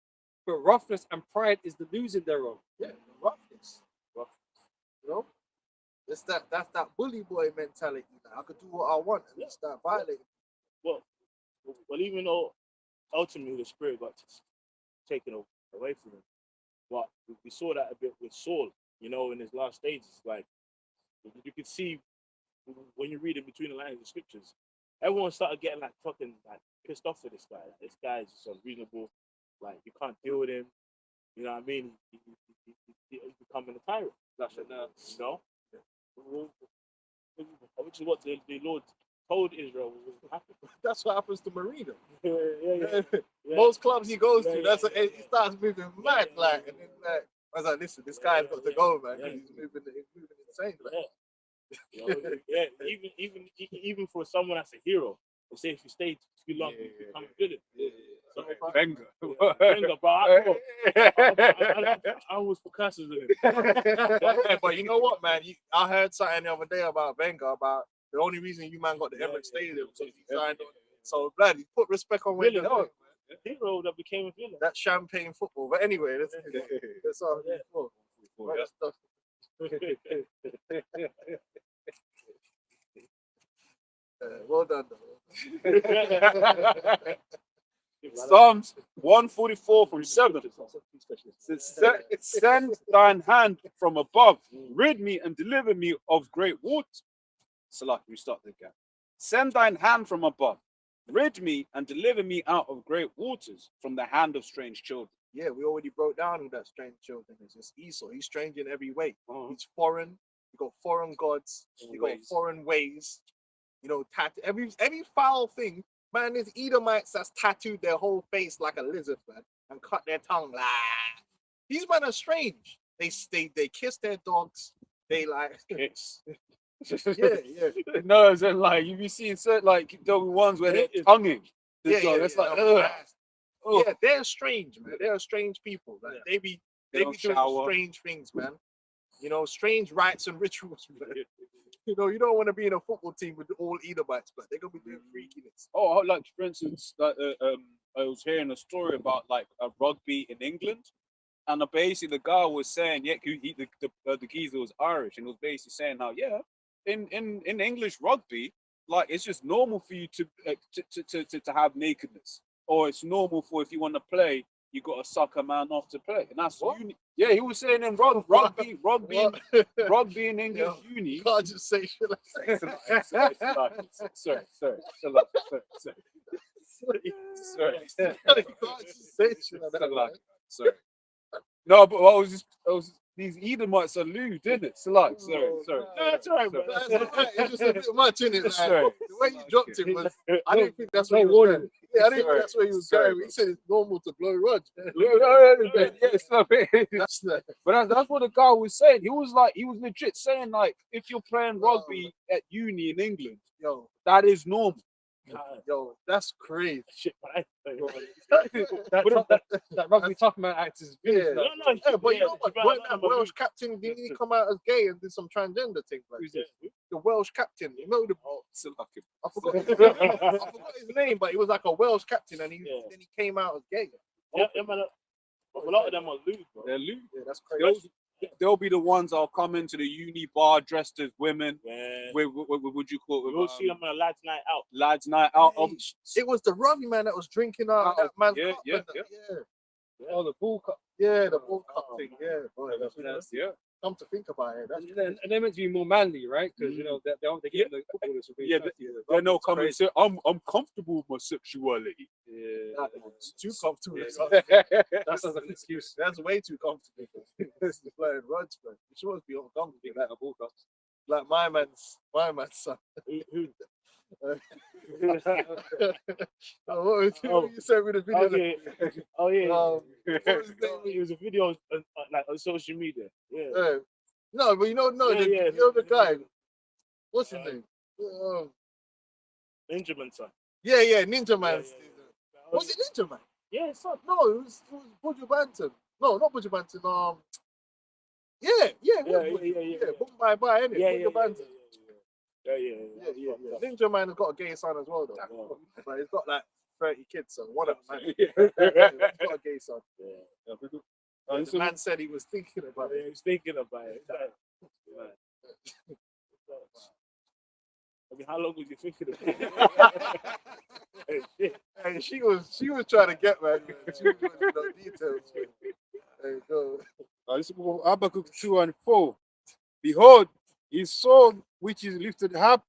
but roughness and pride is the losing thereof. Yeah, roughness. You know, that's that bully boy mentality. Like, I could do what I want and start violating. Well, even though ultimately the spirit got taken away from him, but we saw that a bit with Saul. You know, in his last stages, like you could see when you read in between the lines of scriptures, everyone started getting like fucking like pissed off with this guy. Like, this guy is just unreasonable. Like you can't deal with him. You know what I mean? He's becoming a tyrant. That's it. You know, which is what the Lord told Israel was happening. That's what happens to Marino. Yeah. Most clubs he goes to, Yeah, that's yeah, he starts moving mad, yeah, like, and then like I was like, listen, this guy's got to go, man. Yeah. He's moving insane. Like. You know, even for someone that's a hero, they say if you stay too long, you become a villain. So, Wenger. Wenger, but I was for curses with him. But you know what, man? I heard something the other day about Wenger, about the only reason you man got the Emirates Stadium so he signed on. So blood, he put respect on Wenger. Villain, hero that became a villain. That champagne football. But anyway, that's all. Yeah. That stuff. Well done, though. Psalms 144 from 7. Send thine hand from above, rid me and deliver me of great water. Salah, restart the gap. Send thine hand from above, rid me and deliver me out of great waters, from the hand of strange children. Yeah, we already broke down who that strange children is. It's Esau. He's strange in every way. He's foreign. You got foreign gods. You got foreign ways. You know, every foul thing. Man, there's Edomites that's tattooed their whole face like a lizard, man, and cut their tongue. These men are strange. They kiss their dogs. They like yeah. No, as in like you be seeing certain like the ones where they're tonguing the dog. It's like yeah, they're strange, man. They're strange people. Like they be doing strange things, man. You know, strange rites and rituals, man. You know, you don't want to be in a football team with all Edomites, but they're gonna be doing freakiness. Oh, like for instance, like I was hearing a story about like a rugby in England, and basically the guy was saying, yeah, the geezer was Irish, and was basically saying how in English rugby, like it's just normal for you to have nakedness, or it's normal for if you want to play, you got to suck a man off to play, and that's yeah. He was saying in rugby in English uni. You can't just say shit like that. Sorry. You can't just say shit like that. Sorry. No, but I was these Edomites are lewd, didn't it? So like, sorry. No, that's all right, bro. That's all right. It's just a bit much, innit? Like, Sorry. the way you dropped it was, I didn't think that's where he was going. Yeah, I didn't think that's where he was going. He said it's normal to blow rods. But that's what the guy was saying. He was legit saying like, if you're playing rugby at uni in England, that is normal. Yo, that's crazy. Shit, that rugby tough man act is Yeah, but you know what? Yeah, Wasn't that Welsh captain, didn't he come out as gay and did some transgender thing? Like, the Welsh captain, you know I forgot his name, but he was like a Welsh captain, and then he came out as gay. Yeah, man. A lot of them are lewd, bro. They're lewd. Yeah, that's crazy. They'll be the ones that'll come into the uni bar dressed as women. Yeah. With would you call it? We'll see them on a lads' night out. Lads' night out. It was the rugby man that was drinking out that man's cup. Yeah. Oh, the ball cup. Yeah, the ball cup thing. Yeah, boy, That's come to think about it. And they're meant to be more manly, right? Because you know they get the footballers. They're no coming. So I'm comfortable with my sexuality. Yeah, It's too comfortable. that sounds like an excuse. That's way too comfortable. This is playing rods, man. You supposed to be uncomfortable. Like a ball cup. Like my man's son. What you sent me the video? Oh yeah. What was his name? It was a video like on social media. Yeah. No, but you know the guy. What's his name? Ninja Man, son. Yeah, Ninja Man. Was it Ninja Man? Yeah, son. No, it was Buju Banton. No, not Buju Banton. Boom Bye Bye, innit? Buju Banton. Yeah. Ninja Man has got a gay son as well, though. But he's got like 30 kids, son. One of them, man. He's got a gay son. Yeah. And the man said he was thinking about But it. he was thinking about it. It's like, man. I mean, how long was you thinking about it? Hey, shit. Hey, she was trying to get, man. She was wanting to know details. Man. There you go. This is the book of Habakkuk 2 and 4. Behold, his soul which is lifted up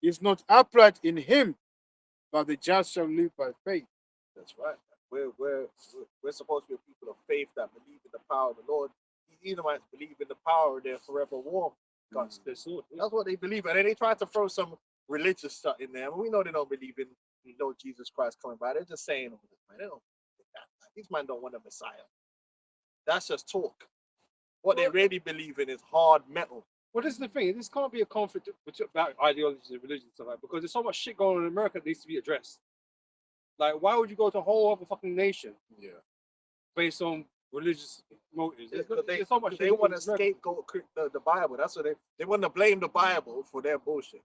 is not upright in him, but the just shall live by faith. That's right. We're supposed to be a people of faith that believe in the power of the Lord. The Edomites believe in the power of their forever warm. God's their sword. That's what they believe. And then they try to throw some religious stuff in there. I mean, we know they don't believe in Jesus Christ coming by. They're just saying all this, man. They don't believe that, man. These men don't want a Messiah. That's just talk. What they really believe in is hard metal. Well, this is the thing. This can't be a conflict about ideologies and religion and stuff like that, because there's so much shit going on in America that needs to be addressed. Like, why would you go to a whole other fucking nation Yeah. based on religious motives? They There's so much. they shit want to in America. scapegoat the Bible. That's what they want to blame the Bible for their bullshit.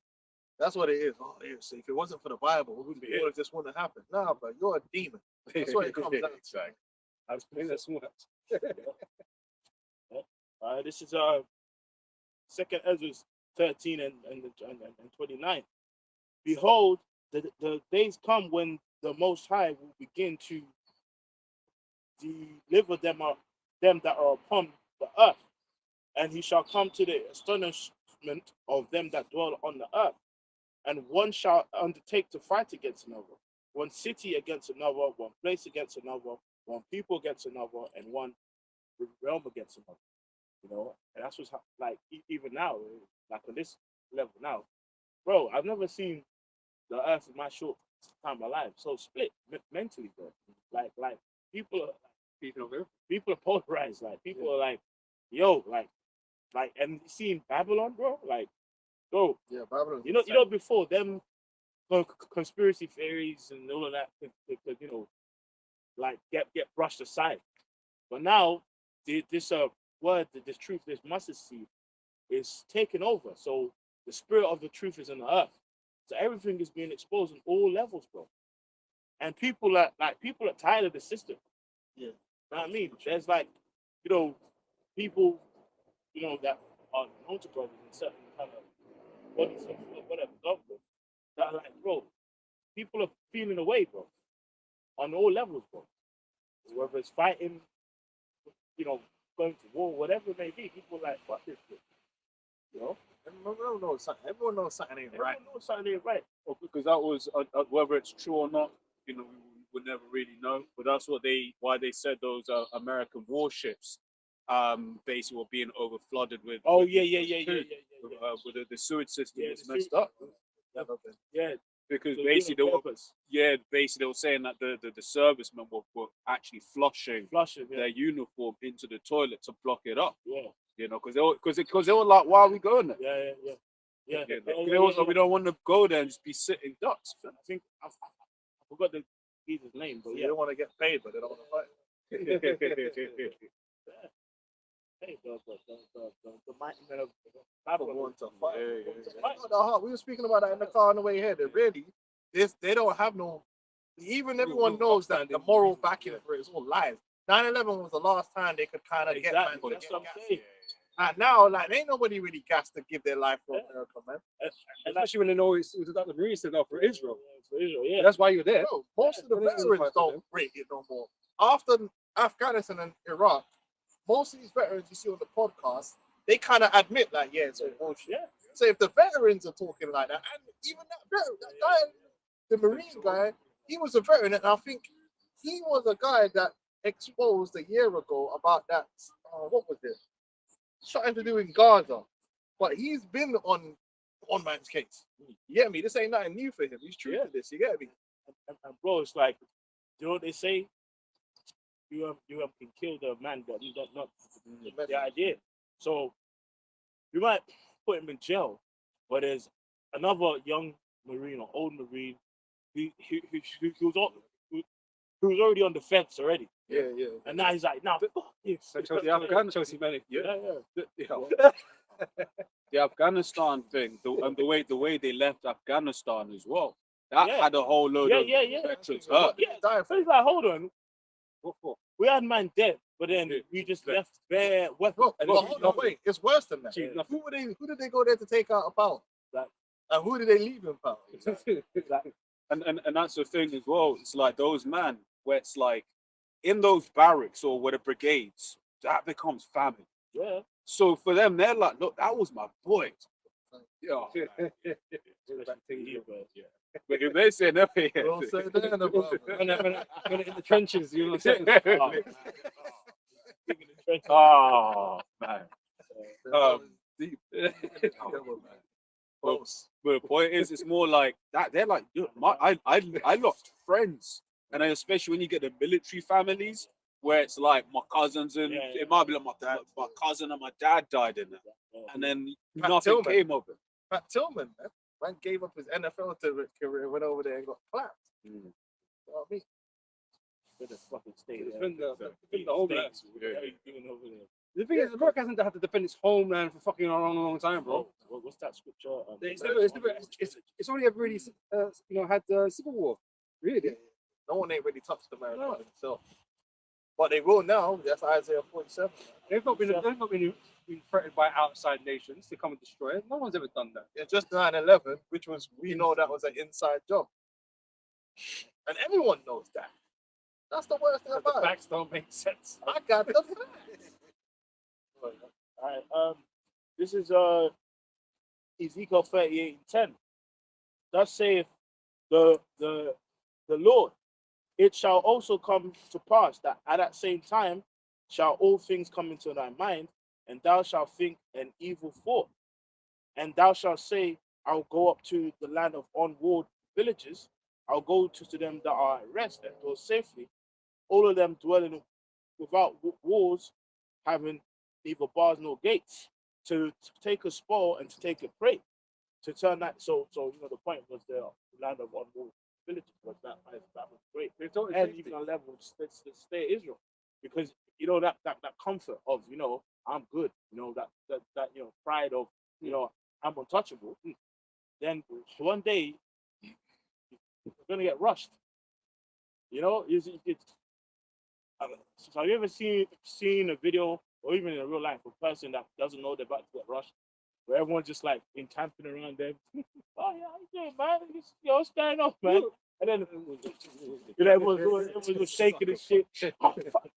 That's what it is. Oh, yeah, so if it wasn't for the Bible, all of this wouldn't happen. Nah, but you're a demon. That's what it comes down to. Exactly. I was playing that smart. This is 2nd Ezra 13 and 29. Behold, the days come when the Most High will begin to deliver them that are upon the earth, and he shall come to the astonishment of them that dwell on the earth, and one shall undertake to fight against another, one city against another, one place against another, one people against another, and one realm against another. You know, and that's what's like even now, like on this level now, bro. I've never seen the earth in my short time of my life so split mentally, bro. Like people are polarized. Like people are like, yo, like, and seeing Babylon, bro. Like, bro, Yeah, Babylon. you know, before them conspiracy theories and all of that could, you know, like get brushed aside. But now this word, this truth, this mustard seed is taken over. So the spirit of the truth is in the earth. So everything is being exposed on all levels, bro. And people are tired of the system. Yeah. You know what I mean? There's like, you know, people, you know, that are known to brothers in certain kind of bodies or whatever, government, that are like, bro, people are feeling away, bro. On all levels, bro. Whether it's fighting, you know, going to war, whatever it may be, people are like, fuck this shit. You know? Everyone knows something ain't right. Everyone knows something ain't right. Well, because that was whether it's true or not, you know, we would never really know. But that's why they said those American warships, basically were being over flooded with. Oh, with yeah. with the sewage system Yeah, was the messed sewage- up. Yeah. Because So basically they doing were, on purpose. basically they were saying that the servicemen were actually flushing Flushing, their uniform into the toilet to block it up. yeah. You know, because they were like, why are we going there? Yeah. You know, they was like, we don't want to go there and just be sitting ducks. I think I forgot the geezer's name, but So yeah. they don't want to get paid, but they don't want to fight. Hey, the mighty men of People Babylon. want to fight. Yeah. The heart. We were speaking about that in the car on the way here. That really, they don't have no. Even everyone knows that the moral backing for it is all lies. 9/11 was the last time they could kind of get man Exactly. to That's get what I'm gas. saying. And now, like, ain't nobody really gas to give their life for Yeah. America, man. Especially when they know it was that the Marines said, for Israel. For Israel, yeah. That's why you're there. Bro, most of the Yeah, they veterans fight for don't them. rate it no more. After Afghanistan and Iraq, most of these veterans you see on the podcast, they kind of admit, like, yeah, it's all bullshit. Yeah. So if the veterans are talking like that, and even that veteran, that guy, the Marine guy, he was a veteran, and I think he was a guy that exposed a year ago about that. What was it? Something to do with Gaza. But he's been on one man's case. You get me? This ain't nothing new for him. He's true Yeah. to this. You get me? And bro, it's like, you know what they say? You can kill the man, but you don't not the idea. So you might put him in jail, but there's another young Marine or old Marine who was already on the fence already. Yeah. And now he's like, nah, fuck this. So the Afghan Chelsea Manic. Yeah. The Afghanistan thing, and the way they left Afghanistan as well. That Yeah. had a whole load of Yeah. veterans What hurt. did they die So for? it's like, hold on, What for? we had man dead, but then we just left bare weapons. Bro, And but it's hold on, nothing. wait, it's worse than that. Achieved nothing. Who did they go there to take out a power? Like- And who did they leave in power? Like, And that's the thing as well. It's like those men where it's like in those barracks or where the brigades, that becomes family. yeah. So for them, they're like, look, that was my boy. Yeah. But if they say never, Well said there, no problem. When in the trenches, you know what I'm saying? Oh man. Deep. Well, Close. but the point is, it's more like that. They're like, dude, I lost friends, and then especially when you get the military families, where it's like my cousins and Yeah, it might be like my cousin and my dad died in it, and then Pat nothing Tillman. came of it. Pat Tillman, man gave up his NFL career, went over there and got clapped. Mm. You know what I mean? Better fucking stay It's there. been the homeland. What are you doing over there? The thing is, America hasn't had to defend its homeland for fucking a long time, bro. What's that scripture? It's only ever really, had the Civil War. Really? No one ain't really touched America by themselves. But they will now. That's Isaiah 47. They've not been threatened by outside nations to come and destroy it. No one's ever done that. It's just 9/11, which was, we know that was an inside job. And everyone knows that. That's the worst thing The about it. facts don't make sense. I got the facts. All right. This is Ezekiel 38:10. Thus saith the Lord, it shall also come to pass that at that same time shall all things come into thy mind, and thou shalt think an evil thought, and thou shalt say, I'll go up to the land of unwalled villages. I'll go to them that are at rest and dwell safely, all of them dwelling without walls, having neither bars nor gates, to take a spoil and to take a prey, to turn that. So the point was the land of unwalled villages was that was great. They've told And even on level, let's stay Israel, because that comfort of I'm good, that pride of I'm untouchable. Then one day you're gonna get rushed. So have you ever seen a video or even in a real life a person that doesn't know they're about to get rushed, where everyone's just like encamping around them? Oh yeah, how you doing, man? What's going on, man? And then everyone was shaking and shit. Oh, fuck.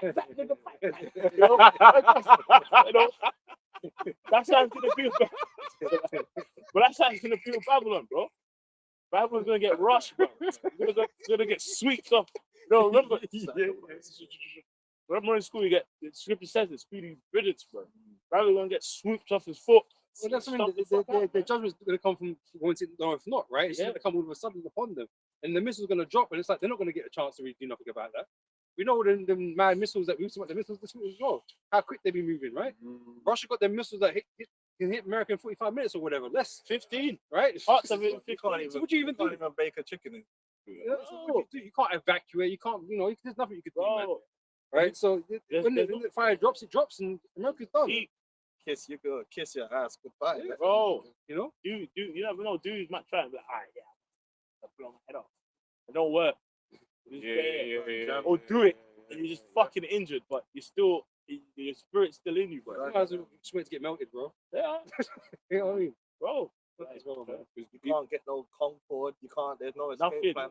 Fight back, nigga, fight back. That's how it's gonna feel. But that's how it's gonna feel Babylon, bro. Babylon's gonna get rushed, bro. Gonna get swept off. No, remember? Remember in school, the scripture says it, speedy riddance, bro. Babylon's gonna get swooped off his foot. Well, that's something. The judgment's going to come from going to the north, not right. It's going to come all of a sudden upon them, and the missile's going to drop, and it's like they're not going to get a chance to really do nothing about that. We know the mad missiles that we've seen, the missiles as well. How quick they be moving, right? Russia got their missiles that can hit America in 45 minutes or whatever, less 15, right? Parts of it, You can't even, So what do you even do? can't even bake a chicken in. Yeah, so what do? You can't evacuate. You can't. There's nothing you could do, man. bro. Right? So when there's the fire drops, it drops, and America's done. Kiss your girl, kiss your ass goodbye. Yeah. Bro, You you never know. Dudes might try and be like, all right, yeah, I'll blow my head off. It don't work. Yeah. Or do it, and you're just fucking injured, but your spirit's still in you, bro. might as well just wait to get melted, bro. Yeah, You know what I mean? bro. As well, man. You can't get no Concord. You can't. There's no escape Nothing. plan.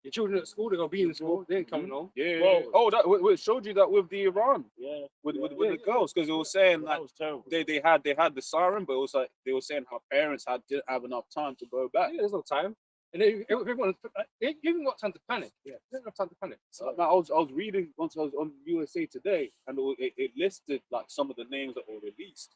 Your children at school, they're gonna be in school. They ain't coming home. Yeah. Bro. Oh, that it showed you that with the Iran, Yeah, with the girls, because it was saying that that was terrible. they had the siren, but it was like they were saying how parents didn't have enough time to go back. Yeah, there's no time. And everyone, they haven't got time to panic. Yeah, they don't have time to panic. So, I was reading once I was on USA Today, and it listed like some of the names that were released.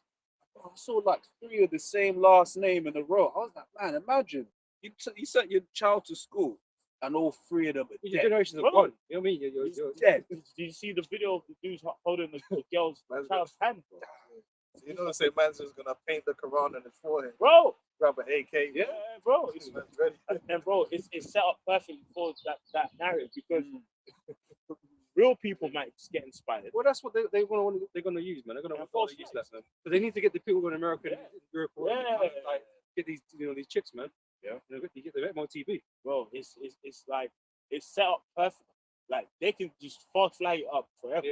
I saw like 3 of the same last name in a row. I was like, man, imagine you sent your child to school, and all 3 of them are Your dead. generations are Bro. gone. You know what I mean? You're Dead. Did you see the video of the dudes holding the girl's child's hand, bro? You know, say man's just gonna paint the Quran on his forehead, Bro, grab an AK. yeah, bro. Man's ready. And bro, it's set up perfectly for that narrative, because real people might just get inspired. Well, that's what they're gonna use, man. They're gonna Force use that, man. But they need to get the people in America, Yeah. Europe, Yeah. like get these chicks, man. You get the on TV. bro. It's like it's set up perfect. Like they can just false flag it up forever.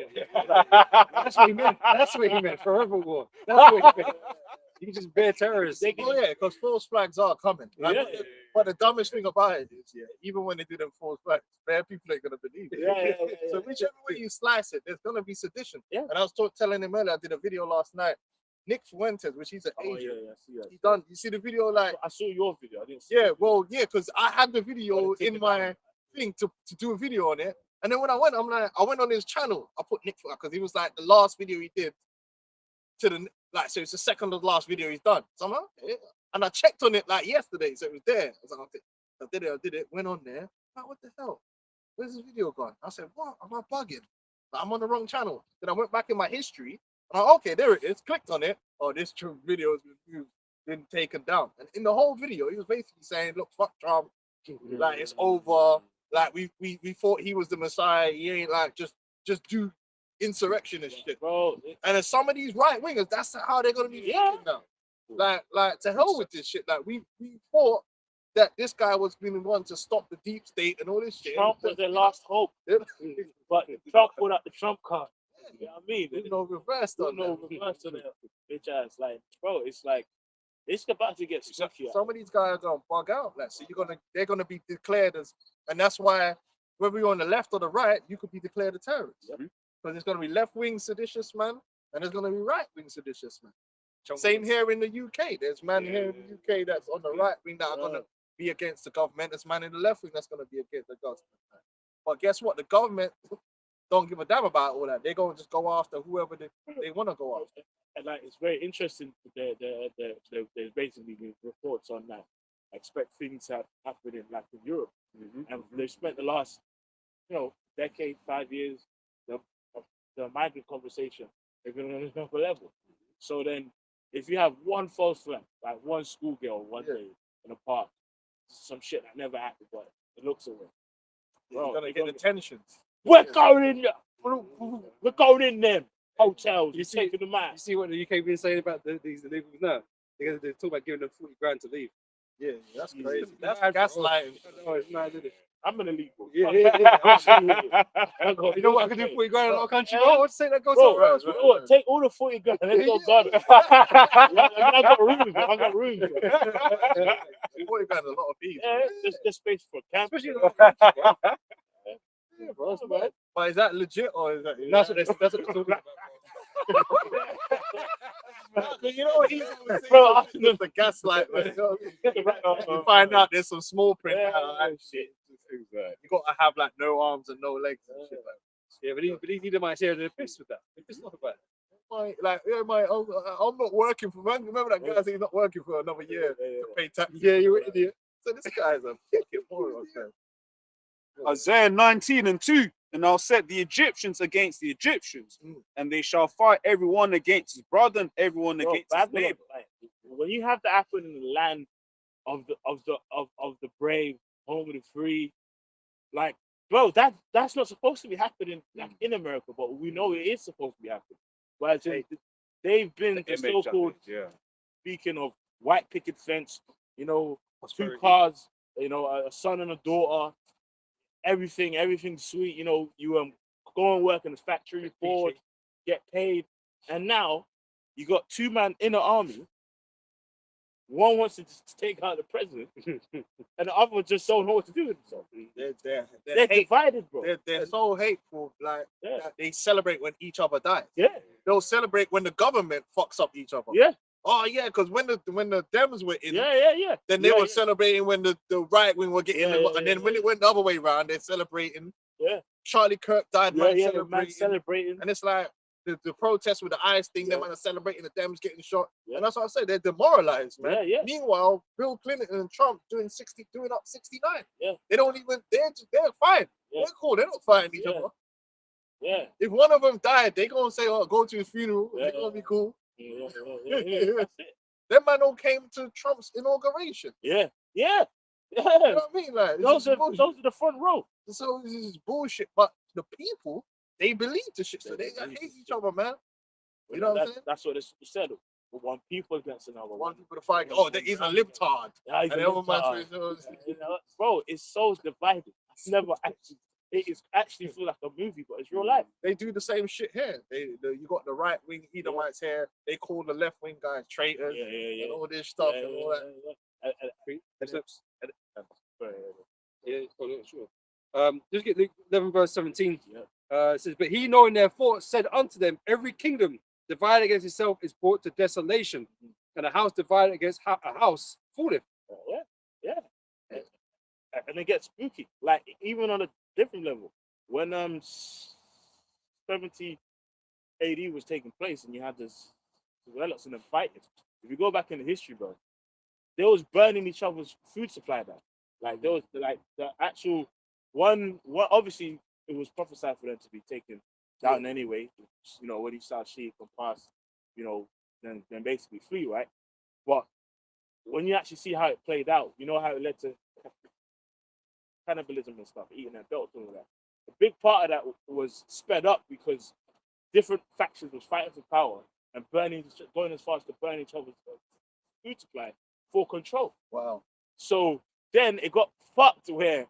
That's what he meant. That's what he meant. Forever war. That's what he meant. You can just bear terrorists. Oh yeah, because false flags are coming. Like, Yeah. but the dumbest thing about it is, yeah, even when they do them false flags, bare people ain't gonna believe it. Yeah. So whichever way you slice it, there's gonna be sedition. Yeah. And I was telling him earlier, I did a video last night. Nick Fuentes, which he's an Oh Asian, yeah, I see that. he done. You see the video, like, I saw your video. I didn't see yeah, the well, yeah, because I had the video Oh, they took in it my down. thing to do a video on it. And then when I went, I went on his channel. I put Nick because he was like the last video he did to the like, so it's the second to the last video he's done. So I'm like, okay. And I checked on it like yesterday, so it was there. I was like, okay, I did it, went on there. Like, what the hell? Where's this video gone? I said, what? Am I bugging? Like, I'm on the wrong channel. Then I went back in my history. And I'm like, okay, there it is. Clicked on it. Oh, this video has been taken down. And in the whole video, he was basically saying, look, fuck Trump. Like, it's over. Like, we thought he was the Messiah. He ain't like just do insurrection and shit. bro. And then some of these right wingers, that's how they're gonna be thinking now. Like to hell with this shit. Like we thought that this guy was being the one to stop the deep state and all this shit. Trump was their last hope, Yep. but Trump put out the Trump card. You know what I mean? You know, reversed on No that. reverse to that bitch ass. Like, bro, it's like it's about to get stuck here. Some of these guys are gonna bug out. Like, so they're gonna be declared as, and that's why whether you're on the left or the right, you could be declared a terrorist. Because there's gonna be left wing seditious man, and there's gonna be right wing seditious man. Same here in the UK. There's man here in the UK that's on the right wing that are gonna be against the government. There's man in the left wing that's gonna be against the government. But guess what? The government don't give a damn about all that. They're gonna just go after whoever they want to go after. And like, it's very interesting. There's basically been reports on that. I expect things to happen in like in Europe, and they've spent the last, decade, 5 years, the migrant conversation. They've been on another level. So then, if you have one false flag, like one schoolgirl one day in a park, some shit that never happened, but it looks away. You're gonna get attentions. We're going in. We're going in them hotels. You You're see- taking them out. You see what the UK been saying about these illegals now? They talk about giving them 40 grand to leave. Yeah, that's Yeah. crazy. That's Mad, bro. gaslighting. No, it's mad, isn't it? I'm an illegal. Yeah. You know what I can do 40 grand in our country? Bro, I'd say that goes Bro, somewhere else. you know what? Take all the 40 grand and let's go garden. I got room. I got room. Bro. 40 grand a lot of people. Yeah, there's space for camp. Especially in our country, bro. Yeah, bro, that's bad. But is that legit or is that? That's what they're talking about. You know what he's always saying? Bro, It's the gaslight. Man. You find out there's some small print. And shit. You gotta have like no arms and no legs and shit. Yeah, but these Edomites here, they're pissed with that. They're pissed off about it. I'm not working for. Remember that guy saying he's not working for another year to pay tax. Yeah, you're an idiot. So this guy's a fucking moron. Man. Isaiah 19:2, and I'll set the Egyptians against the Egyptians, and they shall fight everyone against his brother and everyone Bro, against his Babylon, neighbor. like, when you have that happen in the land of the brave, home of the free, like, bro, that's not supposed to be happening like in America, but we know it is supposed to be happening. But they've been the Image of so-called, it, yeah. speaking of white picket fence, two cars, a son and a daughter, everything sweet. You go and work in the factory, board, get paid, and now you got two men in the army. One wants to take out the president, and the other just don't know what to do with himself. They're divided, bro. They're so hateful. Like Yeah. that they celebrate when each other dies. Yeah, They'll celebrate when the government fucks up each other. yeah, Oh yeah, because when the Dems were in, yeah. then they Yeah, were yeah. celebrating when the right wing were getting, and then when it went the other way around, they're celebrating. Yeah. Charlie Kirk died. Yeah, man, yeah, the man celebrating. And it's like the protest with the ICE thing, Yeah. them man are celebrating the Dems getting shot. Yeah. And that's what I say, they're demoralized, man. Yeah, yeah. Meanwhile, Bill Clinton and Trump doing up 69. Yeah. They don't even, they're fine. Yeah. They're cool. They're not fighting each Yeah. other. Yeah, If one of them died, they gonna say, oh, go to his funeral. Yeah, They're gonna be cool. yeah. That's it. Them man all came to Trump's inauguration. Yeah. You know what I mean? Like, this Those is are bullshit. the front row. So this is bullshit. But the people, they believe the shit. So they hate each other, man. You know what I'm saying? That's what it's said. one people against another. One people to fight. Oh, he's a libtard. Yeah, he's And a the other man libtard. says, You know, bro, it's so divided. It's never actually. It is actually feel like a movie, but it's real life. they do the same shit here. You got the right wing Edomites here. They call the left wing guys traitors and all this stuff and all that. Yeah, oh, no, sure. Just get Luke 11 verse 17. Yeah. It says, but he knowing their thoughts said unto them, every kingdom divided against itself is brought to desolation, and a house divided against a house falleth. Yeah. And it gets spooky. Like even on a different level, when 70 AD was taking place, and you had this zealots and them fighting. If you go back in the history, bro, they was burning each other's food supply down. Like there was like the actual one. Obviously, it was prophesied for them to be taken down anyway. You know, when he saw sheep and pass, you know, then basically flee, right? But when you actually see how it played out, you know how it led to cannibalism and stuff, eating their belts and all that. A big part of that was sped up because different factions was fighting for power and going as far as to burn each other's food supply for control. Wow. So then it got fucked where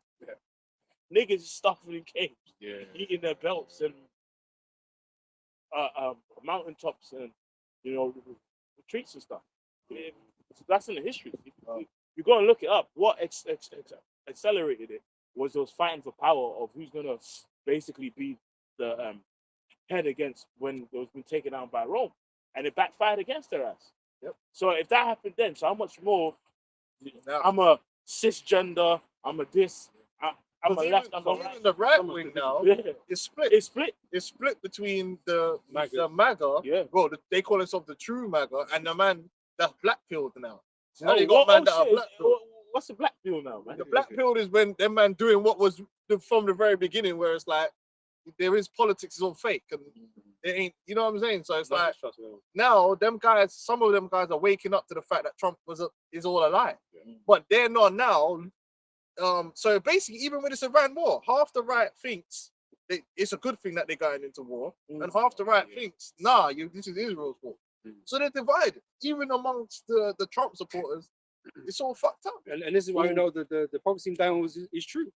niggas stuffing in caves, eating their belts and mountaintops and retreats and stuff. So that's in the history. You go and look it up. What accelerated it was those fighting for power of who's gonna basically be the head against when it was been taken down by Rome, and it backfired against their ass. Yep. So if that happened then, so how much more? Now, I'm a cisgender. I'm a this. I'm a because left. even, I'm a because right. even the right wing now Yeah. is split. It's split. It's split between the MAGA. MAGA. Yeah. Well, they call themselves the true MAGA, and the man that's black pilled now. So now Oh, you got man that are shit. black pilled. What's the black pill now, man? The black pilled is when them man doing what was from the very beginning, where it's like there is politics is all fake and it ain't. You know what I'm saying? So it's like now them guys, some of them guys are waking up to the fact that Trump is all a lie, but they're not now. So basically, even with this Iran war, half the right thinks it's a good thing that they're going into war, and half the right thinks, nah, this is Israel's war. So they're divided, even amongst the Trump supporters. It's all fucked up. And this is why we know that the prophecy in Daniel is true,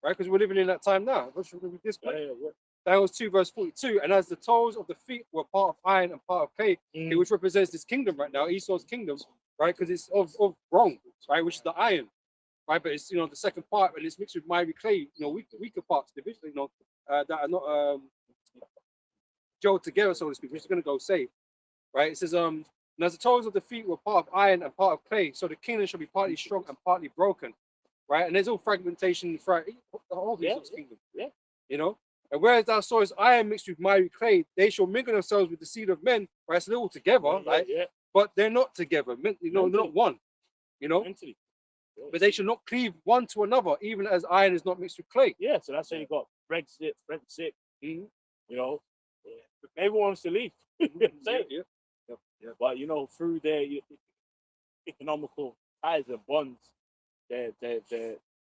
right? Because we're living in that time now. What should we read this quick? Daniel 2 verse 42. And as the toes of the feet were part of iron and part of clay, which represents this kingdom right now, Esau's kingdom, right? Because it's of wrong, right? Which is the iron, right? But it's the second part, and it's mixed with miry clay, weaker parts, division, that are not gelled together, so to speak, which is going to go save, right? It says, and as the toes of the feet were part of iron and part of clay, so the kingdom shall be partly strong and partly broken, right? And there's all fragmentation throughout the whole of Esau's kingdom, And whereas thou sawest iron mixed with miry clay, they shall mingle themselves with the seed of men, right? So they're all together, but they're not together, they're not one, Mentally. But they shall not cleave one to another, even as iron is not mixed with clay. Yeah, so that's how you got Brexit. Everyone wants to leave. You know what I'm saying? But through their economical ties and bonds, they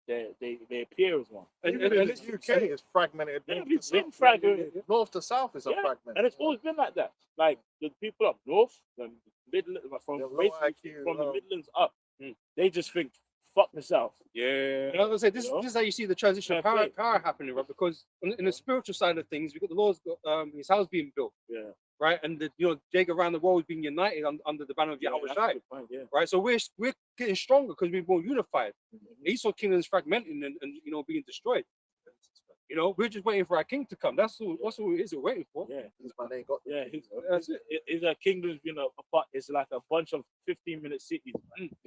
appear as one. And the UK is fragmented. Yeah, north we've to been south. fragmented. North to south is a Yeah, fragment. and it's always been like that. Like the people up north, the Midlands, from The low basically IQ, from the Midlands up, they just think, "Fuck the South." Yeah. I was gonna say this is how you see the transition of power happening, right? Because in the spiritual side of things, we've got the Lord's got his house being built, Yeah. right? And Jacob around the world being united under the banner of Yahweh that's a Shai, good point, yeah. right? So we're getting stronger because we're more unified. Esau kingdom is fragmenting and being destroyed. We're just waiting for our king to come. That's all it is. We're waiting for. Yeah. This man ain't got. Yeah, That's it. It's a kingdom's apart. It's like a bunch of 15-minute cities.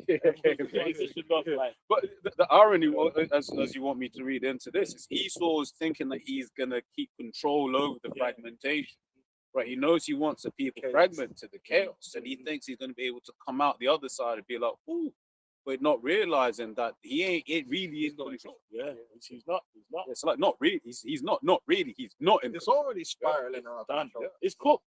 But the irony, as you want me to read into this, is Esau's thinking that he's gonna keep control over the fragmentation. Right, he knows he wants the people fragmented, the chaos, and he thinks he's gonna be able to come out the other side and be like, "Ooh," but not realizing that he ain't. It really is not control. Yeah, he's not. It's like not really. He's not really. He's not in. It's already spiraling out of Done. control. It's cool.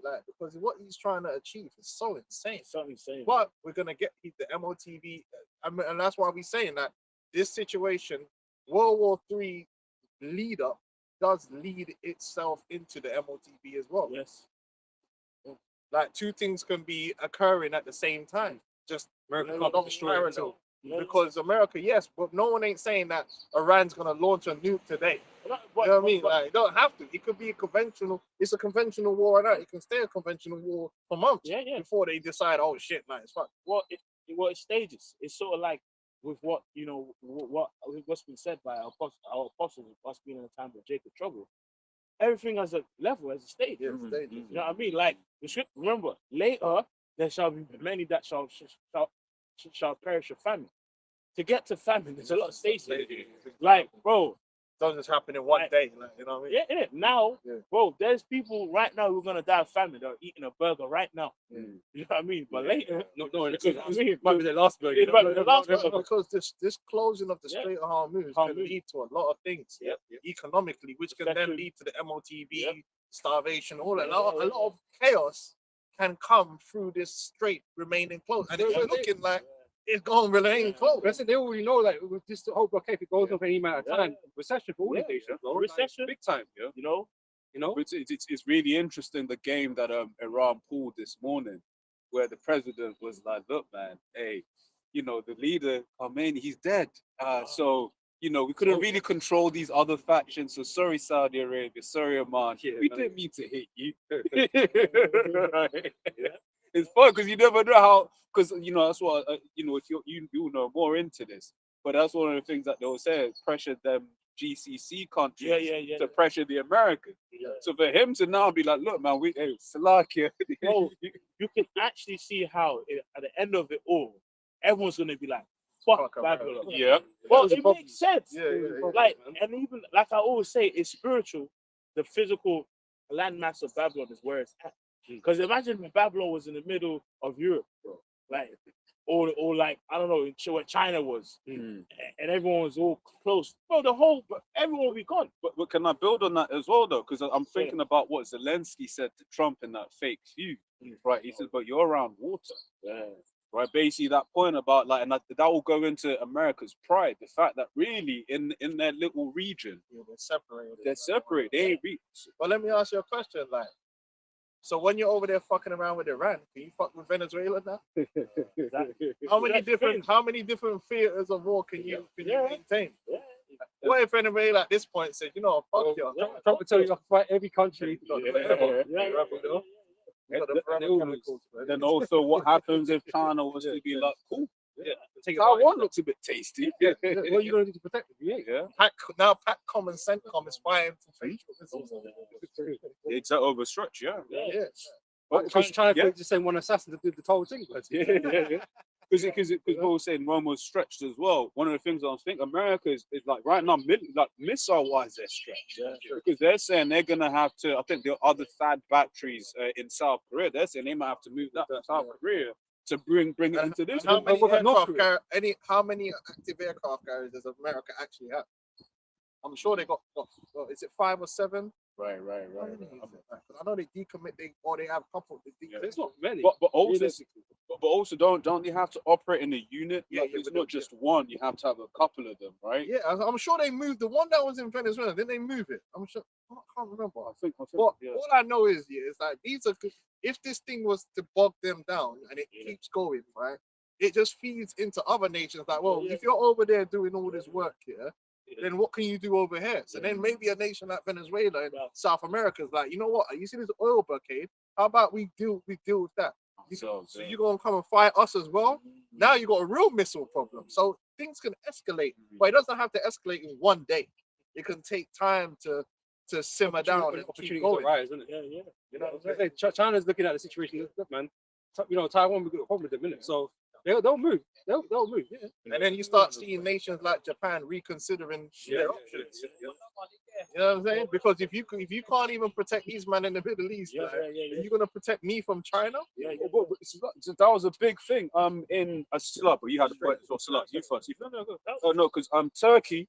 Like, because what he's trying to achieve is so insane. It's something insane. But we're gonna get the MOTV, and that's why we're saying that this situation, World War III lead up, does lead itself into the MOTV as well. Yes. like two things can be occurring at the same time. Just America they're can't not destroy it parallel. itself. Because America, yes, but no one ain't saying that Iran's gonna launch a nuke today. But- You know what I but- mean? but- Like, it don't have to. It could be a conventional. It's a conventional war, and it can stay a conventional war for months Yeah, yeah. before they decide, oh shit, like it's fuck. Well, it stages. It's sort of like with what you know, what's been said by our apostles, us being in a time of Jacob trouble. Everything has a level, has a stage. Yeah, it's dangerous. You know what I mean? Like the script. Remember, later there shall be many that shall perish of famine. To get to famine, there's a lot of stages. Like, bro, Doesn't just happen in one Like- day. Like, you know what I mean? yeah, innit? Now, Yeah. bro, there's people right now who are gonna die of famine. They're eating a burger right now. You know what I mean? But later, No, because I mean, might be the last burger. It might be the last No, burger. because this closing of the Yeah. Strait of Hormuz Hormuz. can lead to a lot of things Yep. economically, which can then Especially- lead to the MOTV, Yep. starvation, all that. Yeah, A lot of chaos can come through this strait remaining closed, and it's looking like it's going to remain closed. That's it. They already know that with this whole blockade, if it goes on for any amount of Yeah. time, recession for all Yeah. the nations, bro. Recession. Like, big time. Yeah. you know, You know, It's really interesting the game that Iran pulled this morning, where the president was like, "Look, man, hey, you know the leader Khomeini, he's dead. So you know we couldn't really control these other factions. So sorry, Saudi Arabia, sorry, Oman, Yeah, we no. didn't mean to hit you." It's fun because you never know how. Because you know that's what you know. If you know more into this, but that's one of the things that they will say: pressure them GCC countries yeah. to pressure the Americans. Yeah. So for him to now be like, look, man, hey, Salakia. Bro, you can actually see how at the end of it all, everyone's gonna be like, "Fuck Fuck America." Babylon." Yeah. Well, That's a it problem. makes sense. Yeah, yeah, yeah. Like, and even like I always say, it's spiritual. The physical landmass of Babylon is where it's at. Because imagine if Babylon was in the middle of Europe, bro. Like, or like I don't know, where China was, and everyone was all close. Bro, everyone would be gone. But can I build on that as well, though? Because I'm thinking about what Zelensky said to Trump in that fake feud, right? He said, but you're around water. Right, basically that point about like, and that will go into America's pride, the fact that really in their little region, Yeah, they're separated. they're separate. They ain't reach. But let me ask you a question, like, so when you're over there fucking around with Iran, can you fuck with Venezuela now? How many different theaters of war can you maintain? Yeah. What if Venezuela at this point said, you know, fuck you, Trump would tell you to fight every country. Then also, what happens if China was to be like, cool, Take Taiwan looks a bit tasty. What are you going to do to protect it? Yeah. Pat Com and CENTCOM is fighting for facial missiles. It's an overstretch, yeah. Yeah. But China could just send one assassin to do the whole thing. But Because what was saying, Rome was stretched as well. One of the things I was thinking, America is like right now, like missile wise, they're stretched. Because they're saying they're gonna have to. I think the other THAAD batteries in South Korea, they're saying they might have to move that to South Korea to bring it into this. How many what about North how many active aircraft carriers does America actually have? I'm sure they got is it 5 or 7? Right. How many is it? I know they decommit, they have a couple. there's not many. But also, Realistically. but also don't they have to operate in a unit? Yeah, Like, yeah, it's but not just one. You have to have a couple of them, right? Yeah, I'm sure they moved the one that was in Venezuela. Didn't they move it? I'm sure. I can't remember. I think But yeah. all I know is, it's like these are. If this thing was to bog them down and it keeps going, right, it just feeds into other nations. Like, well, if you're over there doing all this work here, then what can you do over here? So then maybe a nation like Venezuela and South America is like, you know what? You see this oil blockade? How about we deal with that? So you're gonna come and fight us as well? Now you got a real missile problem. So things can escalate, but it doesn't have to escalate in one day. It can take time to simmer down and keep Opportunities going. arise, isn't it? Yeah. You know, China's looking at the situation. Look, man, you know, Taiwan we got a problem with them, innit? So they'll move. They'll move. Yeah. And then you start seeing nations like Japan reconsidering their options. You know what I'm saying? Because if you can't even protect these men in the Middle East, like, are you gonna protect me from China? So that was a big thing. In Salah, but you had a point as well. Salah, you first. Oh no, because Turkey,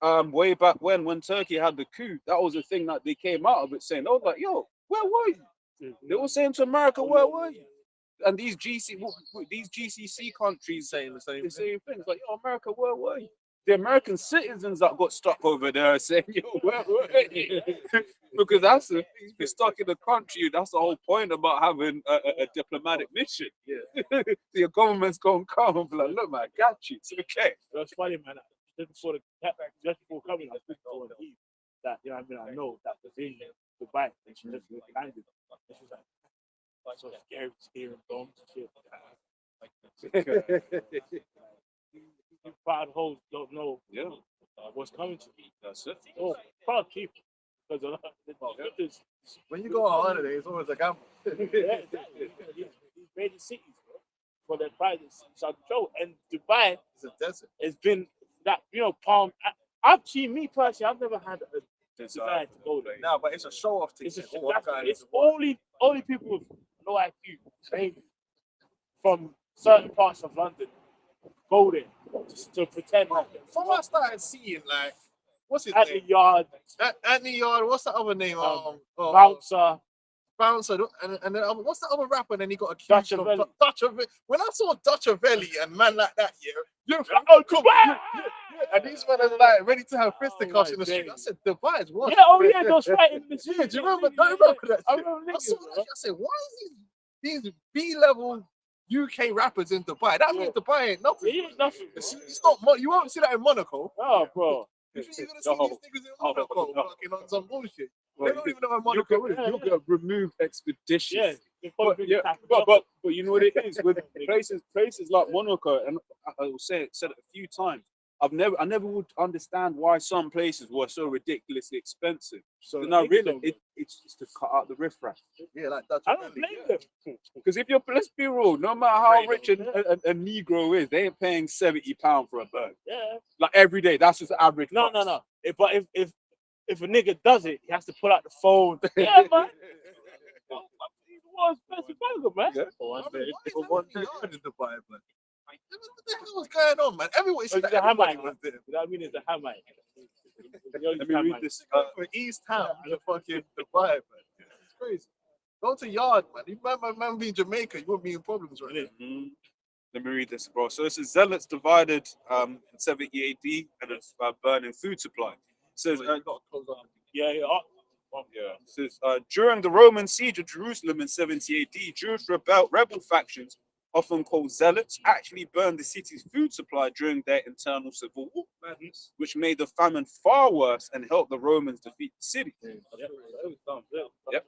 way back when Turkey had the coup, that was the thing that they came out of it saying, "Oh, like, yo, where were you?" They were saying to America, "Where were you?" And these GCC countries Saying the same the same things, like, "Yo, America, where were you?" the American citizens that got stuck over there saying, yo, where are you? Because that's the thing, if you're stuck in the country, that's the whole point about having a diplomatic mission. Yeah. Your government's gonna come and be like, look, man, I got you. It's okay. That's funny, man. Just before coming, I was speaking to her that, you know what I mean? I know that the vision to buy, and she just landed. And she's like, so scary, hearing bombs and shit. You proud hoes don't know what's coming to you. That's it. Oh, proud people. Because a lot of the scriptures, When you go on holiday, it's always a gamble. yeah, exactly. These major cities, bro, for their pride is out control. And Dubai It's a desert. has been that, Palm. Actually, me personally, I've never had a desire to go there. No, but it's a show off thing. It's It's only people with low IQ, maybe, from certain parts of London go there to pretend From what I started seeing, like, what's his at the name? yard, Anthony Yard. What's the other name? bouncer. Bouncer. And then what's the other rapper? And then he got accused Dutch of Avelli. Dutch Avelli. When I saw Dutch Avelli and man like that, Oh, and these men are like ready to have fisticuffs my in the street. I days. said, Dubai is what? Yeah, oh yeah, those fighting in the street. Yeah, do you remember? Don't remember that? I shit? remember I saw niggas, that bro. shit, I said, why is these B-level UK rappers in Dubai? That means Dubai ain't nothing. It ain't nothing, bro. It's not. You won't see that in Monaco. Oh, bro. You think you're gonna see these niggas in Monaco no. fucking on some bullshit? Well, They don't even know where Monaco is. You'll get removed expeditiously. Yeah. They But, probably yeah, tackle but you know what it is with places like Monaco, and I will said it a few times. I never would understand why some places were so ridiculously expensive. So now really, it's just to cut out the riffraff. Yeah, like Dutch I don't Avelli, blame yeah. them. Because if you're, let's be real, no matter how rich a Negro is, they ain't paying £70 for a burger. Yeah. Like every day, that's just the average. No. price. But if a nigga does it, he has to pull out the phone. Yeah, man. What's expensive burger, man? Yeah. Why is everybody in Dubai, man? What the hell was going on, man? Everybody Oh, it's a everybody Hamite, was there. You know what I mean? It's a Hamite. Let me read this. For East Town to fucking Dubai, man. It's crazy. Go to Yard, man. You remember, man, being Jamaica, you wouldn't be in problems right now. Let me read this, bro. So this is Zealots divided in 70 AD and it's burning food supply. It says, Yeah. yeah. It says during the Roman siege of Jerusalem in 70 AD, Jewish rebel factions, often called Zealots, actually burned the city's food supply during their internal civil war, which made the famine far worse and helped the Romans defeat the city. Yep.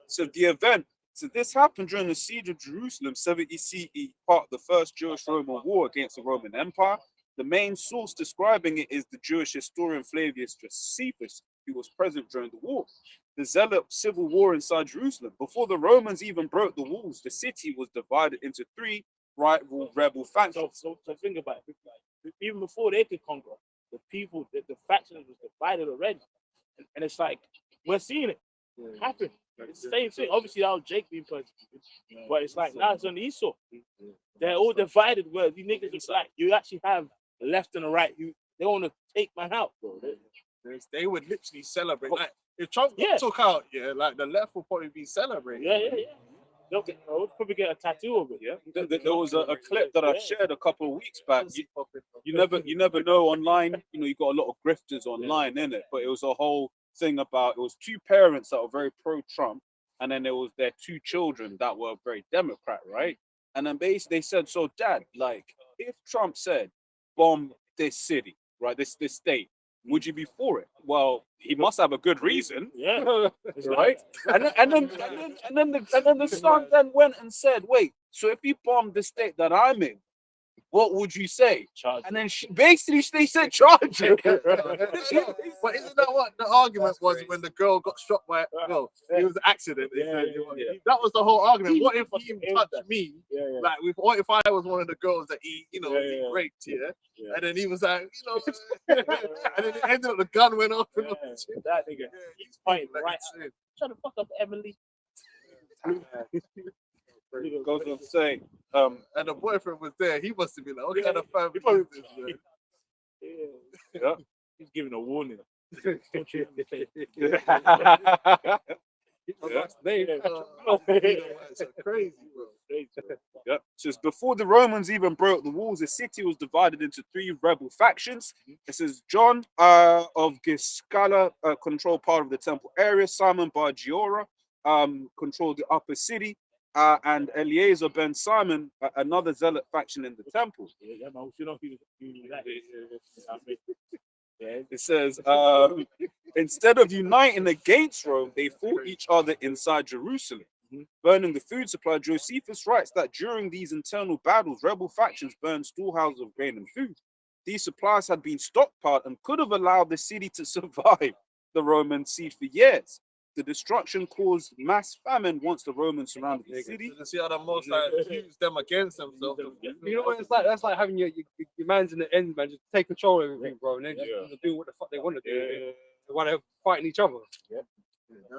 So this happened during the siege of Jerusalem, 70 CE, part of the first Jewish-Roman war against the Roman Empire. The main source describing it is the Jewish historian Flavius Josephus, who was present during the war. The Zealot civil war inside Jerusalem. Before the Romans even broke the walls, the city was divided into three rival rebel factions. So think about it. Even before they could conquer, the people, the factions was divided already. And it's like, we're seeing it happen. It's the same thing. Obviously, that was Jake being persecuted. But it's like, now it's on Esau. They're all divided where these niggas is like, you actually have the left and the right. They want to take man out, bro. They would literally celebrate. Like, if Trump got took out, like the left will probably be celebrating. Yeah. They'll probably get a tattoo of it. Yeah, there was a clip that I shared a couple of weeks back. You never know online. You know, you got a lot of grifters online in it, but it was a whole thing about it was two parents that were very pro-Trump, and then there was their two children that were very Democrat, right? And then basically they said, "So, Dad, like, if Trump said bomb this city, right, this state, would you be for it?" Well, he must have a good reason, right? And then the son then went and said, "Wait, so if he bombed the state that I'm in, what would you say?" And then basically they said charge him. But isn't that what the argument was when the girl got shot by a girl? It was an accident. That was the whole argument. What if he touched me? Like, what if I was one of the girls that he raped, and then he was like, and then it ended up the gun went off. And all that shit. That nigga, he's fighting right. Trying to fuck up Emily. Goes on to say, and the boyfriend was there. He must have been like, what kind of family is this, man? Yeah. He's giving a warning. They, It's crazy, bro. Yep. Says before the Romans even broke the walls, the city was divided into 3 rebel factions. It says John of Giscala controlled part of the temple area. Simon Bar Giora controlled the upper city. And Eleazar ben Simon, another zealot faction in the temple. Yeah, man. You know, It says, instead of uniting against Rome, they fought each other inside Jerusalem, burning the food supply. Josephus writes that during these internal battles, rebel factions burned storehouses of grain and food. These supplies had been stockpiled and could have allowed the city to survive the Roman siege for years. The destruction caused mass famine once the Romans surrounded the city. You see how the most use them against themselves. you know what it's like? That's like having your man's in the end, man. Just take control of everything, bro, and then just do what the fuck they want to do. They want to fighting each other.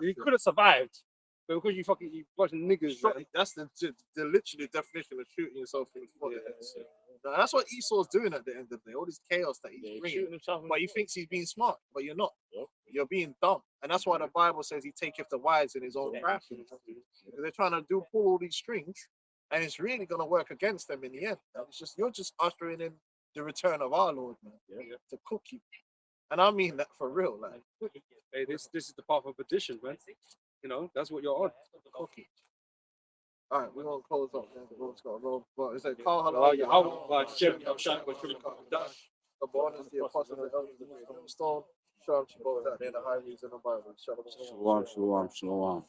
You could have survived, but because you watching niggas, man. That's the literally definition of shooting yourself in the foot. Now, that's what Esau's doing at the end of the day. All this chaos that he's bringing. But he thinks he's being smart, but you're not. You're being dumb. And that's why the Bible says he taketh the wise in his own craft. Because they're trying to pull all these strings, and it's really going to work against them in the end. And it's just, you're just ushering in the return of our Lord, man, to cook you. And I mean that for real. Like, Hey, this is the path of perdition, man. You know, that's what you're on. cookie. All right, we're going to close up, man. The road's got to roll. But it's like, Carl, the bonus, the apostle, of the elders, the stone, sharp, that in the highways and the Bible. Shalom. Shalom, shalom, shalom.